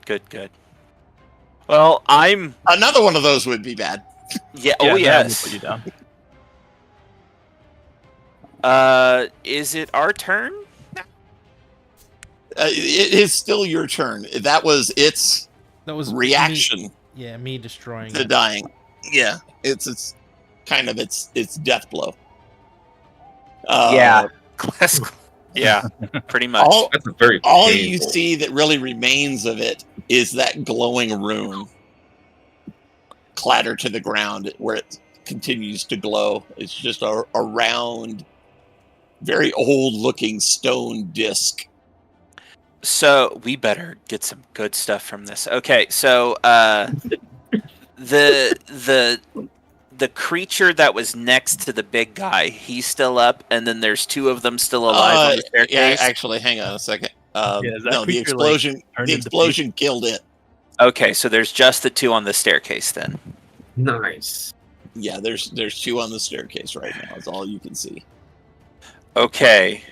Well, I'm Another one of those would be bad. yeah. Yeah, Oh that will yes. Put you down. Is it our turn? It is still your turn. That was its That was reaction Me, me destroying to it. dying. Yeah, it's kind of its death blow. Yeah. Glass. Yeah. Pretty much. All That's a very all you painful- see that really remains of it is that glowing rune clatter to the ground where it continues to glow. It's just a round, very old-looking stone disc. So we better get some good stuff from this. Okay, so the creature that was next to the big guy, he's still up, and then there's 2 of them still alive on the Yeah, staircase. actually, hang on a second. is that No, the creature, like, explosion. turned The into explosion killed it. Okay, so there's just the 2 on the staircase then. Nice. Yeah, there's 2 on the staircase right now. Is all you can see. Okay.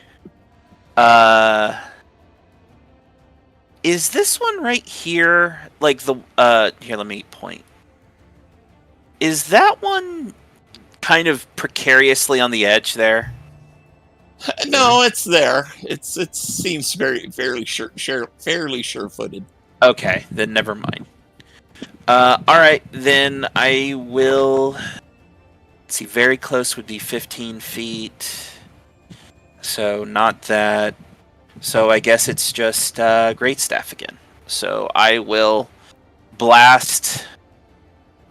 Is this one right here like the here, let me point. Is that one kind of precariously on the edge there? No, it's there. It seems fairly sure-footed. Okay, then never mind. All right, then I will. Let's see, very close would be 15 feet. So not that. So I guess it's just Great Staff again. So I will blast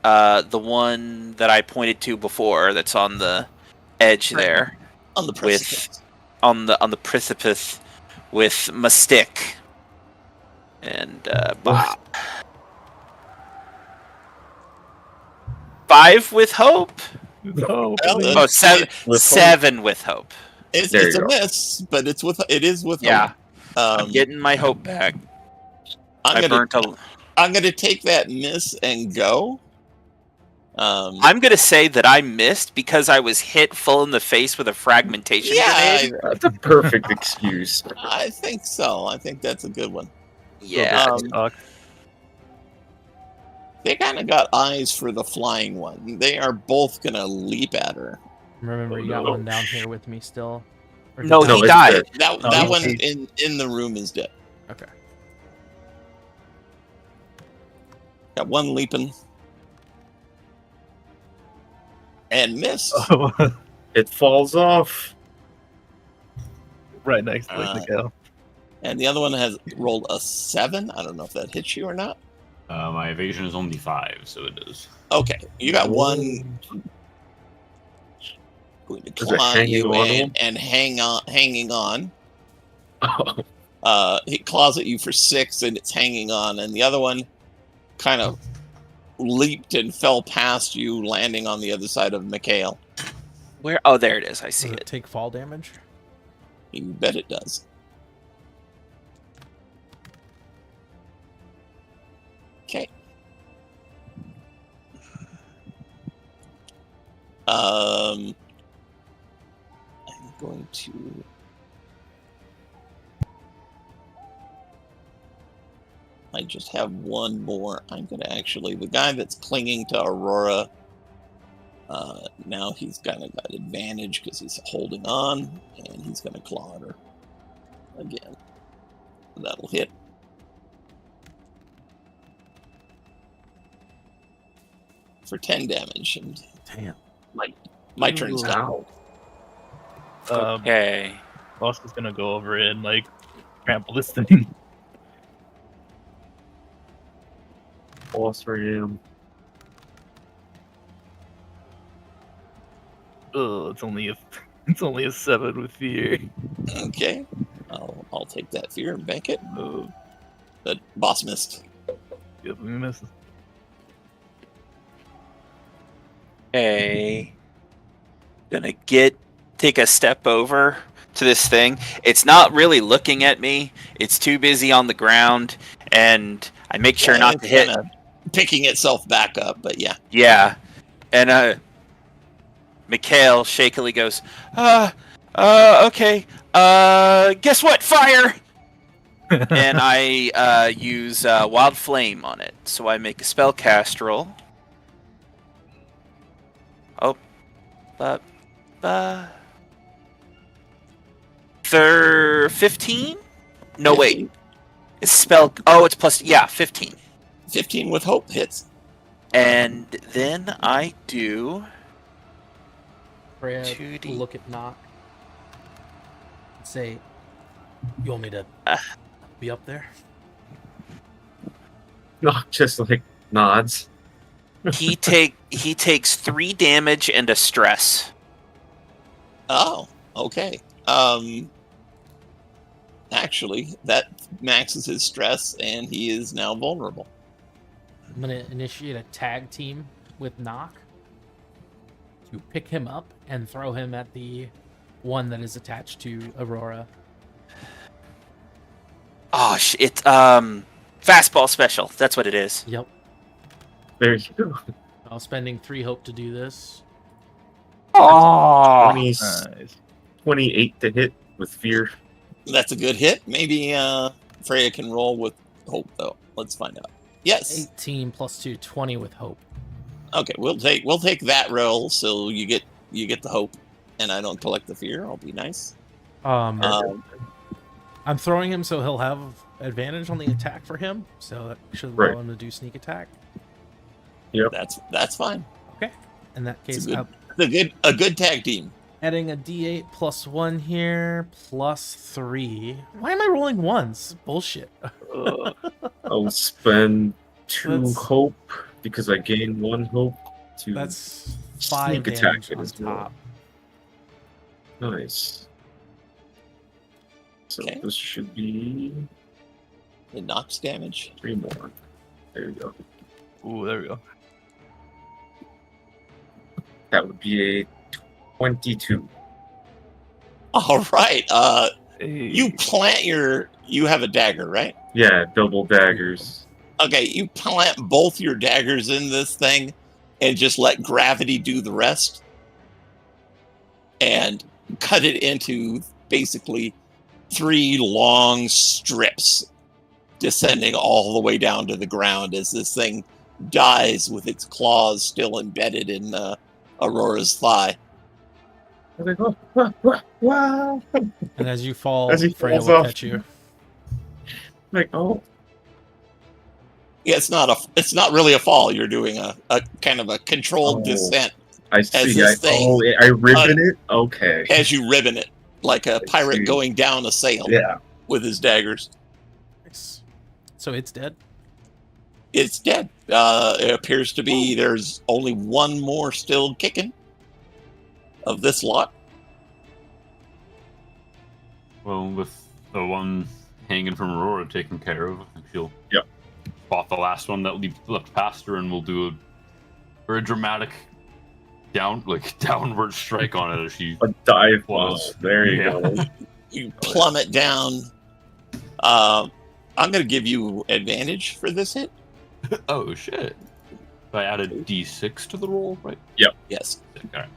the one that I pointed to before. That's on the edge there, On the precipice. on the precipice with my stick. And Bob. 5 with hope. No, Well, please. Oh, seven. With hope. 7 with hope. It's There a you go. miss, but it is with Yeah, hope. I'm getting my hope back. I'm I gonna burnt a. I'm gonna take that miss and go. I'm gonna say that I missed because I was hit full in the face with a fragmentation yeah, grenade. That's a perfect excuse. I think so. I think that's a good one. Yeah. They kind of got eyes for the flying one. They are both gonna leap at her. Remember, you got one down here with me still. Or did No, that- he it's died. dead. That No, that he's- one he's- in the room is dead. Okay. Got one leaping and missed. It falls off. Right next to Uh, Miguel. And the other one has rolled a 7. I don't know if that hits you or not. My evasion is only 5, so it is. Okay, you got one going to Is it claw hanging you on and hanging on. Oh, It claws at you for 6 and it's hanging on, and the other one kind of leaped and fell past you, landing on the other side of Mikhail. Where? Oh, there it is. I Does see it it. take fall damage? You bet it does. Okay. I'm going to. I just have one more. I'm going to actually. The guy that's clinging to Aurora. Now he's kind of got advantage because he's holding on, and he's going to claw at her again. That'll hit. For 10 damage, and Damn. my turn's done. ow. Okay. Boss is gonna go over and like trample this thing. Boss for him. Oh, it's only a 7 with fear. Okay, I'll take that fear and bank it. Oh, But boss missed. yep, we missed. Okay. Gonna take a step over to this thing. It's not really looking at me. It's too busy on the ground, and I make sure not to hit. Kinda picking itself back up, but yeah. Yeah, and Mikhail shakily goes, okay, guess what? Fire! And I use Wild Flame on it, so I make a spellcast roll. Oh, 15? No, wait. It's spell. Oh, it's plus. Yeah, 15. 15 with hope hits. And then I do. Freya 2D. look at Knock. Say, you want me to be up there? Not just like nods. He takes 3 damage and a stress. Oh, okay. Actually, that maxes his stress, and he is now vulnerable. I'm gonna initiate a tag team with Knock to pick him up and throw him at the one that is attached to Aurora. Oh, it's fastball special. That's what it is. Yep. There you go. I'm spending 3 hope to do this. Oh, 20, Nice. 28 to hit with fear. That's a good hit. Maybe Freya can roll with hope, though. Let's find out. Yes. 18 plus 2, 20 with hope. Okay, we'll take that roll, so you get the hope, and I don't collect the fear. I'll be nice. I'm Um, throwing him so he'll have advantage on the attack for him, so that should Right. allow him to do sneak attack. that's fine. Okay. In that It's case, a I'm A good tag team. adding a d8 plus 1 here, plus 3. Why am I rolling ones? Bullshit. I'll spend 2 That's- hope because I gain 1 hope to That's 5 sneak attack damage it on as well. top. Nice. So Okay. this should be in Nox damage. 3 more. There you go. Ooh, there we go. That would be a 22. All right. Hey. You have a dagger, right? Yeah, double daggers. Okay, you plant both your daggers in this thing and just let gravity do the rest. And cut it into basically 3 long strips descending all the way down to the ground as this thing dies with its claws still embedded in Aurora's thigh. I was like, oh, wow. And as you fall, As he Freya falls will off. catch you. Like, oh, Yeah, it's not really a fall. You're doing a kind of a controlled Oh. descent I see. this thing- I ribbon it? Okay. as you ribbon it, like a see. pirate going down a sail Yeah. with his daggers. Nice. So it's dead? It's dead. It appears to be there's only one more still kicking of this lot. Well, with the one hanging from Aurora taken care of, I think she'll Yep. spot the last one that left past her, and we'll do a very dramatic downward strike on it as she. A dive bomb. Was. There you Yeah. go. You plummet down. I'm going to give you advantage for this hit. Oh shit! I added D6 to the roll, right? Yes. All right.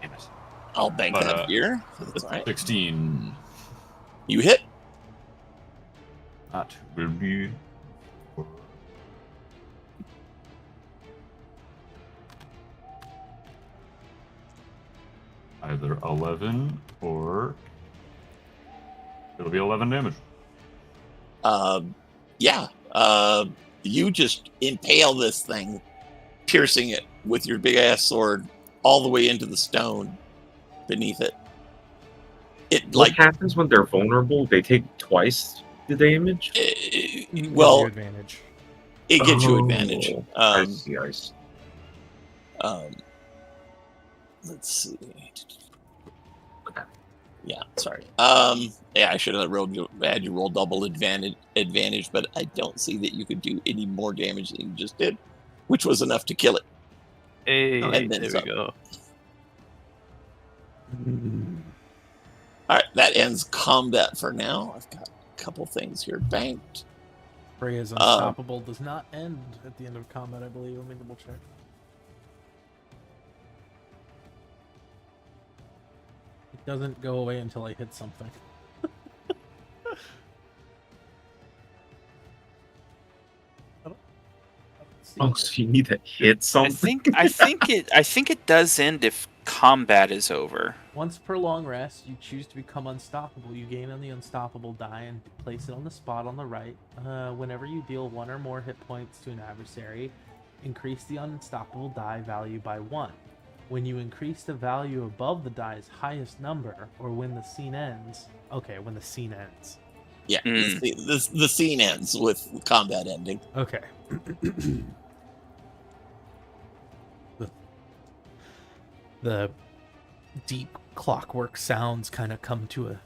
Damn it. I'll bank But, that here. That's all right. 16. You hit. That will be. Either 11 or. It'll be 11 damage. Yeah. You just impale this thing, piercing it with your big ass sword all the way into the stone beneath it. It What like happens when they're vulnerable? They take twice the damage? Gives well, you advantage. it gives you Oh, advantage. I see, I see. Let's see. Yeah, sorry. Yeah, I should have had you roll double advantage, but I don't see that you could do any more damage than you just did, which was enough to kill it. Hey, And then there some. we go. All right, that ends combat for now. I've got a couple things here banked. Freya's Unstoppable does not end at the end of combat, I believe. Let me double check. It doesn't go away until I hit something. Oh, so you need to hit something? I think it does end if combat is over. Once per long rest, you choose to become unstoppable. You gain on the unstoppable die and place it on the spot on the right. Whenever you deal 1 or more hit points to an adversary, increase the unstoppable die value by 1. When you increase the value above the die's highest number, or when the scene ends. Okay, when the scene ends. Yeah, the scene ends with combat ending. Okay. the deep clockwork sounds kind of come to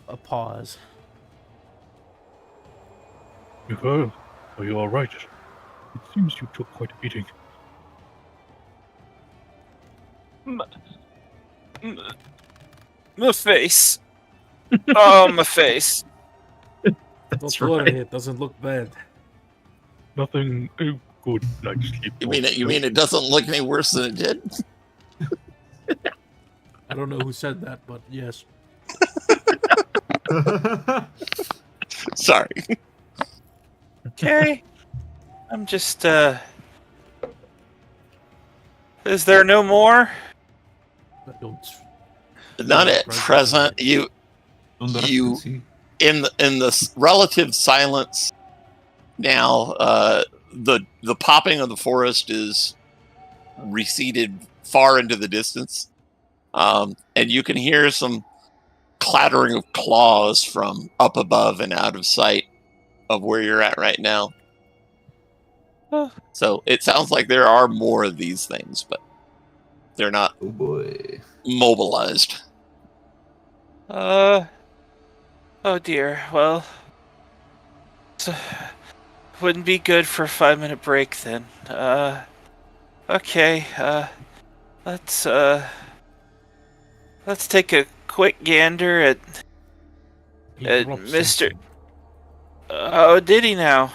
a pause. Mikhail, are you all right? It seems you took quite a beating. My face. Oh, my face. That's Don't worry, right. it doesn't look bad. Nothing good like sleep. You mean it doesn't look any worse than it did? I don't know who said that, but yes. Sorry. Okay. I'm just, Is there no more? I don't. Not at present. You in the relative silence now. The popping of the forest is receded far into the distance, and you can hear some clattering of claws from up above and out of sight of where you're at right now. So it sounds like there are more of these things, but They're not Oh boy. mobilized. Oh dear. Well, so, wouldn't be good for a 5-minute break then. Okay. Let's take a quick gander at He dropped Mr. something. Oh, did he now?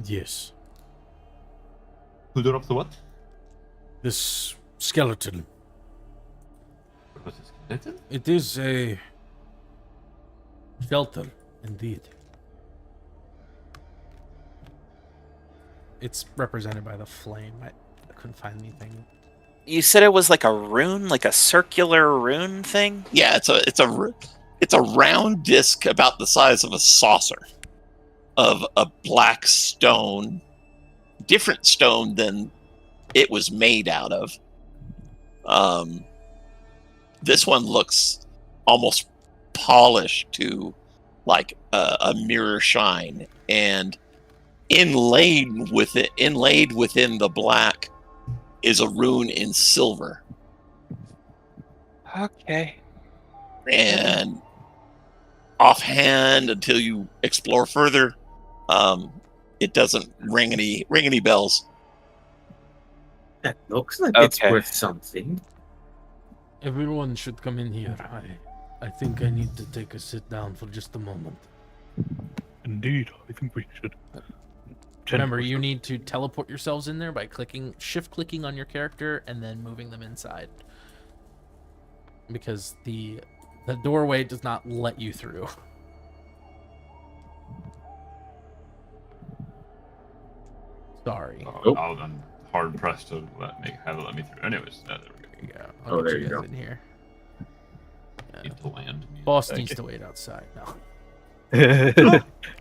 Yes. Who dropped the what? This skeleton. What is skeleton? It is a shelter, indeed. It's represented by the flame. I couldn't find anything. You said it was like a rune, like a circular rune thing? Yeah, it's a round disc about the size of a saucer of a black stone, different stone than it was made out of. This one looks almost polished to like a mirror shine, and inlaid within the black is a rune in silver. Okay. And offhand, until you explore further, it doesn't ring any bells. That looks like it's Okay. worth something. Everyone should come in here. I think I need to take a sit down for just a moment. Indeed, I think we should. Remember, you need to teleport yourselves in there by shift clicking on your character and then moving them inside. Because the doorway does not let you through. Sorry. Nope. I'm hard pressed to have it let me through. Anyways, there we There you go. Oh, I'll there get you you guys go. in here. go. Need to land. Boss Thank needs you. to wait outside. No.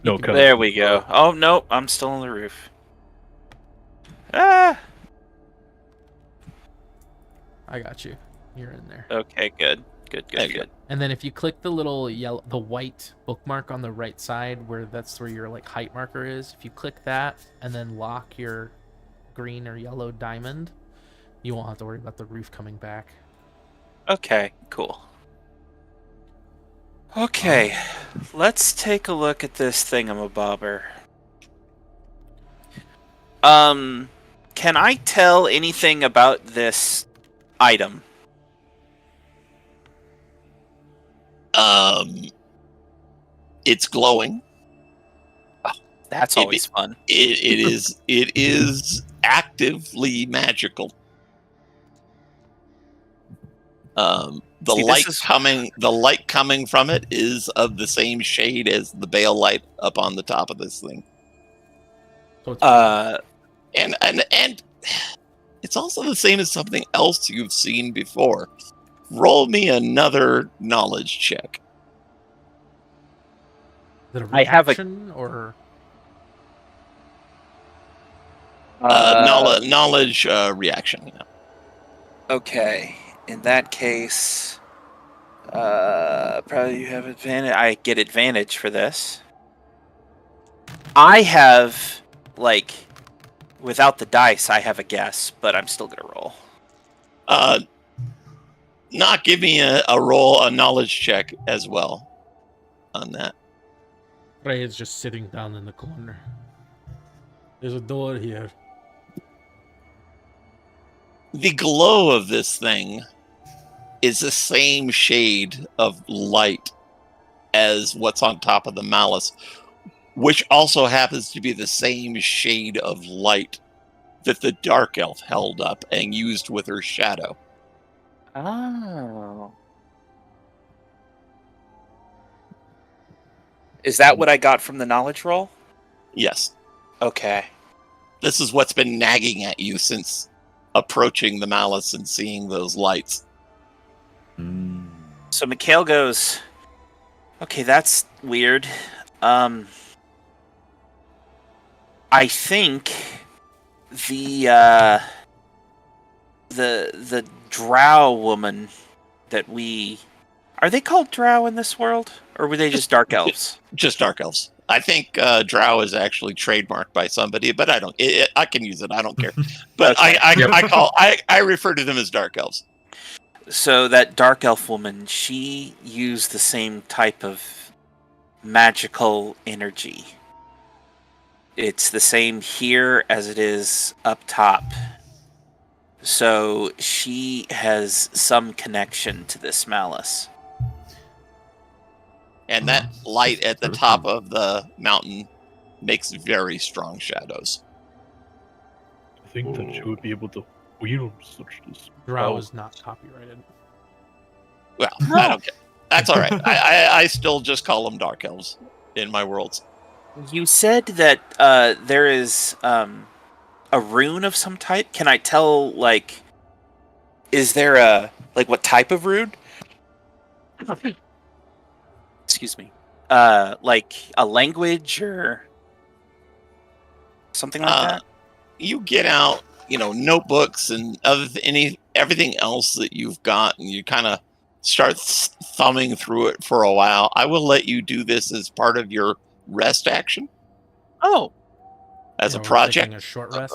No, cut. There we go. Oh, no, I'm still on the roof. Ah! I got you. You're in there. Okay, good. Good, There good, you good. And then if you click the little the white bookmark on the right side, that's where your like height marker is. If you click that and then lock your green or yellow diamond, you won't have to worry about the roof coming back. Okay, cool. Okay, let's take a look at this thingamabobber. Can I tell anything about this item? It's glowing. That's It- always fun. It is actively magical. The See, the light coming from it is of the same shade as the bale light up on the top of this thing. So it's And it's also the same as something else you've seen before. Roll me another knowledge check. is it a I have a- reaction or Knowledge reaction. Yeah. Okay, in that case, probably you have advantage. I get advantage for this. I have, like, without the dice, I have a guess, but I'm still gonna roll. Not give me a roll, a knowledge check as well on that. Ray is just sitting down in the corner. There's a door here. The glow of this thing is the same shade of light as what's on top of the Malus, which also happens to be the same shade of light that the Dark Elf held up and used with her shadow. Oh. Is that what I got from the knowledge roll? Yes, Okay. this is what's been nagging at you since approaching the Malus and seeing those lights. So Mikhail goes, okay, that's weird. I think the drow woman that we... Are they called drow in this world? Or were they just dark elves? Just Dark Elves. I think Drow is actually trademarked by somebody, but I don't. I can use it. I don't care. But Okay. I refer to them as dark elves. So that dark elf woman, she used the same type of magical energy. It's the same here as it is up top. So she has some connection to this Malus. And that light at the top of the mountain makes very strong shadows. I think that she would be able to wield such this. Drow is not copyrighted. Well, I don't care. That's all right. I still just call them dark elves in my worlds. You said that there is a rune of some type. Can I tell, like, is there a, like, what type of rune? Excuse me. Like a language or something like that? You get out, notebooks and everything else that you've got, and you kind of start thumbing through it for a while. I will let you do this as part of your rest action. Oh. As a We're project. taking a short rest.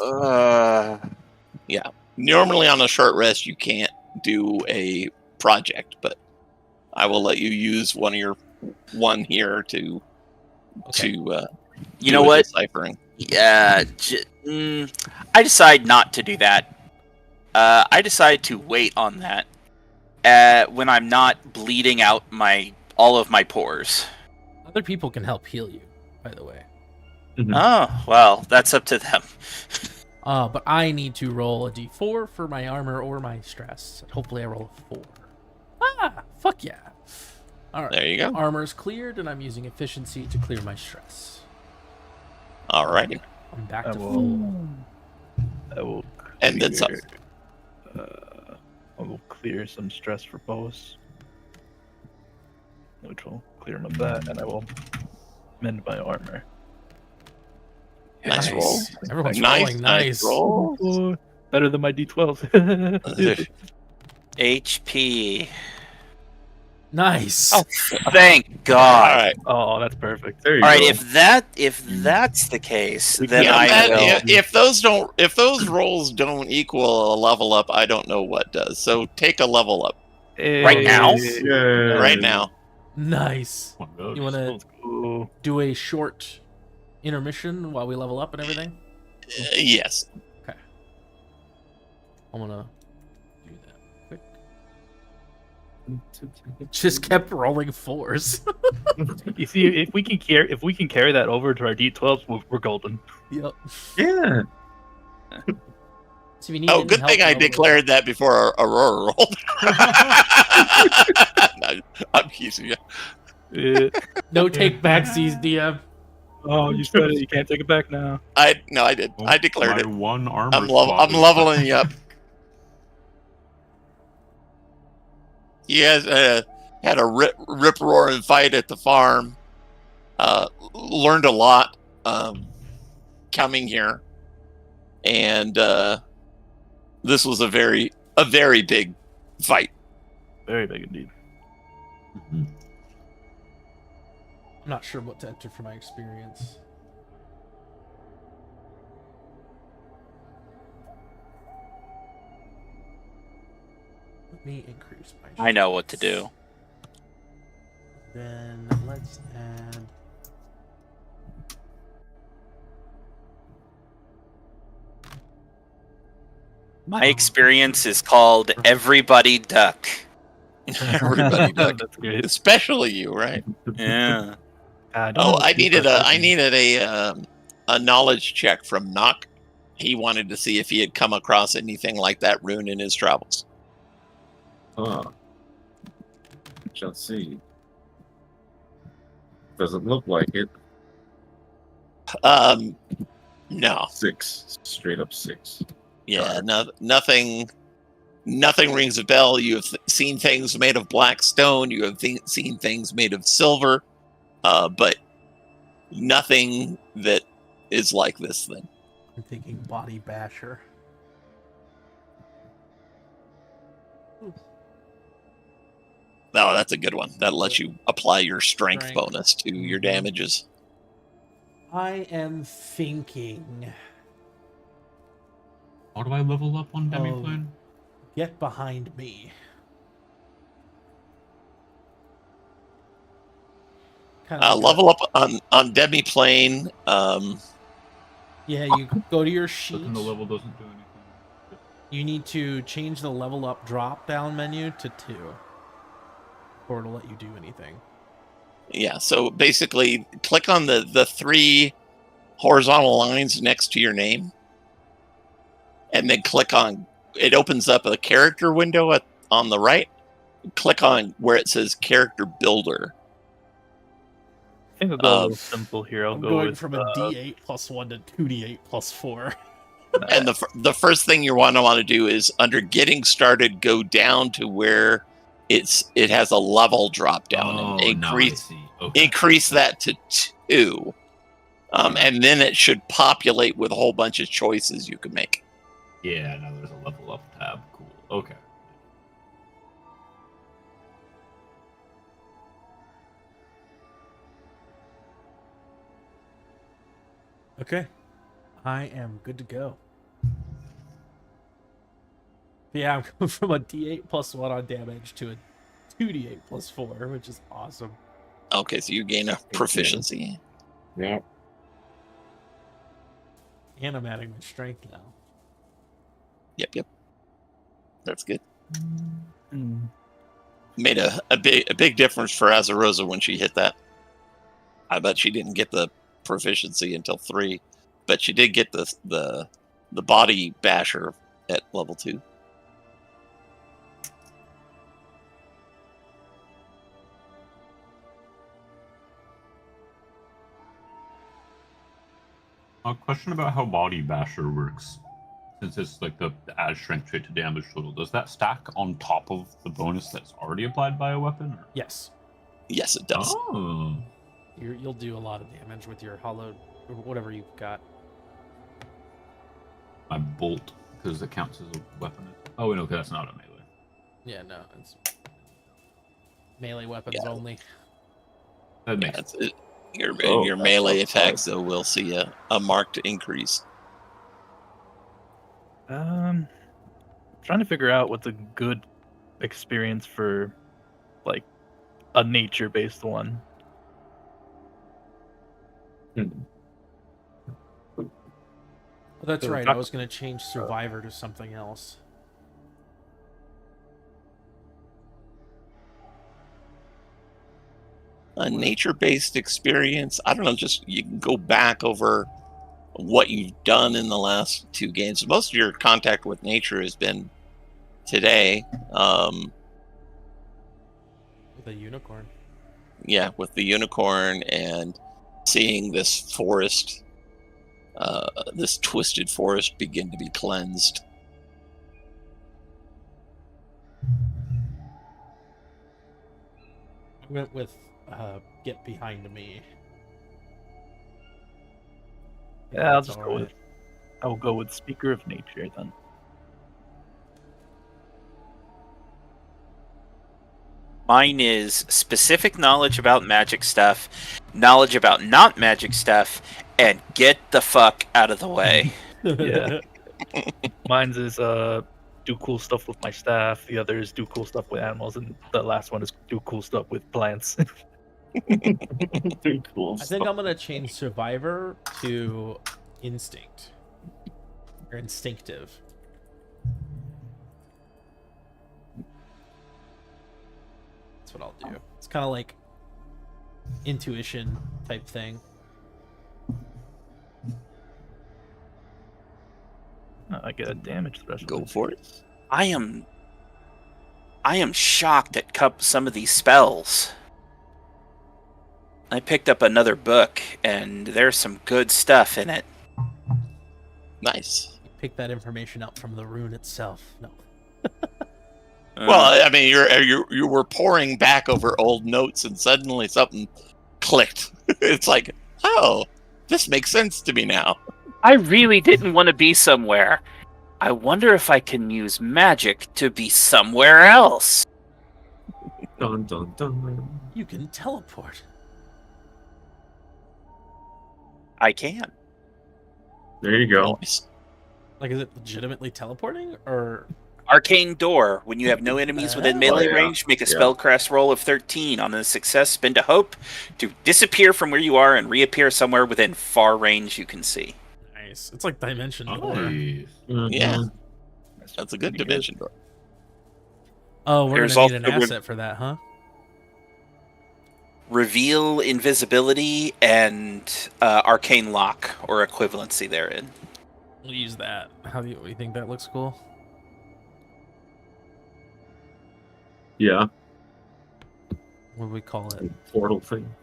Yeah. Normally on a short rest, you can't do a project, but I will let you use one here to you know what? Deciphering. Yeah. I decide not to do that. I decide to wait on that when I'm not bleeding out all of my pores. Other people can help heal you, by the way. Oh, well, that's up to them. But I need to roll a d4 for my armor or my stress. Hopefully I roll a 4. Ah, fuck yeah. All right. There you go. Armor's cleared, and I'm using efficiency to clear my stress. All righty. I'm back to full. I will. And then some. I will clear some stress for bows, which will clear him of that, and I will mend my armor. Nice roll. Everyone's Nice rolling nice. roll. Oh, better than my D12. HP. Nice. Oh, thank All God. right. Oh, that's perfect. There you All right, go. if that's the case, then Yeah, I will. if those rolls don't equal a level up, I don't know what does. So take a level up Right now? Yeah. right now. Nice. One goes. You want to Cool. do a short intermission while we level up and everything? Yes. I'm gonna do that quick. Just kept rolling 4s. You see, if we can carry that over to our D12s, we're golden. Yep. Yeah. So if you need Oh, any good help thing I leveling declared that before Aurora rolled. I'm teasing you. No take backsies, DM. Oh, you said it. You can't take it back now. I did. I declared My it. one armor I'm spot is- leveling you up. You guys had a rip roaring fight at the farm. Learned a lot coming here, and this was a very big fight. Very big indeed. Mhm. I'm not sure what to enter for my experience. Let me increase my. I know what to do. Then let's add. My experience is called Everybody Duck. Everybody, Doug. That's great. Especially you, right? Yeah. Oh, I needed a knowledge check from Nock. He wanted to see if he had come across anything like that rune in his travels. Shall see. Doesn't look like it. No. 6. Straight up 6. Yeah, nothing rings a bell. You have seen things made of black stone. You have seen things made of silver, but nothing that is like this thing. I'm thinking body basher. No, that's a good one. That lets you apply your strength Strength. bonus to your damages. I am thinking. How do I level up on Demiplane? Get behind me. Kind of Level up on Demiplane. Yeah, you go to your But sheet. then the level doesn't do anything. You need to change the level up drop down menu to 2 for it to let you do anything. Yeah, so basically, click on the 3 horizontal lines next to your name, and then click on. It opens up a character window on the right. Click on where it says Character Builder. I think I'll go a little simple here. I'll I'm go going with from a D8 plus 1 to 2D8 plus 4. And the first thing you want to do is under Getting Started, go down to where it has a level drop down and increase that to 2. And then it should populate with a whole bunch of choices you can make. Yeah, now there's a level up tab. Cool. Okay. Okay. I am good to go. Yeah, I'm going from a D8 plus 1 on damage to a 2D8 plus 4, which is awesome. Okay, so you gain a proficiency. Yep. And I'm adding my strength now. Yep. That's good. Mm. Made a big difference for Azarosa when she hit that. I bet she didn't get the proficiency until 3, but she did get the body basher at level 2. A question about how Body Basher works. Since it's like the add strength trait to damage total, does that stack on top of the bonus that's already applied by a weapon? Or? Yes. Yes, it does. Oh. You'll do a lot of damage with your hollow, or whatever you've got. My bolt, because it counts as a weapon. Oh, no, that's not a melee. Yeah, no, it's melee weapons only. That makes sense. Your melee attacks, though, will see a marked increase. Trying to figure out what's a good experience for, like, a nature-based one. Well, that's right. I was going to change Survivor to something else. A nature-based experience, I don't know, just you can go back over what you've done in the last 2 games. Most of your contact with nature has been today. With a unicorn. Yeah, with the unicorn and seeing this forest, this twisted forest begin to be cleansed. I went with get behind me. Yeah, I'll just go with. I will go with Speaker of Nature then. Mine is specific knowledge about magic stuff, knowledge about not magic stuff, and get the fuck out of the way. Yeah. Mine's is do cool stuff with my staff. The other is do cool stuff with animals, and the last one is do cool stuff with plants. Cool. I think I'm gonna change Survivor to Instinct or Instinctive. That's what I'll do. It's kind of like intuition type thing. I get a damage threshold. Go for it. I am shocked at some of these spells. I picked up another book, and there's some good stuff in it. Nice. You pick that information up from the rune itself. No. Well, I mean, you were poring back over old notes, and suddenly something clicked. It's like, oh, this makes sense to me now. I really didn't want to be somewhere. I wonder if I can use magic to be somewhere else. Dun dun dun. You can teleport. I can. There you go. Nice. Like, is it legitimately teleporting, or Arcane Door. When you have no enemies within melee yeah. range, make a Yeah. spellcast roll of 13. On a success, spend a hope to disappear from where you are and reappear somewhere within far range you can see. nice? It's like Dimension Door. Nice. Yeah. Mhm. That's a good dimension door. Oh, we're There's gonna need an also asset for that, huh? Reveal invisibility and arcane lock or equivalency therein. We'll use that. How do you think that looks cool? Yeah. What do we call it? Portal thing.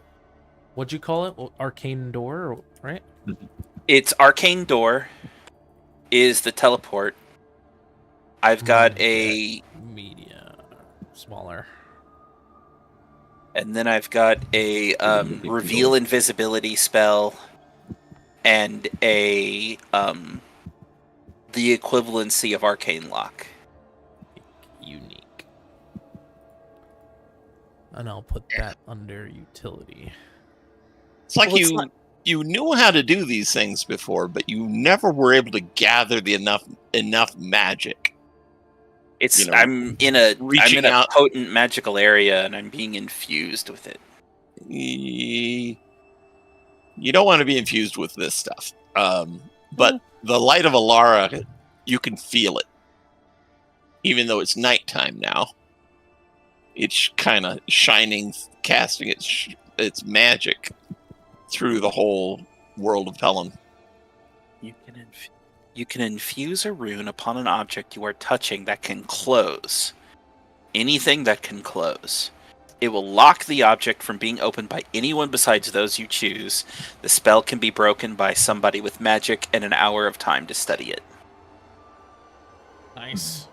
What'd you call it? Well, Arcane Door, right? It's arcane door is the teleport. I've got a Media smaller. and then I've got a reveal invisibility spell and a the equivalency of arcane lock. Unique. And I'll put that under utility. It's like Well, it's not- you knew how to do these things before, but you never were able to gather the enough magic. It's You know, I'm in a reaching out. potent magical area and I'm being infused with it. You don't want to be infused with this stuff. But the light of Elara, you can feel it. Even though it's nighttime now. It's kind of shining, casting its magic through the whole world of Pellon. You can infuse a rune upon an object you are touching that can close. Anything that can close. It will lock the object from being opened by anyone besides those you choose. The spell can be broken by somebody with magic and an hour of time to study it. Nice.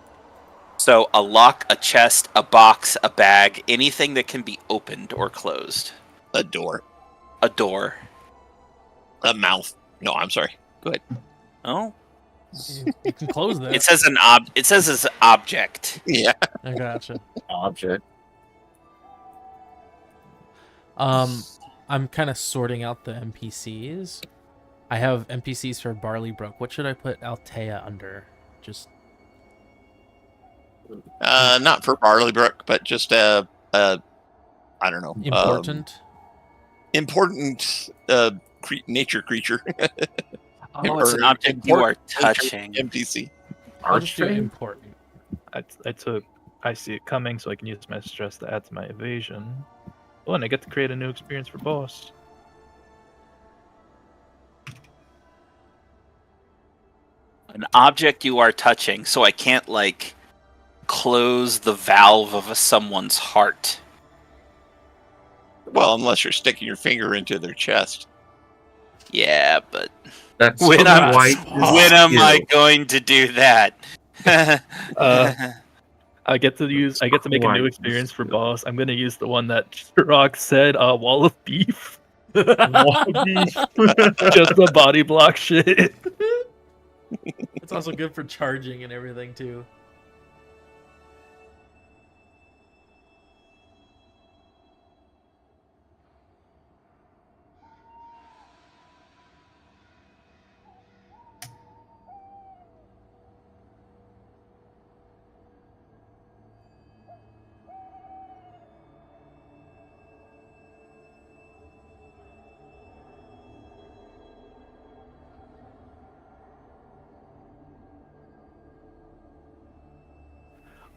So a lock, a chest, a box, a bag, anything that can be opened or closed. A door. A door. A mouth. No, I'm sorry. Go ahead. Oh, You can close that. it says It says as object. Yeah. I gotcha. Object. I'm kind of sorting out the NPCs. I have NPCs for Barley Brook. What should I put Altea under? Just Not for Barley Brook, but just I don't know. important. Important nature creature. Oh, it's an object you are touching. NPC. I'll just do Archfang? important. I see it coming, so I can use my stress to add to my evasion. Oh, and I get to create a new experience for boss. An object you are touching, so I can't like close the valve of someone's heart. Well, unless you're sticking your finger into their chest. Yeah, but That's When some I'm- white when am I skill. going to do that? I get to make a new Quite experience for skill. boss. I'm gonna use the one that Shirok said, wall of beef. Just the body block shit. It's also good for charging and everything too.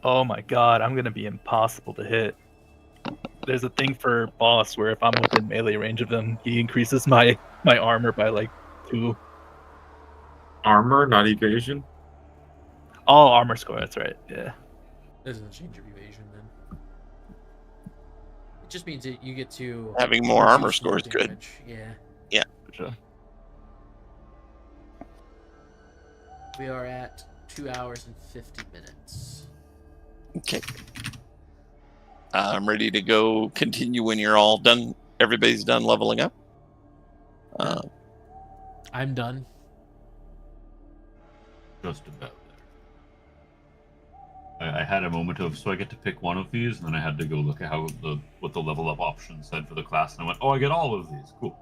Oh my god, I'm gonna be impossible to hit. There's a thing for boss where if I'm within melee range of him, he increases my armor by like 2. Armor, not evasion. Oh, armor score, that's right. Yeah. Doesn't change your evasion then. It just means that you get to Having more armor reduce score is good. damage. Yeah. For sure. We are at 2 hours and 50 minutes. Okay. I'm ready to go continue when you're all done. Everybody's done leveling up. I'm done. Just about there. I had a moment of, so I get to pick one of these, and then I had to go look at what the level up option said for the class, and I went, oh, I get all of these. Cool.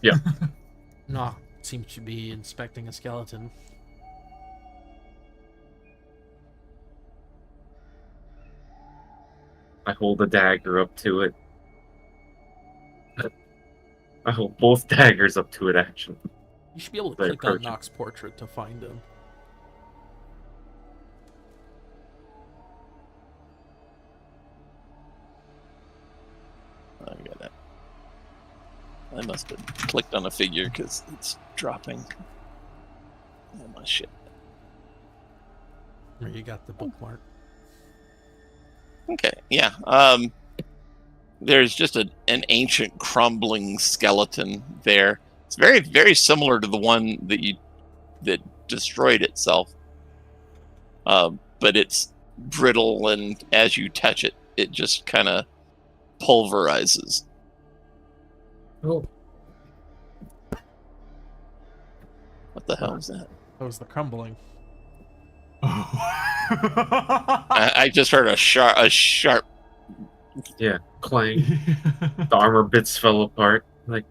Yeah. Nock seems to be inspecting a skeleton. I hold a dagger up to it. I hold both daggers up to it, actually. You should be able to They click on approach it. Nock's portrait to find him. I got it. I must have clicked on a figure because it's dropping. Oh my shit. Where you got the bookmark. Okay, yeah. There's just an ancient crumbling skeleton there. It's very, very similar to the one that destroyed itself. But it's brittle, and as you touch it, it just kind of pulverizes. Oh, What the hell is that? That was the crumbling. I just heard a sharp. yeah, clang. The armor bits fell apart. Like,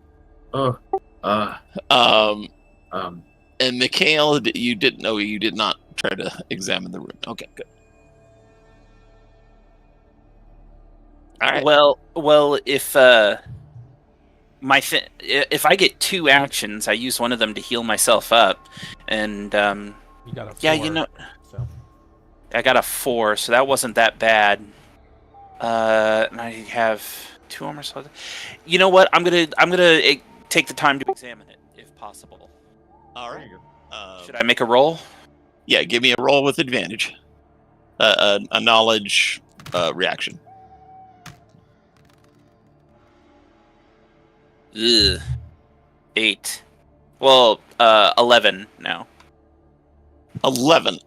oh, And Mikhail, you didn't know. You did not try to examine the room. Okay, good. All right. Well, if if I get 2 actions, I use one of them to heal myself up, and You got a 4. yeah, you know, So. I got a 4, so that wasn't that bad. And I have 2 armor slots. You know what? I'm gonna take the time to examine it, if possible. All right. Should I make a roll? Yeah, give me a roll with advantage. A knowledge reaction. Ugh. 8. Well, 11 now. 11.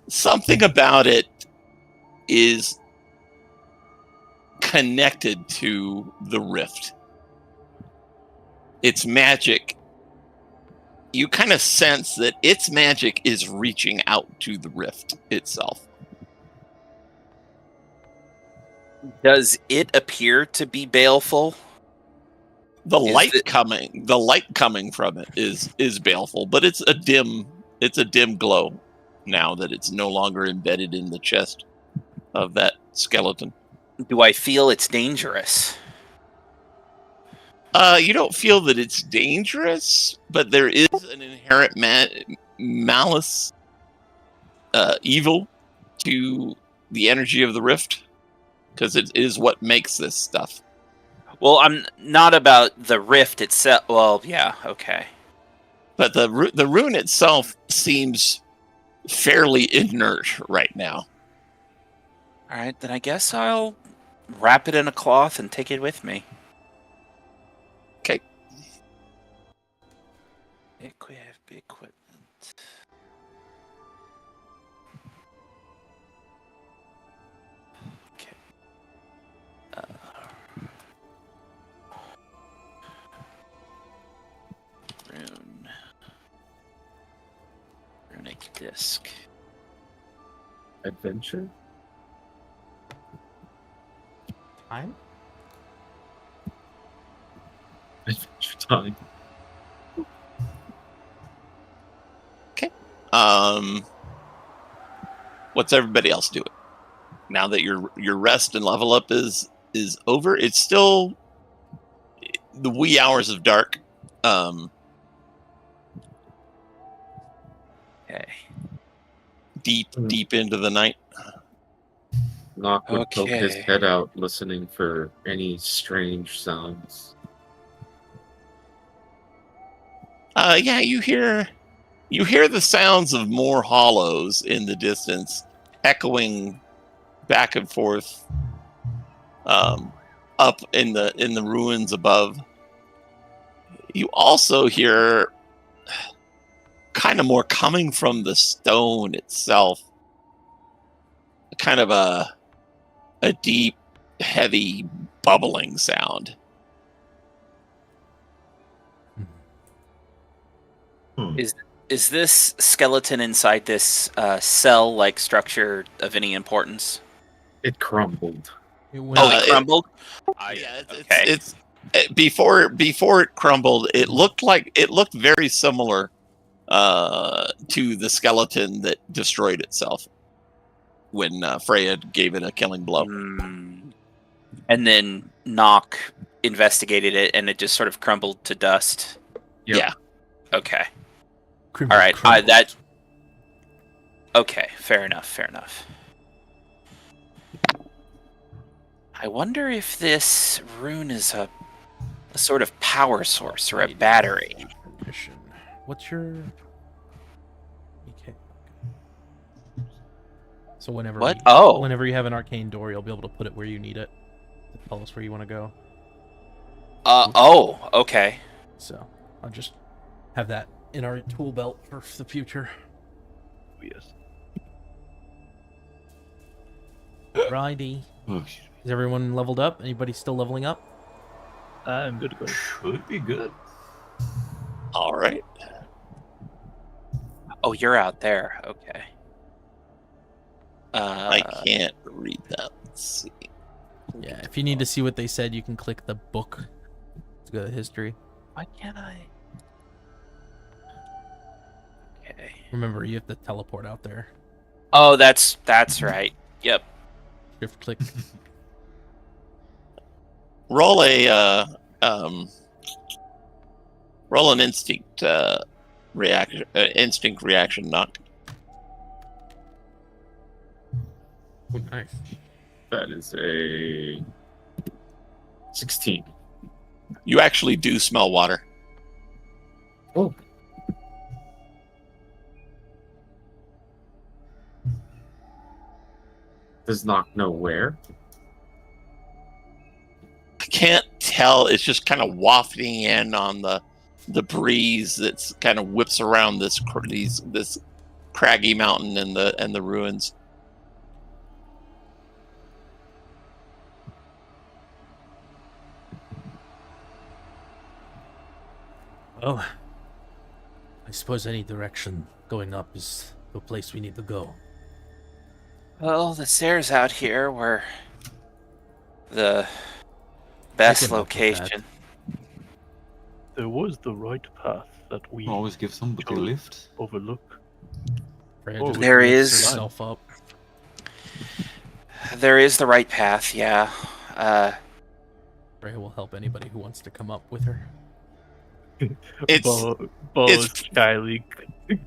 Something about it is connected to the rift. Its magic. You kind of sense that its magic is reaching out to the rift itself. Does it appear to be baleful? The Is light it- coming from it is baleful, but it's a dim glow now that it's no longer embedded in the chest of that skeleton. Do I feel it's dangerous? You don't feel that it's dangerous, but there is an inherent malice, evil to the energy of the rift, because it is what makes this stuff. Well, I'm not about the rift itself. Well, yeah, okay. But the rune itself seems fairly inert right now. All right, then I guess I'll wrap it in a cloth and take it with me. Okay. Equipment. Okay. Rune. Runic disc. adventure? Time? Adventure time. What's everybody else doing now that your rest and level up is over? It's still the wee hours of dark. Okay. Deep into the night. Nock would poke his Okay. head out, listening for any strange sounds. Yeah, you hear the sounds of more hollows in the distance, echoing back and forth, up in the ruins above. You also hear kind of more coming from the stone itself, kind of a deep, heavy bubbling sound. Is this skeleton inside this cell-like structure of any importance? It crumbled. It went, Oh, Uh, it crumbled? Yeah, okay. it's before it crumbled, it looked very similar to the skeleton that destroyed itself when Freya gave it a killing blow. And then Nock investigated it, and it just sort of crumbled to dust. Yep. Yeah. Okay. Crumble, All right. crumbled. Okay. Fair enough. I wonder if this rune is a sort of power source or a battery. Mission. What's your? Okay. So whenever What? Oh. whenever you have an arcane door, you'll be able to put it where you need it. To tell us where you want to go. Oh. Okay. So I'll just have that in our tool belt for the future. Yes. Righty. Oh, shit. Is everyone leveled up? Anybody still leveling up? I'm good to go. Should be good. All right. Oh, you're out there. Okay. I can't read that. Let's see. Yeah. If you need to see what they said, you can click the book to go to history. Why can't I? Okay. Remember, you have to teleport out there. Oh, that's right. Yep. Shift click. Roll an instinct reaction knock. Oh, nice. That is a 16. You actually do smell water. Oh. Does not know where. I can't tell. It's just kind of wafting in on the breeze that's kind of whips around this craggy mountain and the ruins. Well, I suppose any direction going up is the place we need to go. Well, the stairs out here were the best can work with that. location. There was the right path that we Always give somebody a Sure. lift. overlook. Freya Oh, just there lifts is- herself up. There is the right path, yeah. Freya will help anybody who wants to come up with her. It's Bo's shyly.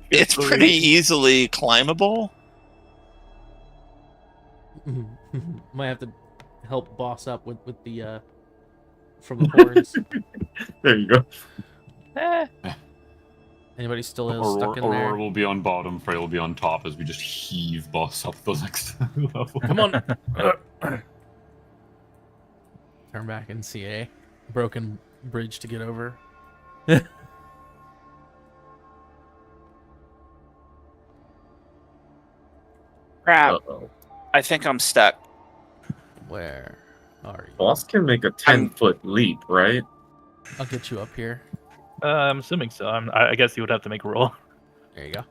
it's pretty easily climbable. Might have to help boss up with the from the horns. There you go. Anybody still stuck in Aurora there? will be on bottom, Frey will be on top as we just heave boss up the next level. Come on. Turn back and see a broken bridge to get over. Crap. Uh-oh. I think I'm stuck. Where are you? Boss can make a 10-foot leap, right? I'll get you up here. I'm assuming so. I guess you would have to make a roll. There you go.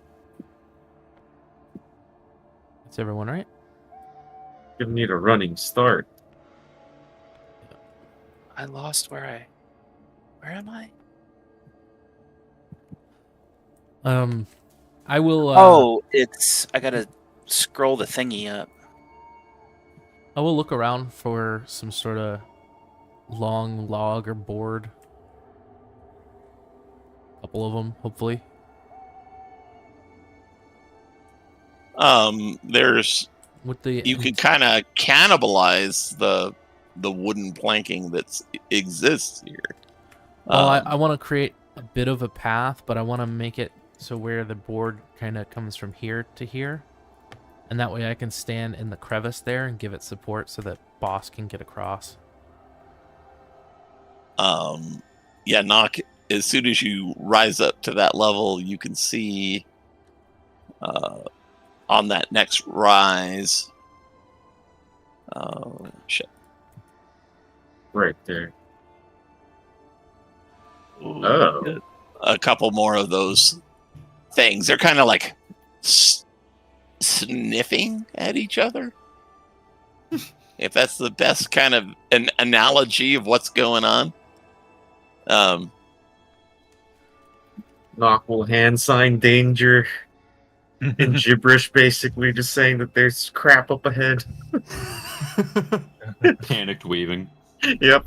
That's everyone, right? You need a running start. I lost where am I? I will. I gotta scroll the thingy up. I will look around for some sort of long log or board. Couple of them, hopefully. There's With the you can kind of cannibalize the wooden planking that exists here. Well, I want to create a bit of a path, but I want to make it so where the board kind of comes from here to here. And that way I can stand in the crevice there and give it support so that boss can get across. Yeah, Knock, as soon as you rise up to that level, you can see on that next rise. Oh, shit. Right there. Ooh, Oh. good. A couple more of those things. They're kind of like sniffing at each other. If that's the best kind of an analogy of what's going on. Knock will hand sign danger in gibberish, basically just saying that there's crap up ahead. Panicked waving. Yep.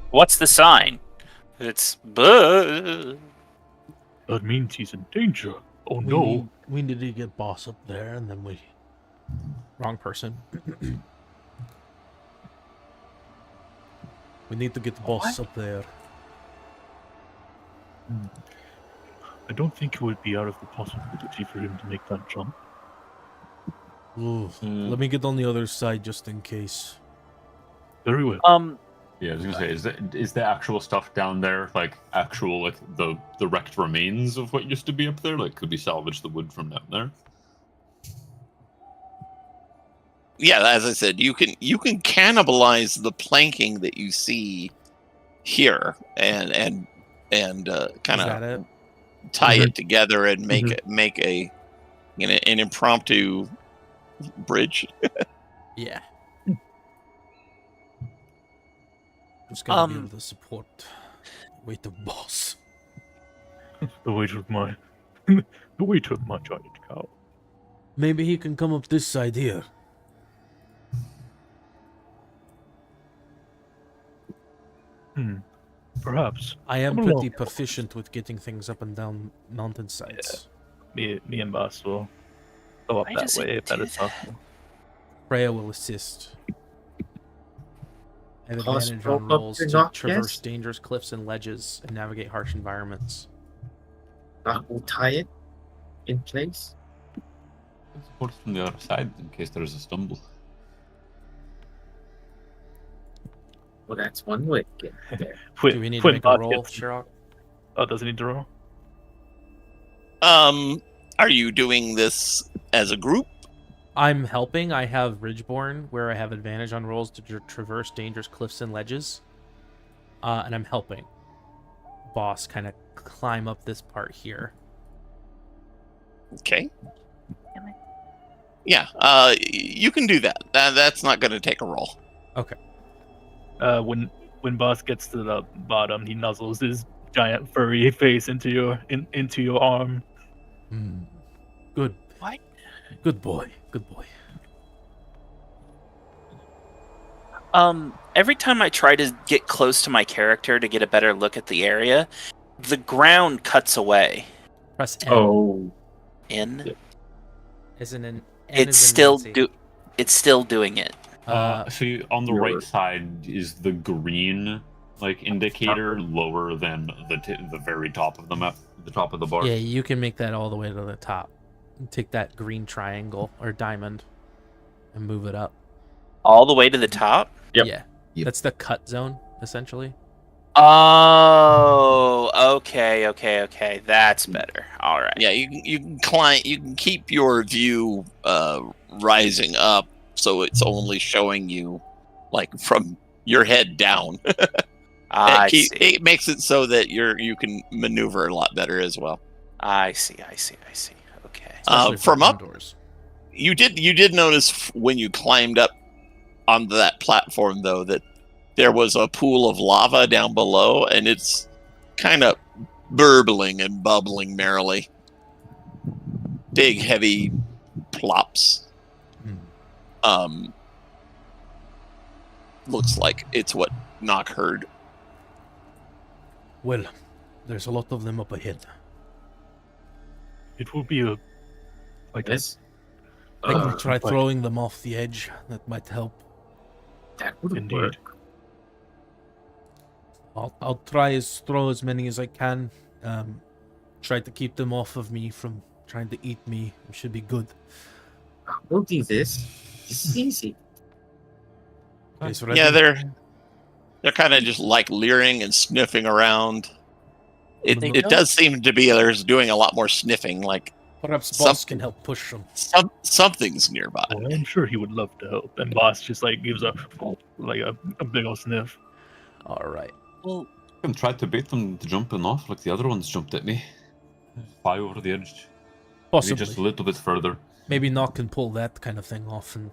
What's the sign? It's buh. That means he's in danger. Oh no. We need to get boss up there, and then we. Wrong person. We need to get the boss up there. I don't think it would be out of the possibility for him to make that jump. Ooh, let me get on the other side just in case. Very well. Yeah, I was gonna say, is the actual stuff down there like actual like the wrecked remains of what used to be up there? Like, could we salvage the wood from down there? Yeah, as I said, you can cannibalize the planking that you see here and kind Is that of it? tie it together and make an impromptu bridge. Yeah. Who's gonna be able to support weight of boss? The weight of my the weight of my giant cow. Maybe he can come up this side here. Perhaps. I am Come pretty along. proficient with getting things up and down mountainsides. Me and Boss will go up Why that does it way if that do is possible. Freya will assist. I have Plus, advantage roll on up rolls your to knock, traverse yes? dangerous cliffs and ledges and navigate harsh environments. Knock will tie it in place. Support from the other side in case there's a stumble. Well, that's one way to get there. Do we need to make a roll, Sherlock? Oh, does it need to roll? Are you doing this as a group? I'm helping. I have Ridgeborn, where I have advantage on rolls to traverse dangerous cliffs and ledges. And I'm helping Boss kind of climb up this part here. Okay. Yeah, you can do that. That's not going to take a roll. Okay. When Boss gets to the bottom, he nuzzles his giant furry face into your arm. Good. What? Good boy. Good boy. Every time I try to get close to my character to get a better look at the area, the ground cuts away. Press N. Oh. In. Isn't an N It's is in still Nancy. It's still doing it. So on the right side is the green like indicator lower than the very top of the map, the top of the bar. Yeah, you can make that all the way to the top. Take that green triangle or diamond and move it up. All the way to the top? Yep. Yeah. Yep. That's the cut zone, essentially. Oh, okay. That's better. All right. Yeah, you can climb. You can keep your view rising up, so it's only showing you like from your head down. I see. It makes it so that you can maneuver a lot better as well. I see. Okay. Especially From for up, indoors. you did notice when you climbed up onto that platform though that there was a pool of lava down below, and it's kind of burbling and bubbling merrily. Big, heavy plops. Looks like it's what Nock heard. Well, there's a lot of them up ahead. It will be a This? I can try like- throwing them off the edge. That might help. That would Indeed. work. I'll try throw as many as I can. Try to keep them off of me from trying to eat me. It should be good. We'll do this. This is easy. Okay, so Yeah, ready? they're kind of just like leering and sniffing around. They It does seem to be there's doing a lot more sniffing, like Perhaps Boss can help push them. something's nearby. Well, I'm sure he would love to help. And Boss just like gives a big old sniff. All right. Well, I tried to bait them to jumping off like the other ones jumped at me. Fly over the edge. Maybe Possibly. just a little bit further. Maybe Nock can pull that kind of thing off and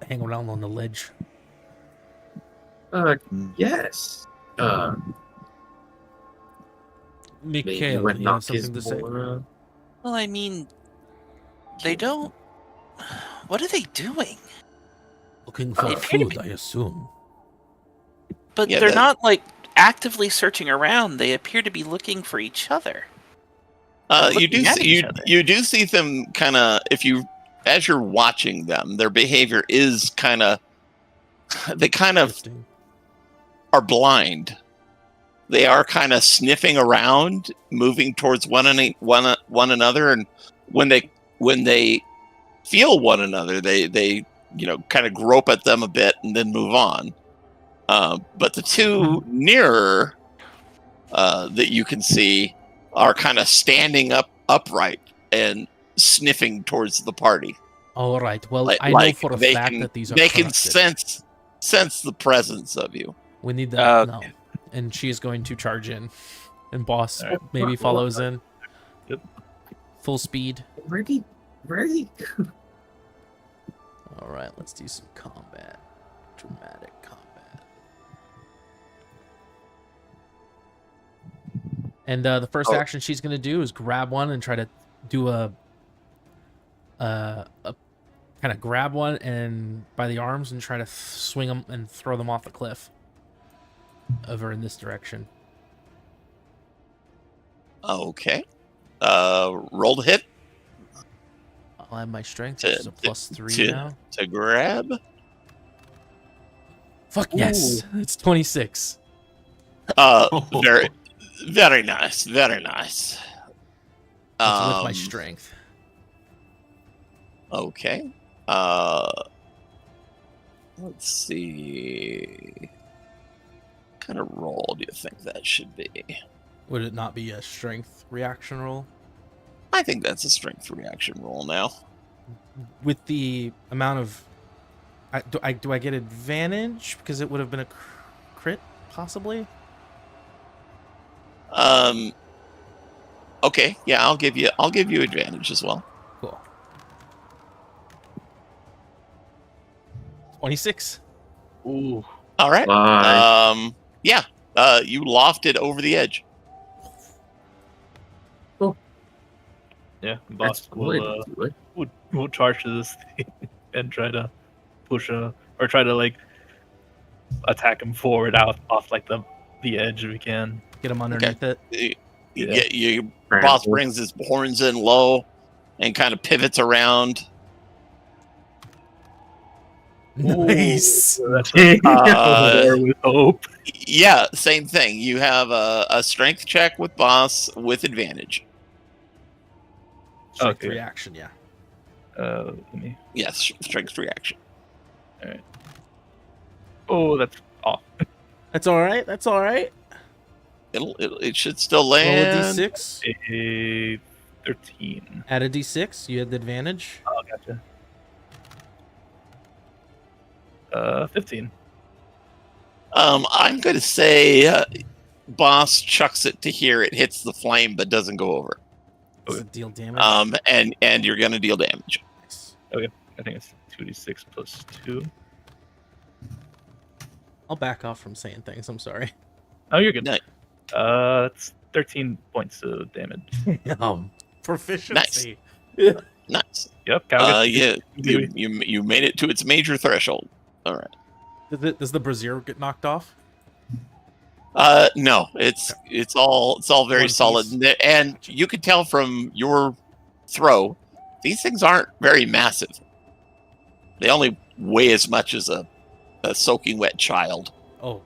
hang around on the ledge. Yes. Maybe Mikhail, when you have Nock is something to say? more. Well, I mean, they don't. What are they doing? Looking for They appear to food, I assume. But Yeah, they're that- not like actively searching around. They appear to be looking for each other. You looking do at see each other. you do see them kind of as you're watching them, their behavior is kind of they kind of Shifting. are blind. They are kind of sniffing around, moving towards one another, and when they feel one another, they kind of grope at them a bit and then move on. But the two nearer that you can see are kind of standing upright and sniffing towards the party. All right. Well, Like- I know like for a they fact can- that these are They can corrupted. sense the presence of you. We need that Okay. now. And she is going to charge in. And boss All right. maybe follows in. Yep. Full speed. Ready? All right, let's do some combat. Dramatic combat. And the first action she's going to do is grab one and try to do a kind of grab one and by the arms and try to swing them and throw them off the cliff over in this direction. Okay. Roll to hit I'll have my strength, To- which is a +3 to- now. to grab. Fuck yes, it's 26. Very, very nice. Very nice. That's with my strength. Okay. Let's see. What kind of roll do you think that should be? Would it not be a strength reaction roll? I think that's a strength reaction roll now. With the amount of, do I get advantage because it would have been a crit possibly? Okay, yeah, I'll give you advantage as well. Cool. 26. Ooh. All right. Bye. Yeah. You lofted over the edge. Yeah, That's boss will good. Do it. we'll charge to this thing and try to push or try to like attack him forward off like the edge if we can. Get him underneath it. Your Right. boss brings his horns in low and kind of pivots around. Nice. That's Uh, with hope. Yeah, same thing. You have a strength check with boss with advantage. Strength Okay. reaction, yeah. Let me. Yes, strength reaction. Oh, that's off. That's all right. That's all right. It should still Roll a land. d6. A 13. Add a d6. You had the advantage. Oh, gotcha. 15. I'm going to say boss chucks it to here. It hits the flame but doesn't go over. Does it deal damage? And you're going to deal damage. Nice. I think it's 2d6 plus 2. I'll back off from saying things. I'm sorry. Oh, you're good. Nice. That's 13 points of damage. Proficiency. Nice. Yep. Cal gets- Yeah, you made it to its major threshold. All right. Does the brazier get knocked off? No, it's all very One solid, piece. and you can tell from your throw, these things aren't very massive. They only weigh as much as a soaking wet child. Oh,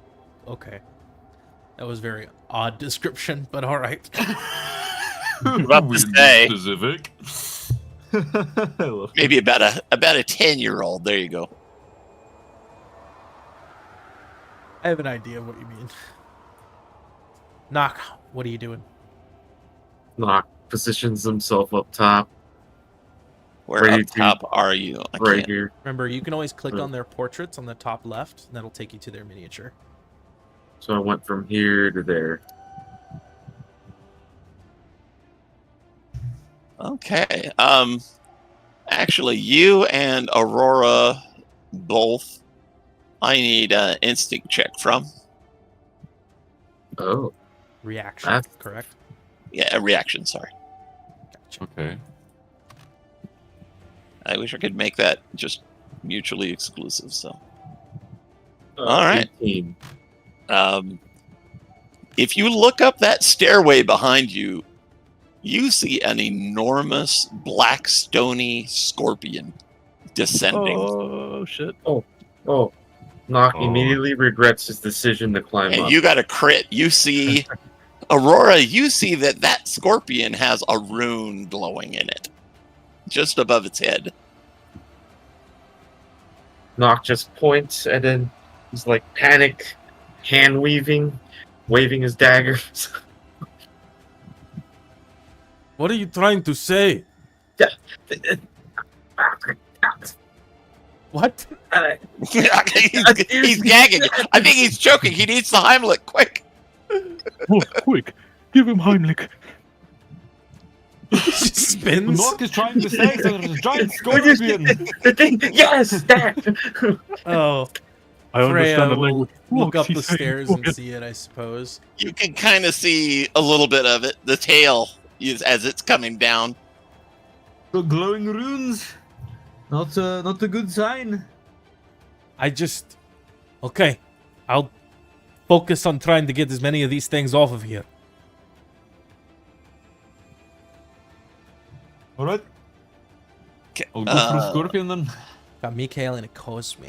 okay. That was very odd description, but all right. About to say, Specific. maybe about a 10-year-old. There you go. I have an idea of what you mean. Knock, what are you doing? Nock positions himself up top, Where Ready up to- top are you? I right can't- here. Remember, you can always click on their portraits on the top left, and that'll take you to their miniature. So I went from here to there. Okay. Actually, you and Aurora both I need an instinct check from. Oh, Reaction, That's- correct? Yeah, a reaction, sorry. Gotcha. Okay. I wish I could make that just mutually exclusive, so. All right. 18. If you look up that stairway behind you, you see an enormous black stony scorpion descending. Oh shit! Oh, Nock Oh. immediately regrets his decision to climb And up. you got a crit. You see, Aurora, you see that scorpion has a rune glowing in it, just above its head. Nock just points, and then he's like panic, hand waving his daggers. What are you trying to say? What? He's gagging. I think he's choking. He needs the Heimlich, quick. Oh, quick! Give him Heimlich. Spins. Nock is trying to say that there's a giant What scorpion. the thing? Yes, that. Oh, I Freya understand the will language. look up He's the saying stairs and quiet. see it, I suppose. You can kind of see a little bit of it. The tail is as it's coming down. The glowing runes. Not a good sign. Okay. I'll focus on trying to get as many of these things off of here. All right. Okay, I'll go for a scorpion then. Got Mikhail and a Cosme.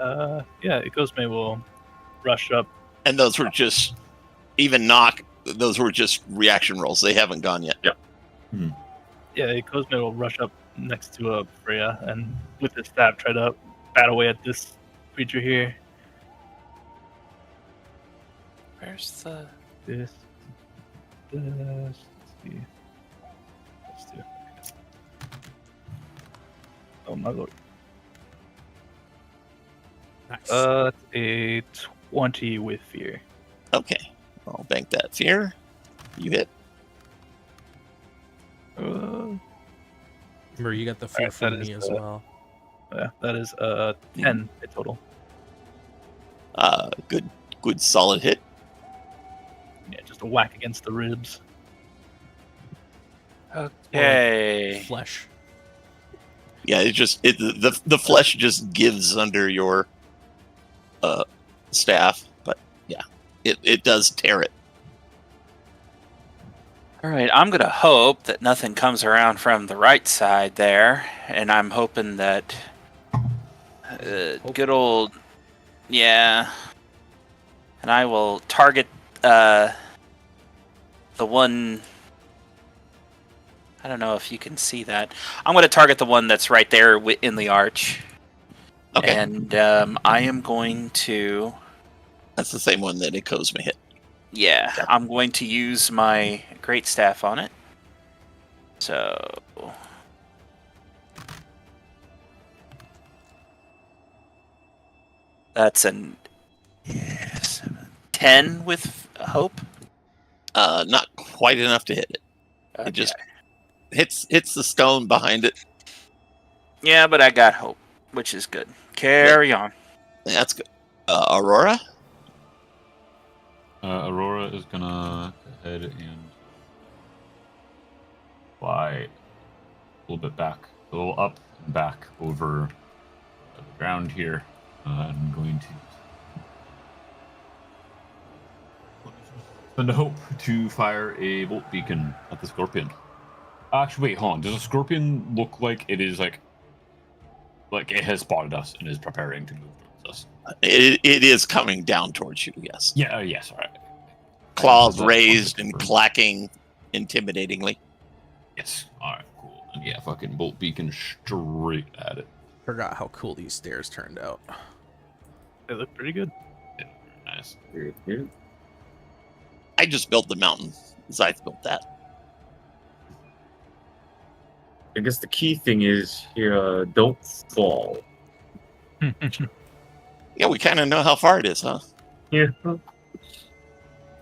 Yeah, Cosme will rush up. And those were just, even knock, those were just reaction rolls. They haven't gone yet. Yeah, Cosme will rush up next to Freya and with his staff try to bat away at this creature here. Where's the? This. Let's see. Let's do. Oh my lord. Nice. It's a 20 with fear. Okay. I'll bank that fear. You hit. Remember, you got the fear Alright, from that me is, as well. Yeah, that is 10 in total. Good solid hit. Yeah, just a whack against the ribs. Okay. Flesh. Yeah, the flesh just gives under your staff, but yeah, it does tear it. All right, I'm gonna hope that nothing comes around from the right side there, and I'm hoping that good old, yeah. And I will target the one. I don't know if you can see that. I'm going to target the one that's right there in the arch. Okay, And I am going to. that's the same one that Cosme hit. Yeah, I'm going to use my great staff on it. So. That's an 10 with hope. Not quite enough to hit it. It just hits the stone behind it. Yeah, but I got hope, which is good. Carry on. That's good. Aurora? Aurora is gonna go ahead and fly a little bit back, a little up and back over the ground here. I'm going to spend a hope to fire a bolt beacon at the scorpion. Actually, wait, hold on. Does a scorpion look like it is like it has spotted us and is preparing to move towards us? It is coming down towards you, yes. Yeah, yes, all right. Claws raised and clacking intimidatingly. Yes, all right, cool. And yeah, fucking bolt beacon straight at it. Forgot how cool these stairs turned out. They look pretty good. Yeah, nice. I just built the mountain. Zyth built that. I guess the key thing is here, don't fall. Yeah, we kind of know how far it is, huh? Yeah.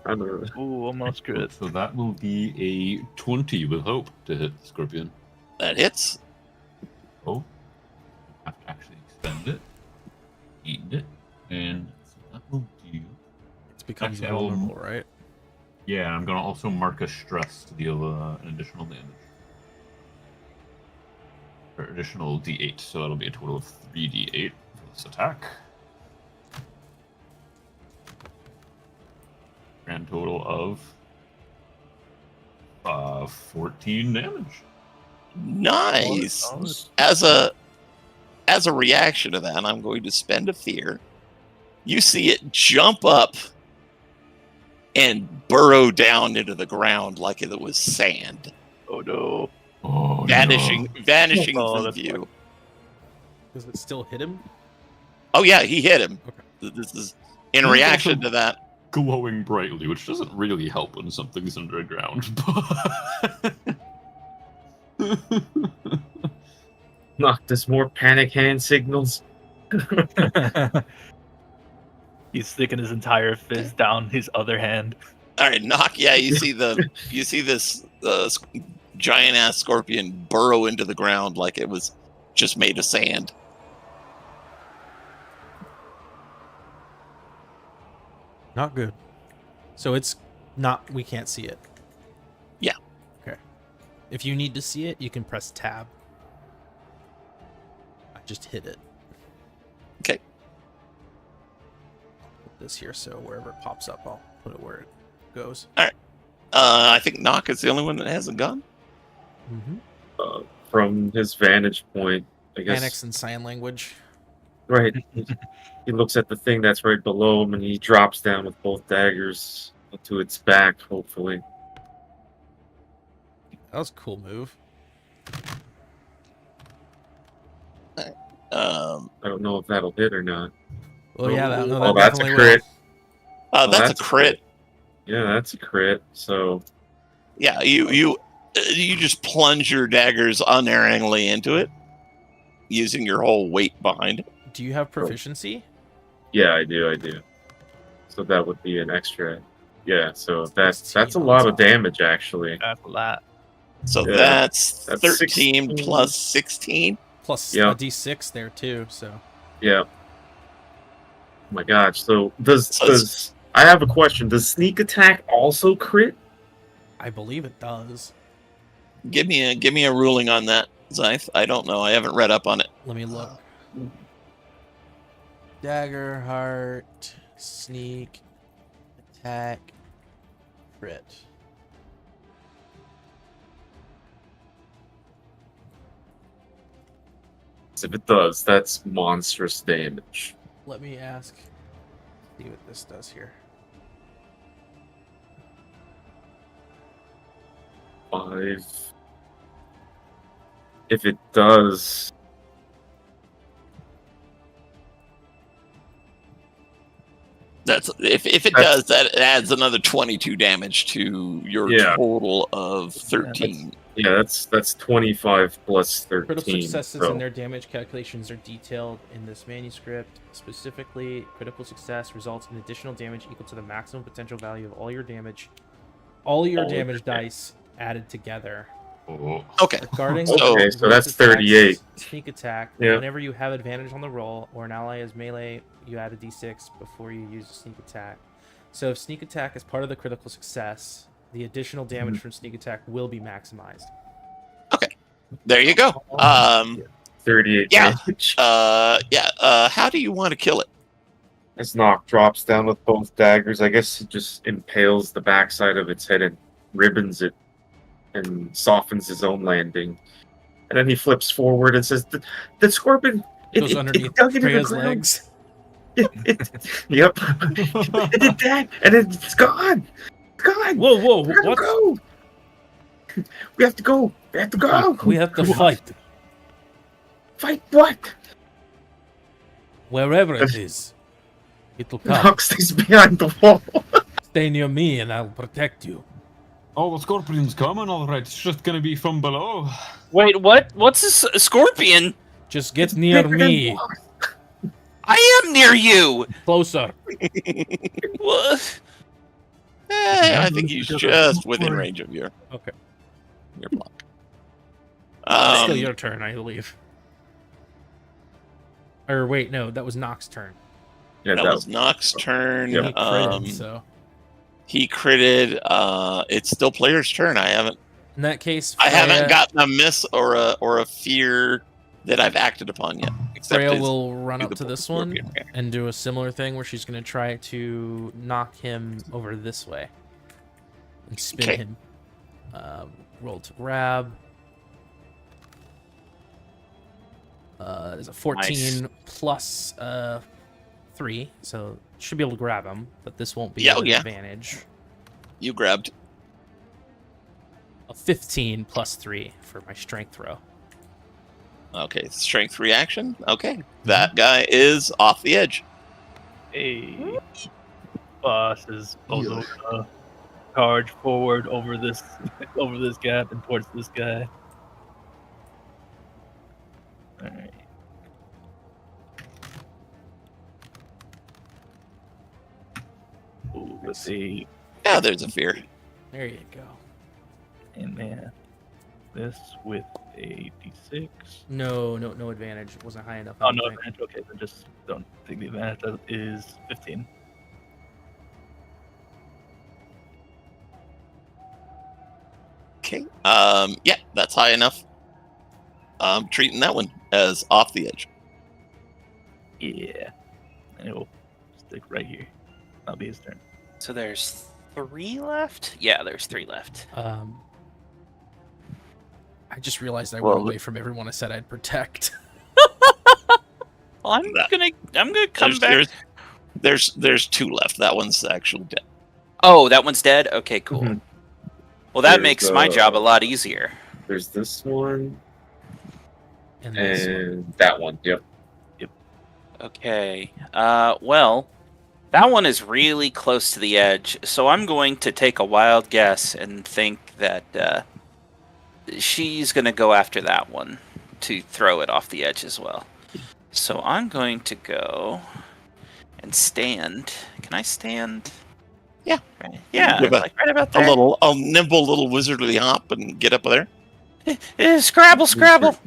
I don't know. Ooh, almost good. So that will be a 20 with hope to hit the scorpion. That hits. Oh, I have to actually extend it. and so that will do. It becomes Actually, I will- vulnerable, right? Yeah, I'm gonna also mark a stress to deal an additional damage. Or additional D8, so that'll be a total of 3d8 for this attack. Grand total of 14 damage. Nice. Oh, As a reaction to that, I'm going to spend a fear. You see it jump up and burrow down into the ground like it was sand, oh no. Oh, vanishing Oh, from that's view. Does it still hit him? Oh yeah, he hit him. Okay. This is in He's reaction also to that. glowing brightly, which doesn't really help when something's underground. Knock, there's more panic hand signals. He's sticking his entire fist down his other hand. All right, knock. Yeah, you see this giant ass scorpion burrow into the ground like it was just made of sand. Not good. So it's not. We can't see it. Yeah. Okay. If you need to see it, you can press tab. I just hit it. Okay. Put this here, so wherever it pops up, I'll put it where it goes. I think Knock is the only one that has a gun. Mm-hmm. From his vantage point, I guess. Panics in sign language. Right. He looks at the thing that's right below him and he drops down with both daggers to its back, hopefully. That was a cool move. I don't know if that'll hit or not. Well, yeah, that, no, Oh, that that's a definitely crit. will. That's a crit. Yeah, that's a crit. So Yeah, you just plunge your daggers unerringly into it, using your whole weight behind it. Do you have proficiency? yeah, I do. So that would be an extra. Yeah, so that's 16 a lot on of top. damage actually. That's a lot. So Yeah, that's that's 13 16. plus 16. Plus Yeah. a d6 there too. So Yeah. Oh my gosh. So does So it's- I have a question. Does sneak attack also crit? I believe it does. Give me a ruling on that, Zyth. I don't know. I haven't read up on it. Let me look. Daggerheart, sneak, attack, crit. If it does, that's monstrous damage. Let me ask. See what this does here. 5. If it does, That's if it That's- does, that adds another 22 damage to your Yeah. total of 13. yeah, that's 25 plus 13. Critical successes so- and their damage calculations are detailed in this manuscript. Specifically, critical success results in additional damage equal to the maximum potential value of all your damage. All your All damage your dice added together. Oh. Okay. Regarding Okay, so that's attacks, 38. Sneak attack. Yeah. Whenever you have advantage on the roll or an ally is melee, you add a d6 before you use a sneak attack. So if sneak attack is part of the critical success, the additional damage from sneak attack will be maximized. There you go. 38 Yeah. damage. How do you want to kill it? As Nock drops down with both daggers, I guess he just impales the backside of its head and ribbons it and softens his own landing. And then he flips forward and says, The scorpion, Goes underneath dug into the Freya's ground. legs. Yep. It did that, and it's gone. It's gone. Whoa, whoa, We gotta what? go. We have to go. We have to go. We have to fight. Fight what? Wherever it is. It'll come. Nock stays behind the wall. Stay near me and I'll protect you. Oh, the scorpion's coming, alright. It's just gonna be from below. Wait, what? What's a scorpion? Just get near Bigger than me. Nock. I am near you. Closer. What? I think he's just within range of your Okay. block. Still your turn, I believe. Or wait, no, that was Nox's turn. Yeah, That was Nox's turn. Yeah. He critted, so He critted. It's still player's turn. I haven't in that case, I Freya, haven't gotten a miss or a fear that I've acted upon yet. Except Freya it's- will run do up the to this Scorpion one Bear. and do a similar thing where she's going to try to knock him over this way and spin Okay. him. Roll to grab. There's a 14 plus 3, so should be able to grab him, but this won't be Yeah, an yeah. advantage. You grabbed. A 15 plus 3 for my strength throw. Okay, strength reaction. Okay, that guy is off the edge. Hey, boss is also gonna charge forward over this gap and towards this guy. All right. Ooh, let's see. Yeah, there's a fear. There you go. And then this with a d6. No advantage. It wasn't high enough. I Oh, don't no think. advantage. Okay, then just don't take the advantage. That is 15. Okay. Yeah, that's high enough. I'm treating that one as off the edge. Yeah. And it will stick right here. That'll be his turn. So there's 3 left? Yeah, there's 3 left. I just realized I Well, went away from everyone I said I'd protect. Well, I'm That- gonna come back. There's 2 left. That one's actually dead. Oh, that one's dead? Okay, cool. Mhm. Well, that There's, makes my job a lot easier. There's this one And this one. and that one. Yep. Okay. Well, that one is really close to the edge, so I'm going to take a wild guess and think that she's going to go after that one to throw it off the edge as well. So I'm going to go and stand. Can I stand? Yeah. Right. Yeah, Give a- like right about A there. nimble little wizardly hop and get up there. Scrabble, Scrabble.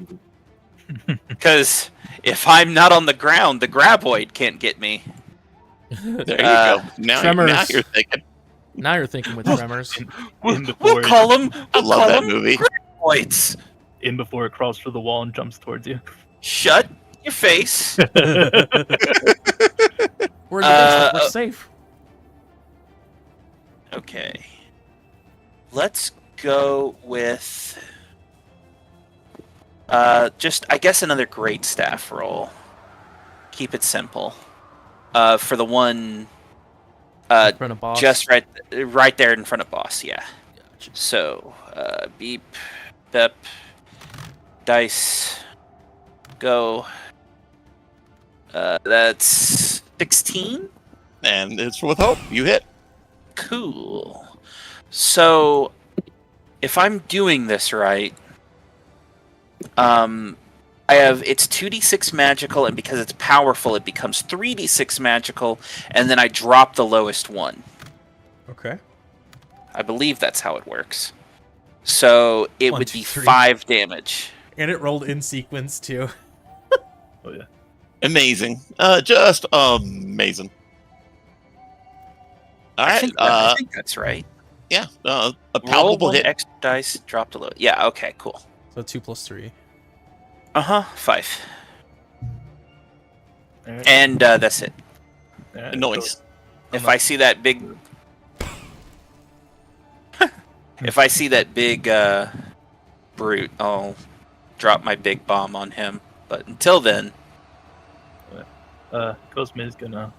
Because if I'm not on the ground, the graboid can't get me. There you go. Now Tremors. you're thinking. Now you're thinking with tremors. In before We'll it, call them. I love that movie. Graboids. in before it crawls through the wall and jumps towards you. Shut your face. We're in the basement. We're safe. Okay. Let's go with just I guess another great staff roll. Keep it simple. For the one In front of boss. just right there in front of boss, yeah. Gotcha. So, beep, bep, dice, go. That's 16. And it's with hope. You hit. Cool. So, if I'm doing this right, I have it's 2d6 magical, and because it's powerful, it becomes 3d6 magical, and then I drop the lowest one. Okay. I believe that's how it works. So it 1, would 2, be 3. 5 damage. And it rolled in sequence too. Oh yeah. Amazing. Just amazing. All I right. think that's right. Yeah. A Roll palpable 1 hit. extra dice, drop the low. Yeah. Okay. Cool. So 2 plus 3. 5. Alright, And that's it. alright, Noise. If I see that big, if I see that big brute, I'll drop my big bomb on him. But until then, Cosme is gonna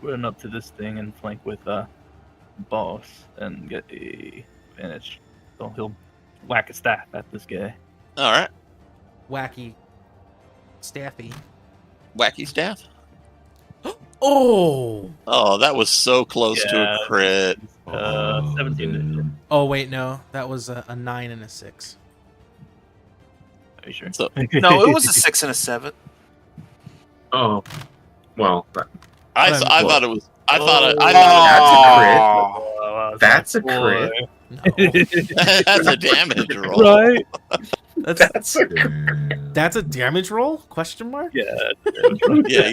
run up to this thing and flank with boss and get a advantage. So he'll whack a staff at this guy. All right. Wacky. Staffy. Wacky staff. Oh! Oh, that was so close to Yeah. a crit. 17 to hit. man. Oh, wait, no. That was a 9 and a 6. Are you sure? So no, it was a 6 and a 7. Oh, well, I Well, thought I thought That's a crit. No. that's a damage roll. Right? That's a crit. That's a damage roll? Question mark? Yeah. Yeah,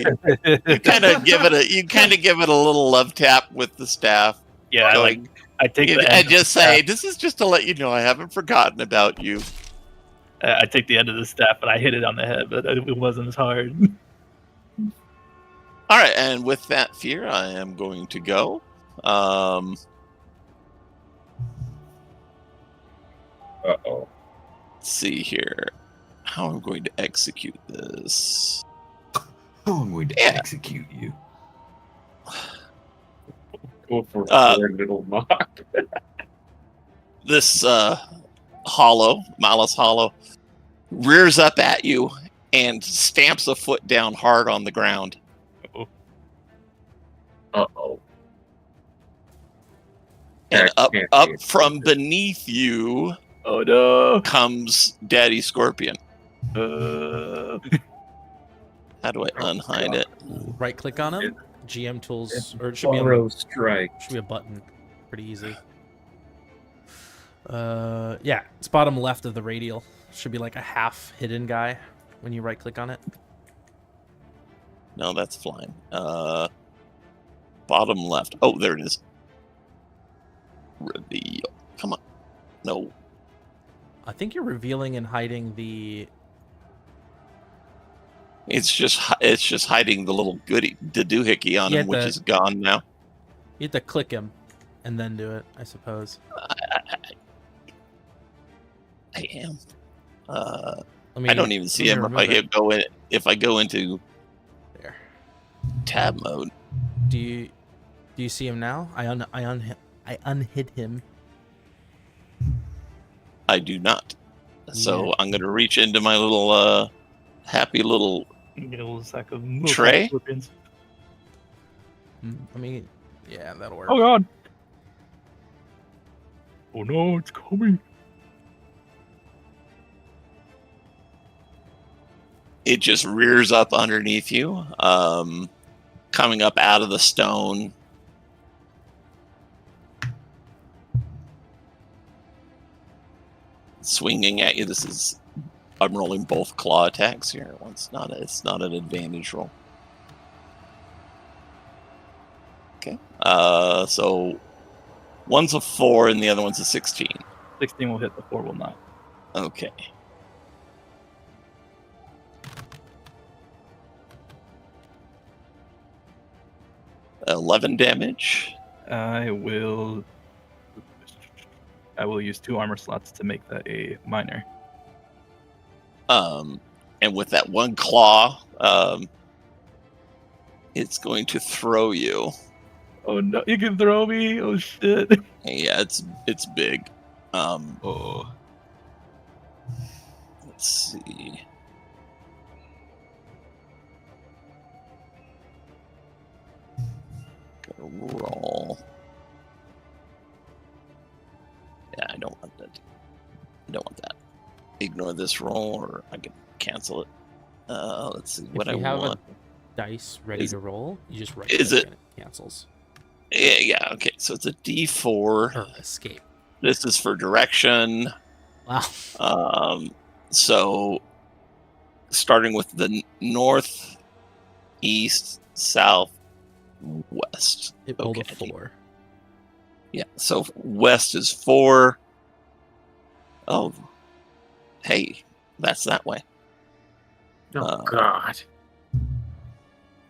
you kind of give it a little love tap with the staff. Yeah, Going, I take the and end just say, "This is just to let you know I haven't forgotten about you." I take the end of the staff and I hit it on the head, but it wasn't as hard. All right, and with that fear, I am going to go. Uh-oh. Let's see here. How I'm going to execute this. Oh, I'm going to execute you. Go for a little knock. This Malus Hollow, rears up at you and stamps a foot down hard on the ground. Uh-oh. And That can't up be from beneath you Oh no! comes Daddy Scorpion. Uh, How do I unhide it? Right click on him. GM tools, It's or it should be Borrow strike. should be a button. Pretty easy. Yeah, it's bottom left of the radial. Should be like a half hidden guy when you right click on it. No, that's flying. Bottom left. Oh, there it is. Reveal. Come on. No. I think you're revealing and hiding the. It's just hiding the little goody, the doohickey on Yeah, him, which the- is gone now. You have to click him, and then do it. I suppose. I am. Let me, I don't even see let me him if I remove it. go in. If I go into There. tab mode, Do you see him now? I unhid him. I do not. So I'm gonna reach into my little happy little get a little sack of Tray? scorpions. I mean, yeah, that'll work. Oh god! Oh no, it's coming! it just rears up underneath you, coming up out of the stone. Swinging at you. I'm rolling both claw attacks here. It's not an advantage roll. Okay. So one's a 4 and the other one's a 16. 16 will hit, the 4 will not. Okay. $11 damage. I will use 2 armor slots to make that a minor. And with that one claw, it's going to throw you. Oh no, you can throw me! Oh shit! Yeah, it's big. Oh. Let's see. Gonna roll. Yeah, I don't want that. I don't want that. Ignore this roll, or I can cancel it. Let's see what I If you have want. a dice ready Is- to roll, you just right is click it- and it cancels. Yeah. Okay, so it's a D4. Or escape. This is for direction. Wow. So starting with the north, east, south, west. It rolled a Okay. 4. Yeah, so west is 4. Oh, hey, that's that way. Oh, Uh, God.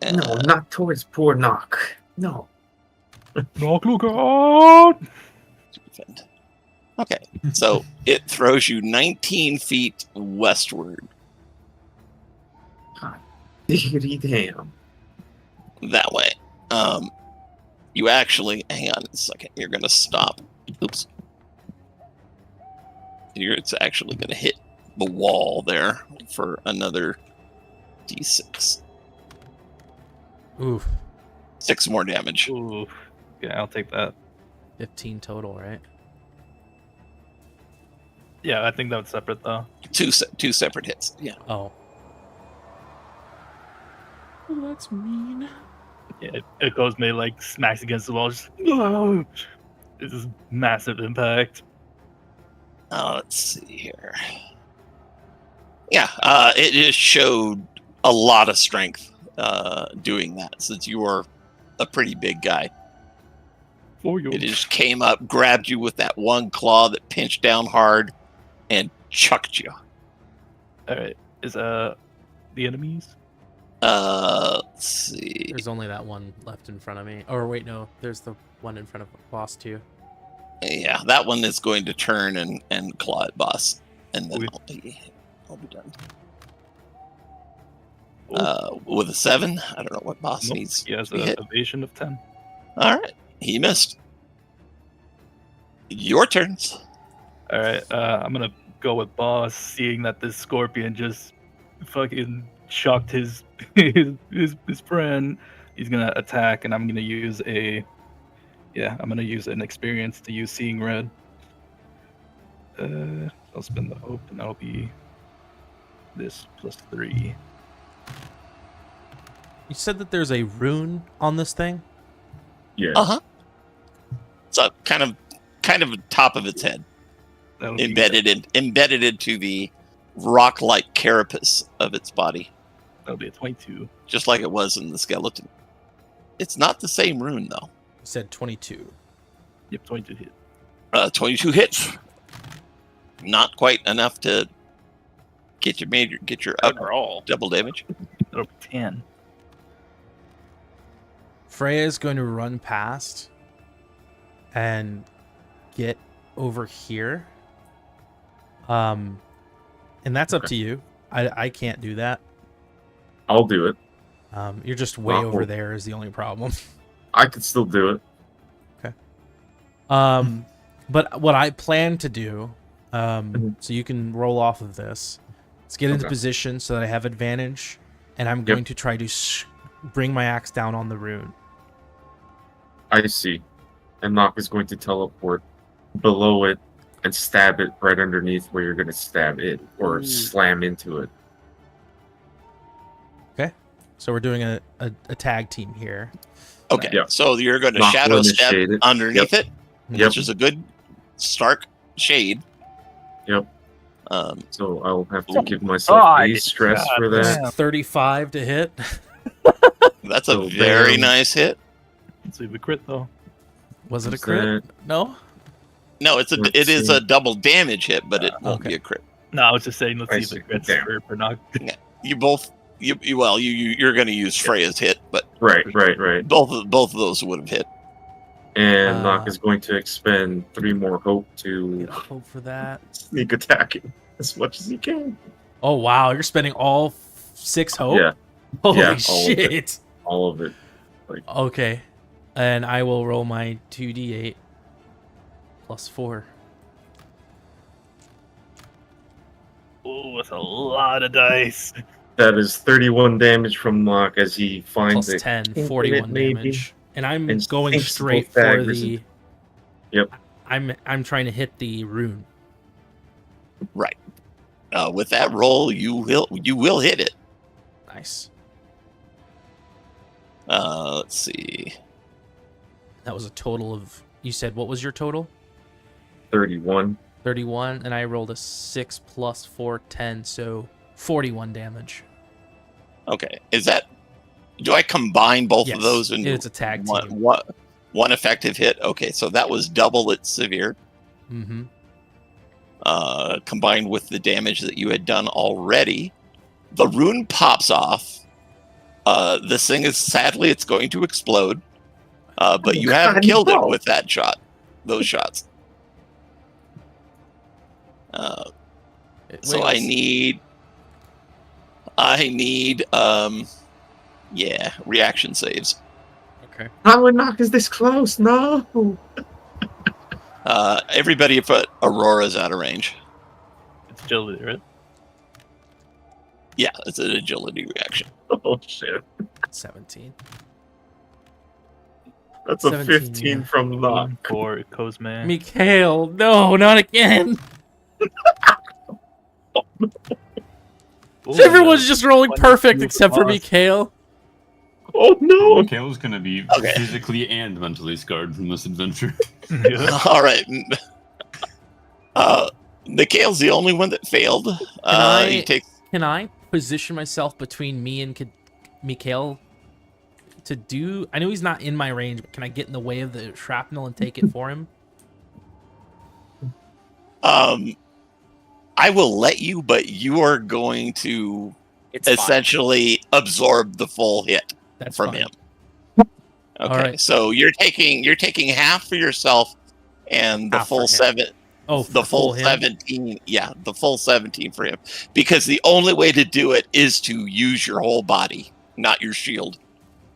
And No, not towards poor Knock. No. Knock, look out! defend. Okay, so it throws you 19 feet westward. Diggity damn. That way. You actually, hang on a second, you're going to stop. Oops. It's actually going to hit the wall there for another D6. Oof. 6 more damage. Ooh, yeah, I'll take that. 15 total, right? Yeah, I think that's separate though. Two separate hits. Yeah. Oh. Well, that's mean. Yeah, it goes me like smacks against the wall. Just no. This is massive impact. Let's see here. Yeah, it just showed a lot of strength doing that, since you are a pretty big guy. For you. It just came up, grabbed you with that one claw that pinched down hard, and chucked you. All right. Is the enemies? Let's see. There's only that one left in front of me. Or wait, no, there's the one in front of boss too. Yeah, that one is going to turn and claw at boss, and then Okay. I'll be done. With a 7, I don't know what boss Nope. needs. He has to be an hit. evasion of 10. All right, he missed. Your turns. All right. I'm gonna go with boss, seeing that this scorpion just fucking shocked his his friend. He's gonna attack, and I'm gonna use I'm gonna use an experience to use seeing red. I'll spend the hope, and that'll be this +3. You said that there's a rune on this thing? Yeah. Uh-huh. So kind of top of its head, That'll be embedded into the rock-like carapace of its body, That'll be a 22. just like it was in the skeleton. It's not the same rune though. You said 22. Yep, 22 hit. 22 hits. Not quite enough to get your Overall, double damage. that'll be 10. Freya is going to run past and get over here. And that's up to you. I can't do that. I'll do it. You're just way Well, over there is the only problem. I could still do it. But what I plan to do, so you can roll off of this, is get into Okay. position so that I have advantage, and I'm Yep. going to try to bring my axe down on the rune. I see. And Nock is going to teleport below it and stab it right underneath where you're going to stab it or slam into it. So we're doing a tag team here. Okay, Yeah. so you're going to Not shadow step initiate it. underneath it, Yep. which is a good stark shade. Yep. Um, So I'll have to give myself a stress for that. damn. 35 to hit. that's a So very then- nice hit. Let's see if we crit though. Was it a What's crit? that? No? No, it Let's is see. a double damage hit, but it won't Okay. be a crit. No, I was just saying. Let's I see if it see. crits Damn. for knock. You're going to use Freya's hit, but Right. both of those would have hit. And Uh, Nock is going to expend 3 more hope to Get a hope for that. sneak attack him as much as he can. Oh, wow. You're spending all 6 hope? Yeah, Holy yeah, all of it. shit. all of it. Okay. And I will roll my 2d8 plus 4. Oh, that's a lot of dice. That is 31 damage from Nock as he finds Plus it. 10, Infinite 41 maybe. damage. And I'm And going sinks straight both for daggers the... Yep. I'm trying to hit the rune. Right. With that roll, you will hit it. Nice. Let's see. That was a total of... You said what was your total? 31. 31, and I rolled a 6 plus 4, 10, so 41 damage. Okay. Do I combine both Yes, of those into it's a tag team. one effective hit? Okay, so that was double its severe, Mm-hmm. combined with the damage that you had done already. The rune pops off. This thing is sadly it's going to explode. But you have God, killed no. it with that shot. Those shots. So I need reaction saves. Okay. How would Nock is this close? No. Everybody but Aurora's out of range. It's agility, right? Yeah, it's an agility reaction. Oh shit. 17. That's a 17, 15 yeah. from Nock. For Cosme. Mikhail, no, not again. Ooh, Everyone's just rolling One perfect move except for boss. Mikhail. Oh no! Mikhail's gonna be Okay. physically and mentally scarred from this adventure. Yeah. All right. Mikhail's the only one that failed. He takes. Can I position myself between me and Mikhail to do? I know he's not in my range, but can I get in the way of the shrapnel and take it for him? I will let you, but you are going to It's fine. essentially absorb the full hit That's from fine. him. Okay, All right. so you're taking half for yourself, and the Half full for him. 7. Oh, The for full him? 17. Yeah, the full 17 for him, because the only way to do it is to use your whole body, not your shield.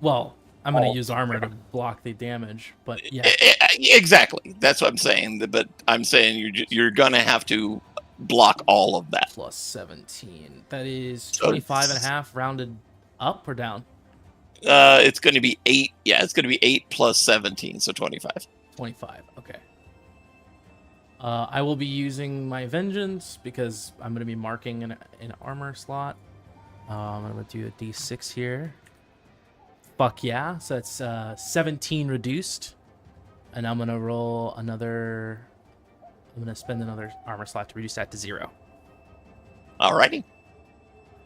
Well, I'm gonna Oh. use armor to block the damage, but yeah. Exactly. That's what I'm saying. But I'm saying you're gonna have to block all of that. Plus 17. That is So 25 and a half rounded up or down? It's going to be 8. Yeah, it's going to be 8 plus 17, so 25. 25. Okay. I will be using my vengeance because I'm going to be marking an armor slot. I'm going to do a d6 here. Fuck yeah. So that's 17 reduced. And I'm going to roll another... I'm going to spend another armor slot to reduce that to 0. Alrighty.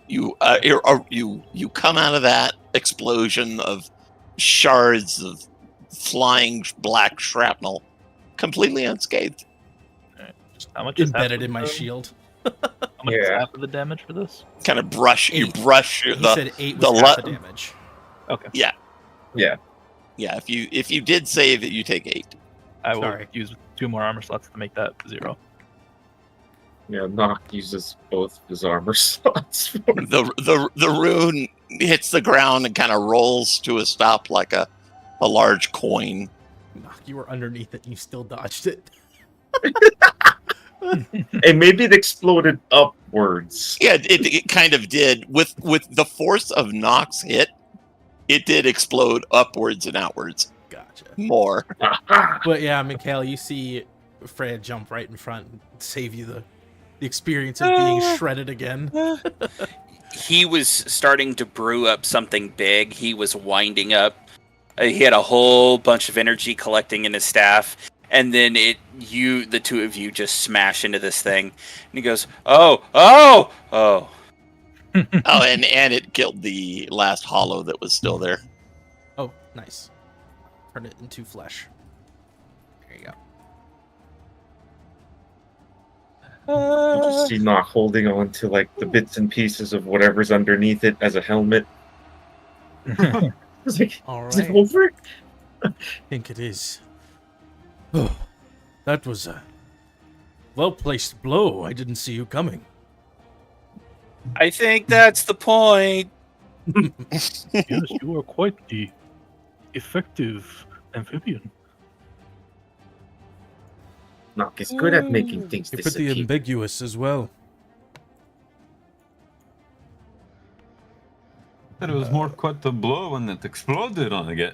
You come out of that explosion of shards of flying black shrapnel completely unscathed. How much is Embedded half in my of the- shield. How much is Yeah. half of the damage for this? Kind of brush. You 8. brush He the. said 8 the was half the lu- damage. Okay. Yeah. Yeah. Yeah. If you did save it, you take 8. I will Sorry. use 2 more armor slots to make that 0. Yeah, Nock uses both his armor slots. The rune hits the ground and kind of rolls to a stop like a large coin. You were underneath it and you still dodged it. And maybe it exploded upwards. Yeah, it kind of did. With the force of Nock's hit, it did explode upwards and outwards Gotcha. more. But yeah, Mikhail, you see Freya jump right in front and save you the experience of being shredded again. He was starting to brew up something big. He was winding up. He had a whole bunch of energy collecting in his staff, and then the two of you just smash into this thing. And he goes, "Oh, oh, oh!" Oh, and it killed the last hollow that was still there. Oh, nice. Turn it into flesh. There you go. You just see Nock holding on to like the bits and pieces of whatever's underneath it as a helmet. It's like, All is it right. over? I think it is. Oh, that was a well-placed blow. I didn't see you coming. I think that's the point. Yes, you are quite the effective amphibian. Nock is good at making things You're pretty disappear. ambiguous as well. It was more quite the blow when it exploded on again.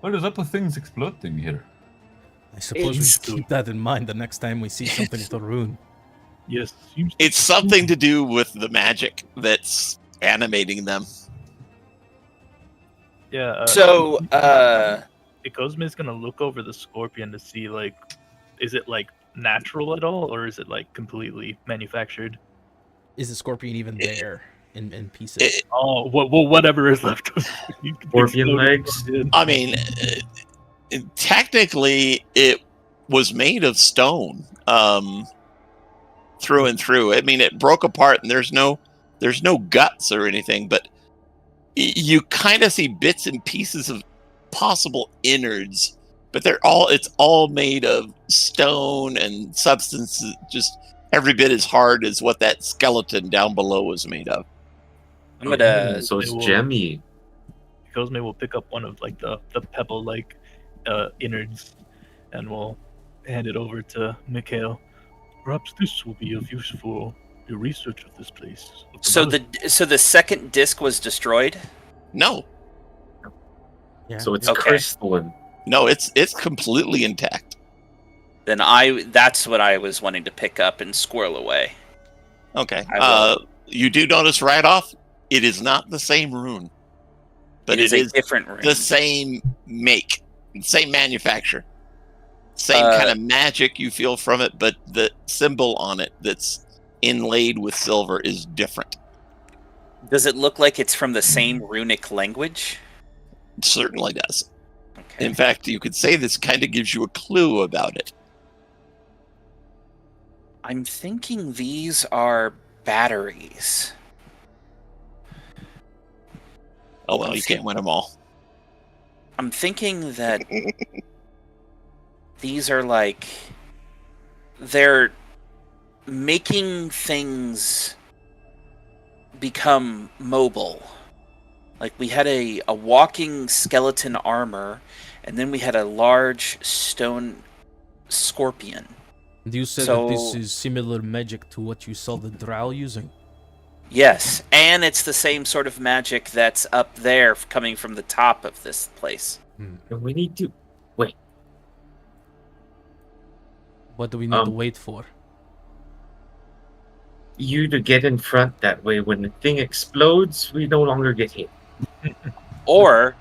What is up with things exploding here? I suppose we should keep that in mind the next time we see something with a rune. Yes, seems It's something to do with the magic that's animating them. yeah. So, Ikozme is gonna look over the scorpion to see, like, is it like natural at all, or is it like completely manufactured? Is the scorpion even there in pieces? It- Oh, whatever is left of it. Scorpion legs? I mean, technically, it was made of stone, through and through. I mean, it broke apart, and there's no guts or anything, but you kind of see bits and pieces of possible innards. But it's all made of stone and substances, just every bit as hard as what that skeleton down below was made of. I'm gonna. So it's It will- gemmy. Ikozme will pick up one of like the pebble-like innards, and will hand it over to Mikhail. Perhaps this will be of use for your research of this place. of So Malus. the second disc was destroyed. No, Yeah. So it's Okay. crystalline. no, it's completely intact. Then that's what I was wanting to pick up and squirrel away. Okay. I will. You do notice right off, it is not the same rune. but it is a different rune. the same make, same manufacturer, same kind of magic you feel from it, but the symbol on it that's inlaid with silver is different. Does it look like it's from the same runic language? It certainly does. Okay. In fact, you could say this kind of gives you a clue about it. I'm thinking these are batteries. Oh, well, you can't win them all. I'm thinking that these are like... They're making things become mobile. Like, we had a walking skeleton armor, and then we had a large stone scorpion. And you said that this is similar magic to what you saw the drow using? Yes, and it's the same sort of magic that's up there coming from the top of this place. We need to wait. What do we need to wait for? You to get in front, that way when the thing explodes, we no longer get hit. Or,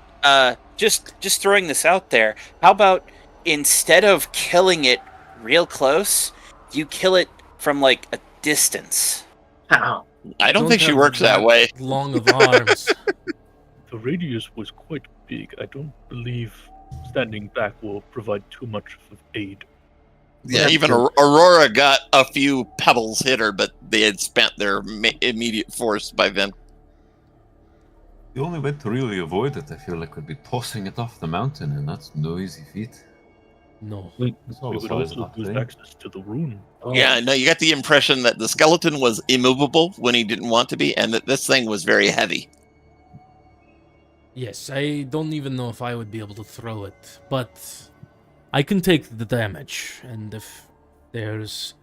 just throwing this out there, how about instead of killing it real close, you kill it from like a distance? How? I don't think she works that way. Long of arms. The radius was quite big. I don't believe standing back will provide too much of aid. Yeah, even Aurora got a few pebbles hit her, but they had spent their immediate force by then. The only way to really avoid it, I feel like, would be tossing it off the mountain, and that's no easy feat. No. It's all We the would size of also that lose thing. access to the rune. Yeah, no, you got the impression that the skeleton was immovable when he didn't want to be, and that this thing was very heavy. Yes, I don't even know if I would be able to throw it, but I can take the damage, and if there's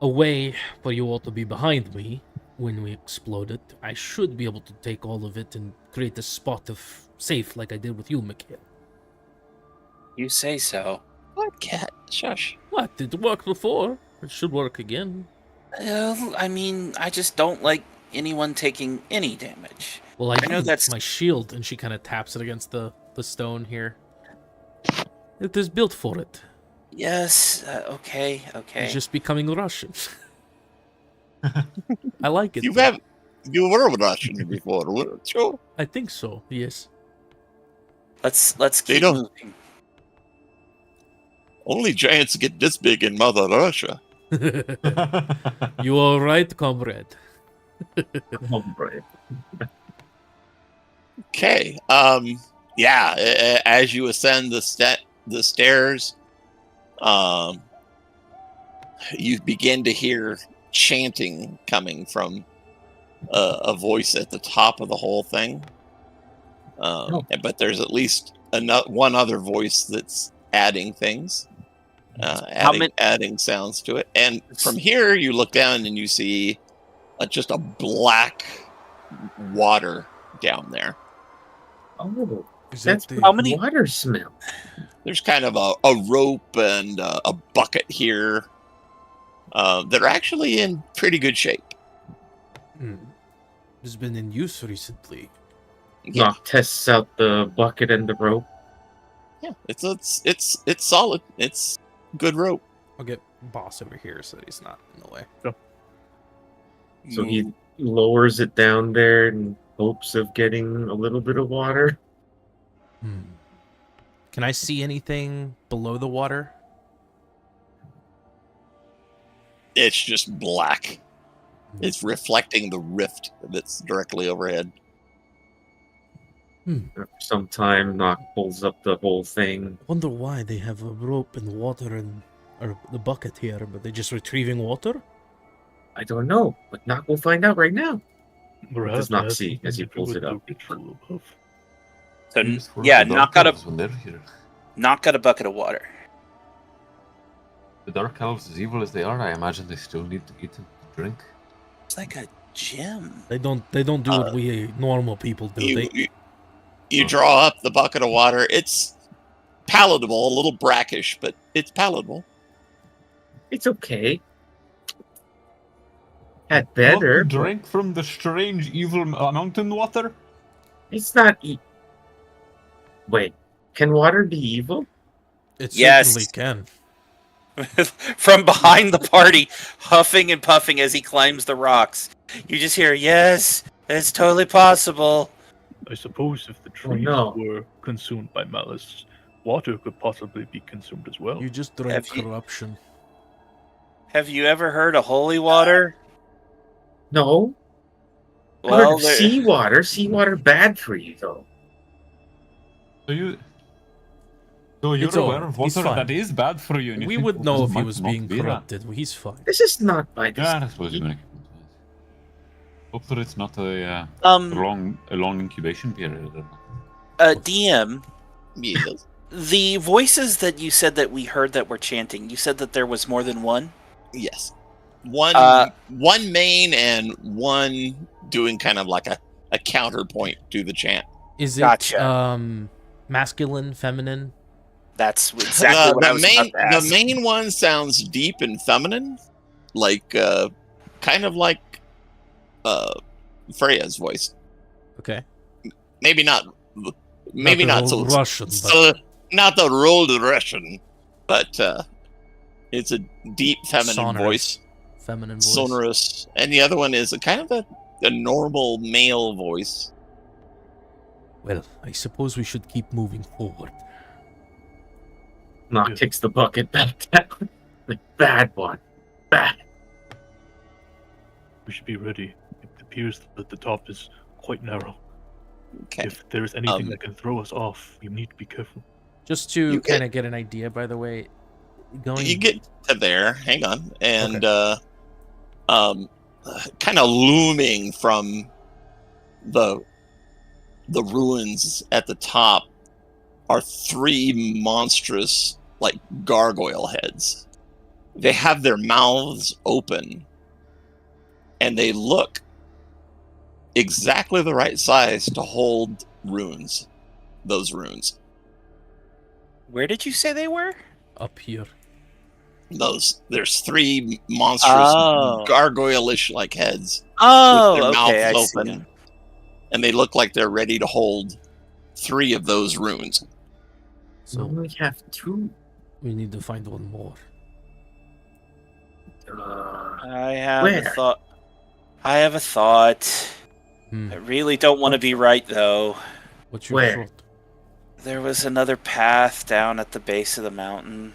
a way for you all to be behind me when we explode it, I should be able to take all of it and create a spot of safe like I did with you, Mikhail. You say so. What, cat? Shush. What? It worked before. It should work again. I mean, I just don't like anyone taking any damage. Well, I know use that's- my shield, and she kind of taps it against the stone here. It is built for it. Yes, okay. It's just becoming Russian. I like it. You were Russian before, weren't you? I think so. Yes. Let's They keep don't- moving. Only giants get this big in Mother Russia. You are right, comrade. Hombre. Okay. Yeah. As you ascend the stairs, you begin to hear chanting coming from a voice at the top of the whole thing. But there's at least one other voice that's adding things, adding sounds to it. And from here, you look down and you see just a black water down there. Oh, Is that's that the- How many- water smell. There's kind of a rope and a bucket here that are actually in pretty good shape. It's been in use recently. Yeah, Nock tests out the bucket and the rope. yeah, it's solid. It's good rope. I'll get boss over here so that he's not in the way. So he lowers it down there in hopes of getting a little bit of water. Can I see anything below the water? It's just black. It's reflecting the rift that's directly overhead. After some time, Nock pulls up the whole thing. Wonder why they have a rope and water and or the bucket here, but they're just retrieving water? I don't know, but Nock will find out right now. Perhaps does not it has see as he something to do pulls with it the up. ritual above. So, Used for yeah, the Nock dark got elves when they're here. a bucket of water. The dark elves, as evil as they are, I imagine they still need to eat and drink. It's like a gym. They don't do what we normal people do. You draw up the bucket of water. It's palatable, a little brackish, but it's palatable. It's okay. Had better. Drink from the strange evil mountain water? It's not. Wait, can water be evil? It Yes. certainly can. From behind the party, huffing and puffing as he climbs the rocks. You just hear, yes, it's totally possible. I suppose if the Oh, trees no. were consumed by malice, water could possibly be consumed as well. You just drank Have you- corruption. Have you ever heard of holy water? No. I heard Well, of seawater. Seawater bad for you, though. So you're It's all aware right. of He's water fine. that is bad for you. And you We think, would "Oh, know this if he might was not being be that." corrupted. He's fine. This is not by this. Yeah, I suppose you make a good point. Hope that it's not a long incubation period. DM, Yes. the voices that you said that we heard that were chanting, you said that there was more than one? Yes. One main and one doing kind of like a counterpoint to the chant. Is it Gotcha. Masculine, feminine? That's exactly what I was about to ask. The main one sounds deep and feminine, like kind of like Freya's voice. Okay. Maybe not the so Russian, so not the rolled Russian, but it's a deep feminine Sonorous. voice, feminine voice. sonorous, and the other one is a kind of a normal male voice. Well, I suppose we should keep moving forward. Knock kicks the bucket back down. The bad one. Bad. We should be ready. It appears that the top is quite narrow. Okay. If there is anything that can throw us off, we need to be careful. Just to You kind of get an idea, by the way, going. You get to there, hang on, and kind of looming from the ruins at the top are three monstrous, like, gargoyle heads. They have their mouths open, and they look exactly the right size to hold runes. Those runes. Where did you say they were? Up here. There's three monstrous gargoyle-ish like heads with their mouths open, and they look like they're ready to hold three of those runes. So So we only have two. we need to find one more. I have Where? a thought. I have a thought. Hmm. I really don't want to be right, though. What's your Where? thought? There was another path down at the base of the mountain.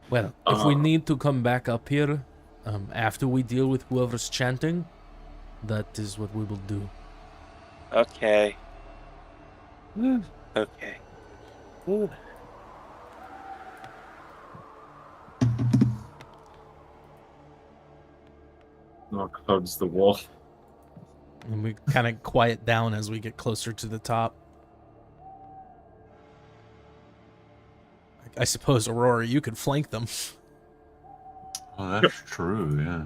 Well, if we need to come back up here after we deal with whoever's chanting, that is what we will do. Okay. Okay. Knock hugs the wall. And we kind of quiet down as we get closer to the top. I suppose, Aurora, you could flank them. Oh, that's true, yeah.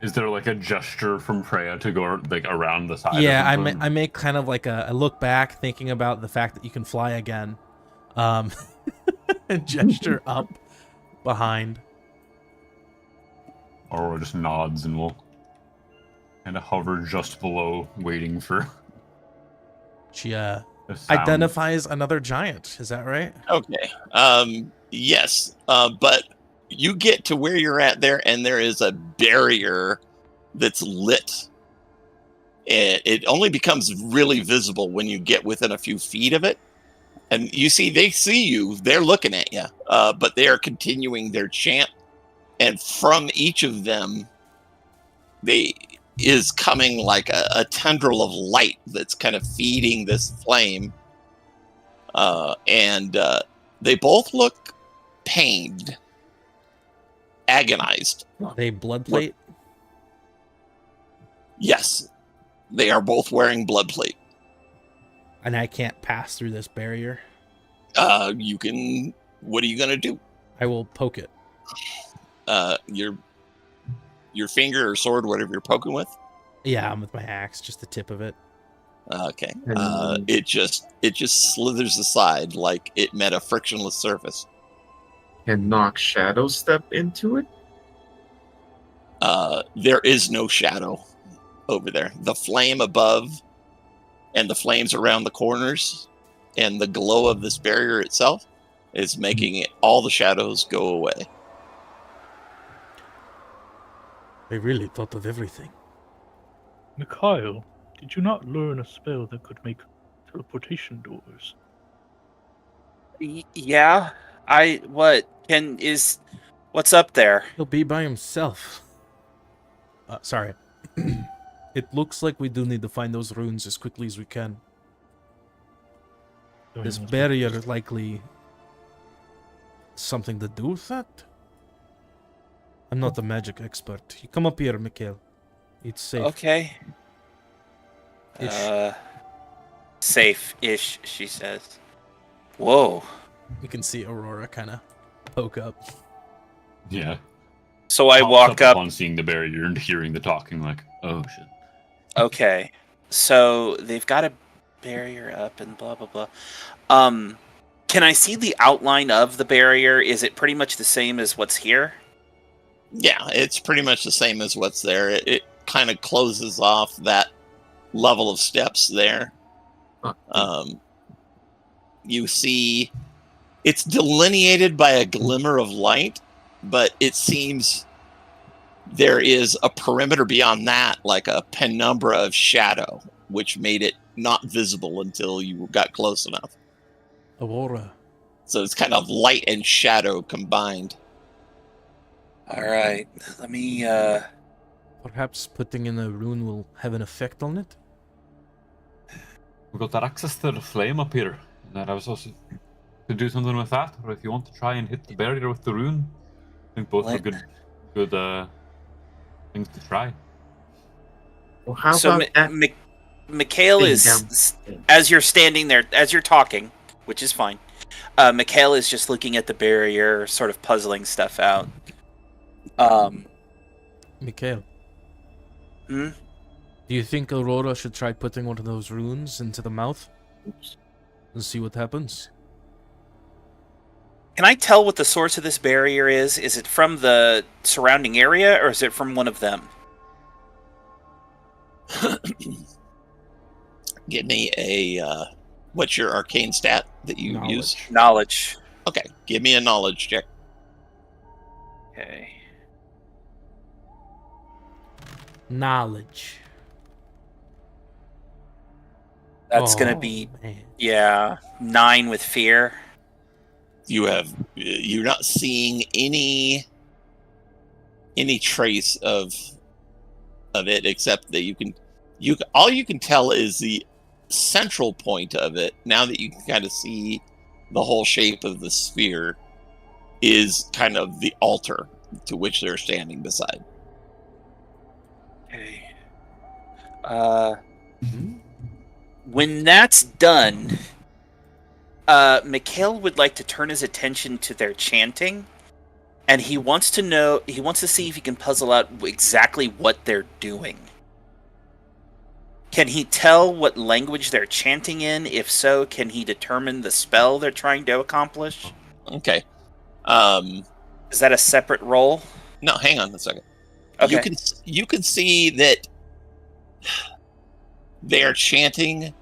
Is there like a gesture from Freya to go like around the side? Yeah, or I make kind of like a look back, thinking about the fact that you can fly again. And gesture up behind. Or just nods and will kind of hover just below, waiting for. She the sound. identifies another giant. Is that right? Okay. Yes. But you get to where you're at there, and there is a barrier that's lit. It only becomes really visible when you get within a few feet of it. And you see, they see you. They're looking at you. But they are continuing their chant. And from each of them, is coming like a tendril of light that's kind of feeding this flame. And they both look pained, agonized. They blood plate. Yes, they are both wearing blood plate. And I can't pass through this barrier. You can. What are you gonna do? I will poke it. Your finger or sword, whatever you're poking with. Yeah, I'm with my axe, just the tip of it. Okay. It just slithers aside like it met a frictionless surface. Can Knock shadow step into it? there is no shadow over there. The flame above and the flames around the corners and the glow of this barrier itself is making all the shadows go away. They really thought of everything. Mikhail, did you not learn a spell that could make teleportation doors? Yeah. What's up there? He'll be by himself. Sorry. It looks like we do need to find those runes as quickly as we can. This barrier is likely something to do with that? I'm not a magic expert. You come up here, Mikhail. It's safe. Okay. Ish. Safe-ish, she says. Whoa. You can see Aurora kind of poke up. Yeah. So I Pops walk up. on seeing the barrier and hearing the talking, like, oh shit. Okay. So they've got a barrier up and blah blah blah. Can I see the outline of the barrier? Is it pretty much the same as what's here? Yeah, it's pretty much the same as what's there. It kind of closes off that level of steps there. You see it's delineated by a glimmer of light, but it seems there is a perimeter beyond that, like a penumbra of shadow, which made it not visible until you got close enough. Aurora. So it's kind of light and shadow combined. All right. Let me Perhaps putting in a rune will have an effect on it? We got that access to the flame up here. That I was also to do something with that, or if you want to try and hit the barrier with the rune. I think both are good things to try. Well, how so about that? Mikhail thing is, down- as you're standing there, as you're talking, which is fine, Mikhail is just looking at the barrier, sort of puzzling stuff out. Mikhail. Hmm? Do you think Aurora should try putting one of those runes into the mouth? And see what happens? Can I tell what the source of this barrier is? Is it from the surrounding area, or is it from one of them? Give me a what's your arcane stat that you use? Knowledge. Okay, give me a knowledge check. Okay. Knowledge. That's Oh, gonna be, man. 9 with fear. You're not seeing any trace of it, except that all you can tell is the central point of it. Now that you can kind of see the whole shape of the sphere, is kind of the altar to which they're standing beside. Okay. When that's done, Mikhail would like to turn his attention to their chanting, and he wants to see if he can puzzle out exactly what they're doing. Can he tell what language they're chanting in? If so, can he determine the spell they're trying to accomplish? Okay. Is that a separate roll? No, hang on a second. Okay. You can see that they are chanting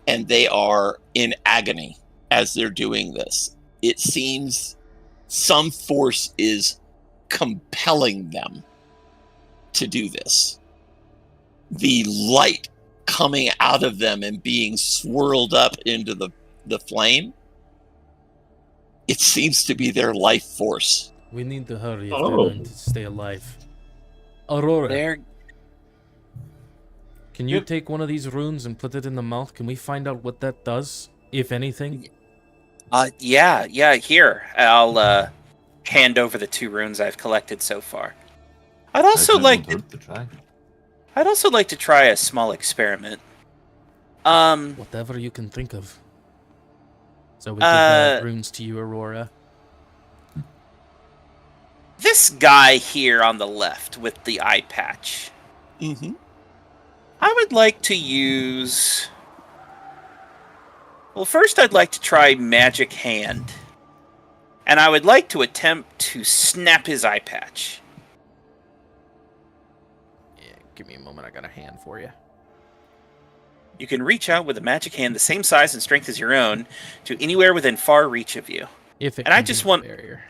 and they are in agony as they're doing this. It seems some force is compelling them to do this. The light coming out of them and being swirled up into the flame, it seems to be their life force. We need to hurry if they're going to stay alive. Aurora, can you take one of these runes and put it in the mouth? Can we find out what that does, if anything? Yeah, here. I'll hand over the 2 runes I've collected so far. I'd also like to try a small experiment. Whatever you can think of. So we give the runes to you, Aurora. This guy here on the left with the eye patch. Mm-hmm. I would like to use... Well, first I'd like to try Magic Hand. And I would like to attempt to snap his eye patch. Give me a moment. I got a hand for you. You can reach out with a magic hand the same size and strength as your own to anywhere within far reach of you. If it And I can just be want- the barrier.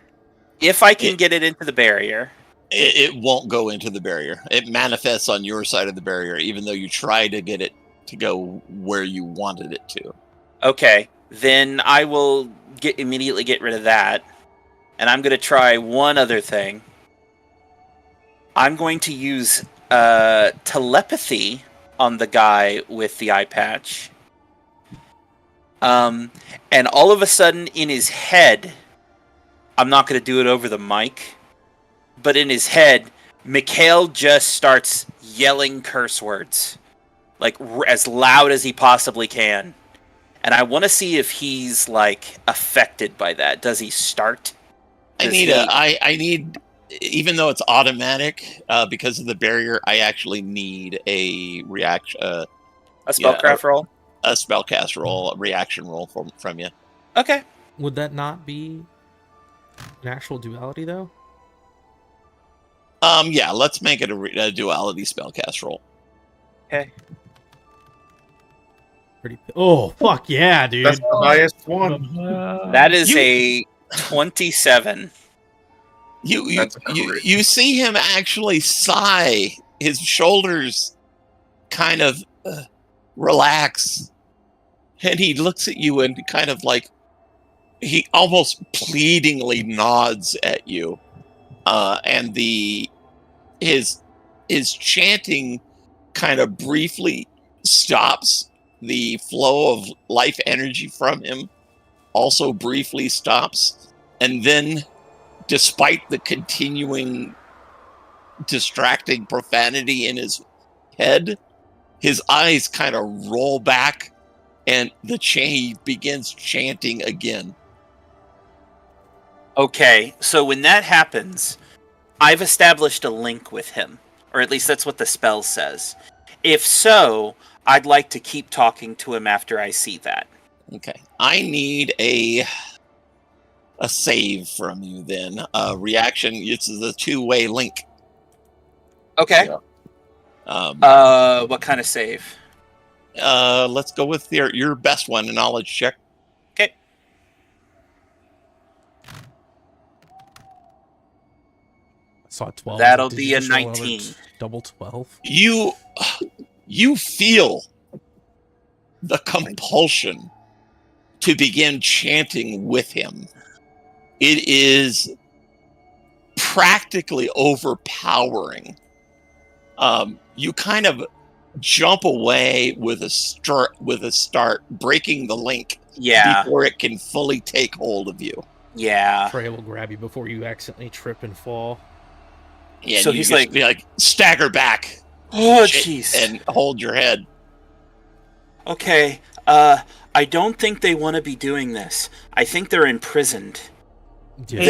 If I can get it into the barrier. It won't go into the barrier. It manifests on your side of the barrier, even though you try to get it to go where you wanted it to. Okay, then I will immediately get rid of that. And I'm going to try one other thing. I'm going to use telepathy on the guy with the eye patch. And all of a sudden in his head, I'm not going to do it over the mic, but in his head, Mikhail just starts yelling curse words, like as loud as he possibly can. And I want to see if he's like affected by that. Does he start? I need, even though it's automatic, because of the barrier, I actually need a reaction, A spellcraft roll? a spellcast roll, a reaction roll from you. Okay. Would that not be an actual duality, though? Yeah, let's make it a duality spellcast roll. Okay. Oh, fuck yeah, dude. That's the highest one. That is a 27. That's a crit. You see him actually sigh. His shoulders kind of relax, and he looks at you and kind of like he almost pleadingly nods at you, and his chanting kind of briefly stops. The flow of life energy from him also briefly stops, and then, despite the continuing distracting profanity in his head, his eyes kind of roll back, and he begins chanting again. Okay, so when that happens, I've established a link with him, or at least that's what the spell says. If so, I'd like to keep talking to him after I see that. Okay, I need a save from you then. Reaction. It's the two-way link. Okay. Yeah. What kind of save? Let's go with your best one, a knowledge check. Okay. I saw 12. That'll Did be you a just roll 19. Double 12. You feel the compulsion to begin chanting with him. It is practically overpowering. You kind of jump away with a start, breaking the link before it can fully take hold of you. Yeah. Freya will grab you before you accidentally trip and fall. Yeah, So you he's just be like stagger back. Oh, jeez. And hold your head. Okay, I don't think they want to be doing this. I think they're imprisoned. Yeah.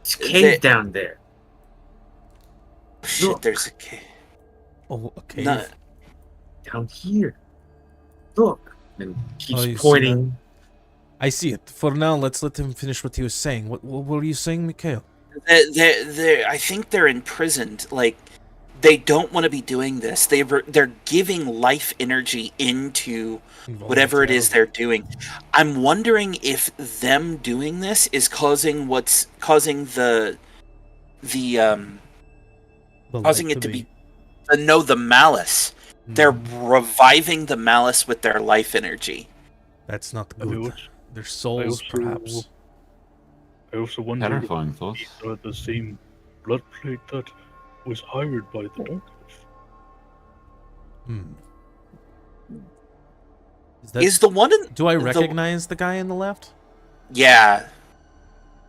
It's a cave down there. Shit, Look. there's a cave. Oh, okay. Down here. Look. And keeps you see pointing. I see it. For now, let's let him finish what he was saying. What were you saying, Mikhail? I think they're imprisoned. Like, they don't want to be doing this. They're giving life energy into whatever it is they're doing. I'm wondering if them doing this is causing the causing it to be the malice. They're reviving the malice with their life energy. That's not I mean, good. Their souls, perhaps. I also wonder Terrifying if thoughts. these are the same blood plate that was hired by the Dark Elf. Hmm. Is the one in... Do I recognize the guy in the left? Yeah.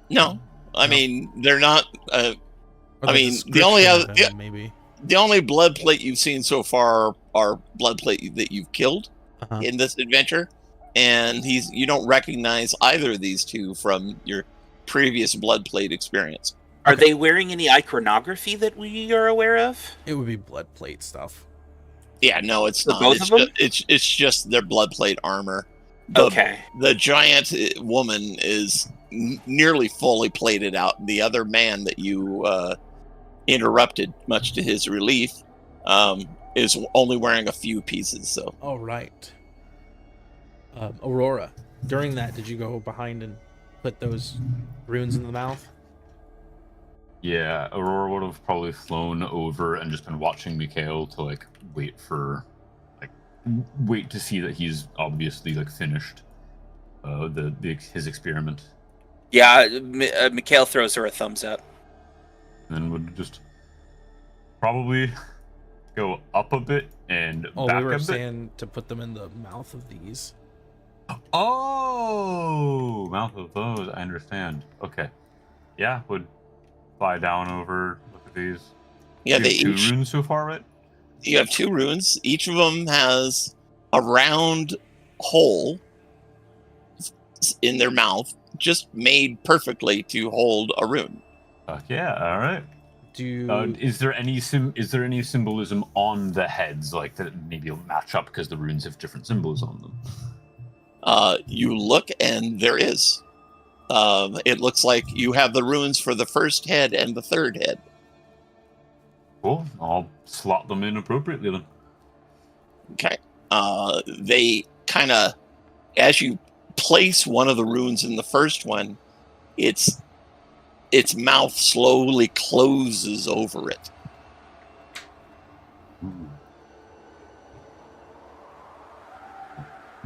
No, I mean they're not. Or I mean the only description other of him, maybe. the only blood plate you've seen so far are blood plate that you've killed Uh-huh. in this adventure, and you don't recognize either of these two from your previous blood plate experience. Are they wearing any iconography that we are aware of? It would be blood plate stuff. Yeah, no, it's For not. both of them? It's just their blood plate armor. Okay. The giant woman is nearly fully plated out. The other man that you interrupted, much to his relief, is only wearing a few pieces. So All right. Aurora, during that, did you go behind and put those runes in the mouth? Yeah, Aurora would have probably flown over and just been watching Mikhail to like wait to see that he's obviously like finished his experiment, Yeah, Mikhail throws her a thumbs up. and then would just probably go up a bit and Oh, back we were a bit. saying to put them in the mouth of these. Oh, mouth of those. I understand. Okay, yeah, would fly down over. Look at these. yeah, We they have two each. runes so far, right? You have 2 runes. Each of them has a round hole in their mouth, just made perfectly to hold a rune. Yeah. All right. Do Is there any symbolism on the heads, like that maybe will match up because the runes have different symbols on them? You look, and there is. It looks like you have the runes for the first head and the third head. Cool. I'll slot them in appropriately then. Okay. They kind of, as you place one of the runes in the first one, its mouth slowly closes over it.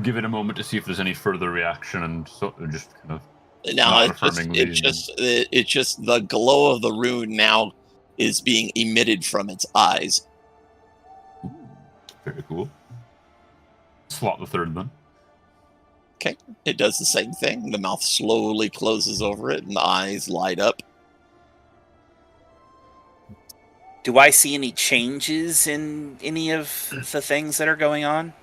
Give it a moment to see if there's any further reaction, and so just kind of. Now Not it's just, affirmingly. it's just the glow of the rune now is being emitted from its eyes. Very cool. Slot the third then. Okay. It does the same thing. The mouth slowly closes over it, and the eyes light up. Do I see any changes in any of the things that are going on?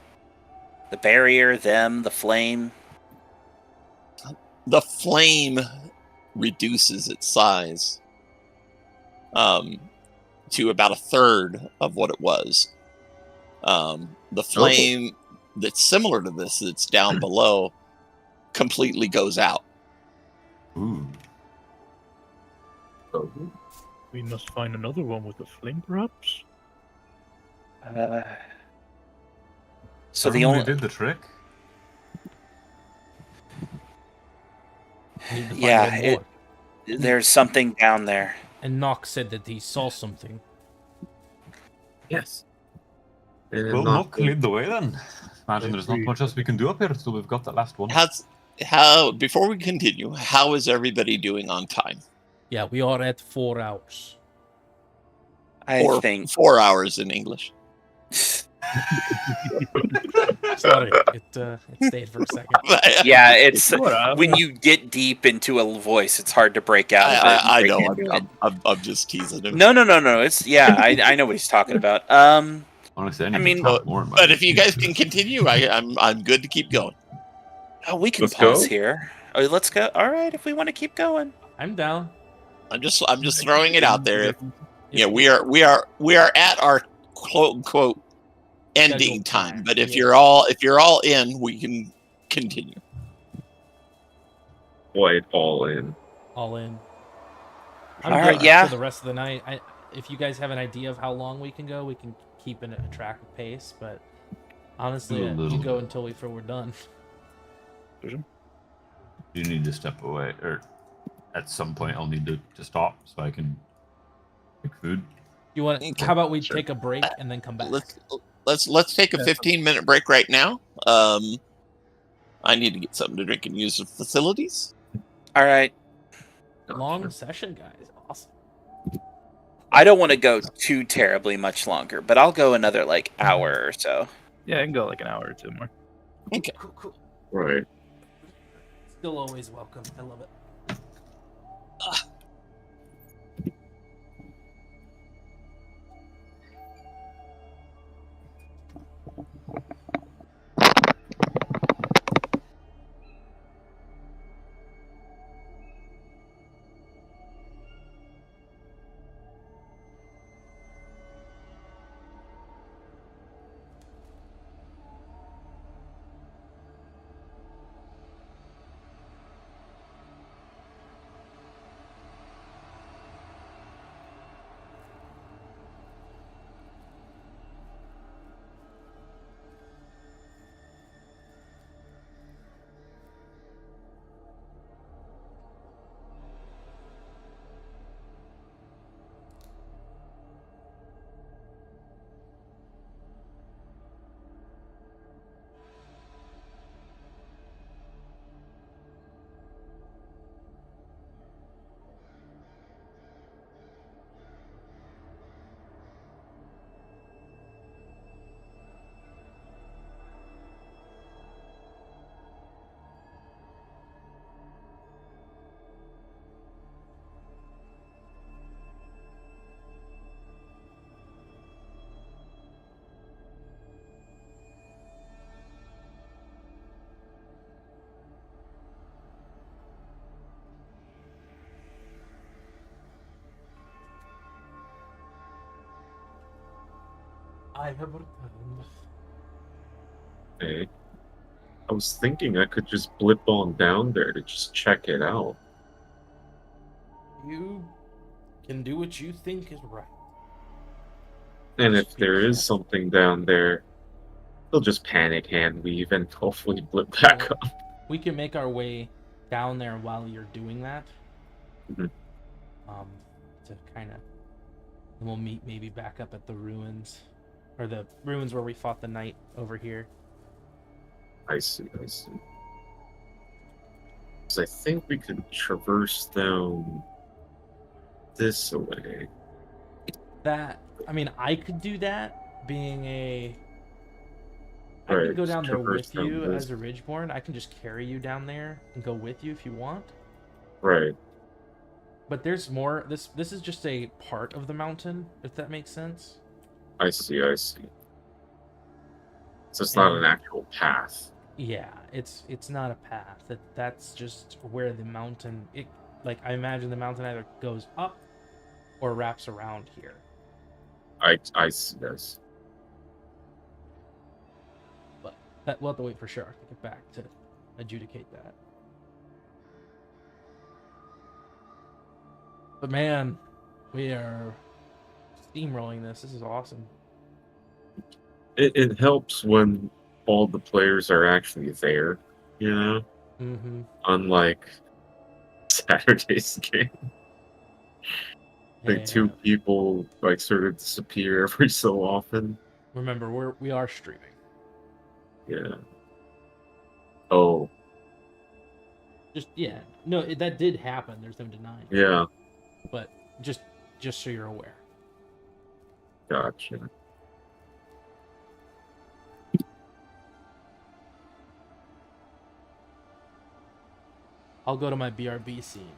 The barrier, them, the flame. The flame reduces its size to about a third of what it was. The flame that's similar to this, that's down below, completely goes out. Ooh. We must find another one with a flame, perhaps. So the Everyone only did the trick. need to find Yeah, one it- more. there's something down there. And Nox said that he saw something. Yes. And Well, not Nook, lead the way then. Imagine there's not much else we can do up here until we've got that last one. How before we continue, how is everybody doing on time? Yeah, we are at 4 hours. I Or think 4 hours in English. Sorry, it stayed for a second. yeah, it's Whatever. when you get deep into a voice, it's hard to break out of it. and I break know. into it. I'm just teasing him. No. It's I know what he's talking about. Honestly, I I need mean- to talk more. in my But if you life. guys can continue, I'm good to keep going. We can Let's pause go. here. Oh, let's go. All right, if we want to keep going. I'm down. I'm just throwing it out there. We are at our quote unquote ending Scheduled time. time, But if yeah. you're all in, we can continue. quite all in. All in. I'm All good right, yeah. for the rest of the night. If you guys have an idea of how long we can go, we can keep in a track of pace. But honestly, A we little can go bit. until we feel we're done. You need to step away, or at some point I'll need to stop so I can make food. You want? Okay, How about we sure. take a break and then come back? Let's take a 15-minute break right now. I need to get something to drink and use the facilities. All right. Long session, guys. Awesome. I don't want to go too terribly much longer, but I'll go another hour or so. Yeah, I can go like an hour or two more. Okay. Cool. Right. Still always welcome. I love it. I have returned. Hey, I was thinking I could just blip on down there to just check it out. You can do what you think is right. And Just if be there is careful. something down there, they'll just panic hand weave and hopefully blip back Well, up. we can make our way down there while you're doing that. Mhm. To kind of, and we'll meet maybe back up at the ruins, or the ruins where we fought the knight over here. I see, I see. 'Cause I think we could traverse down this way. That, I mean, I could do that, being a. I Right, could go just down there traverse with down you this. as a Ridgeborn. I can just carry you down there and go with you if you want. Right, But there's more. This is just a part of the mountain, if that makes sense. I see, I see. So it's not an And actual path. yeah, it's not a path. That's just where the mountain. It, like, I imagine the mountain either goes up or wraps around here. I see, I see. But that we'll have to wait for Shark to get back to adjudicate that. But man, we are steamrolling this. This is awesome. It helps when all the players are actually there, you know? Mm-hmm. Unlike Saturday's game. Like two people like sort of disappear every so often. Remember, we are streaming. Yeah. Oh, Just yeah, no, that did happen. There's no denying. yeah. But just so you're aware. Gotcha. I'll go to my BRB scene.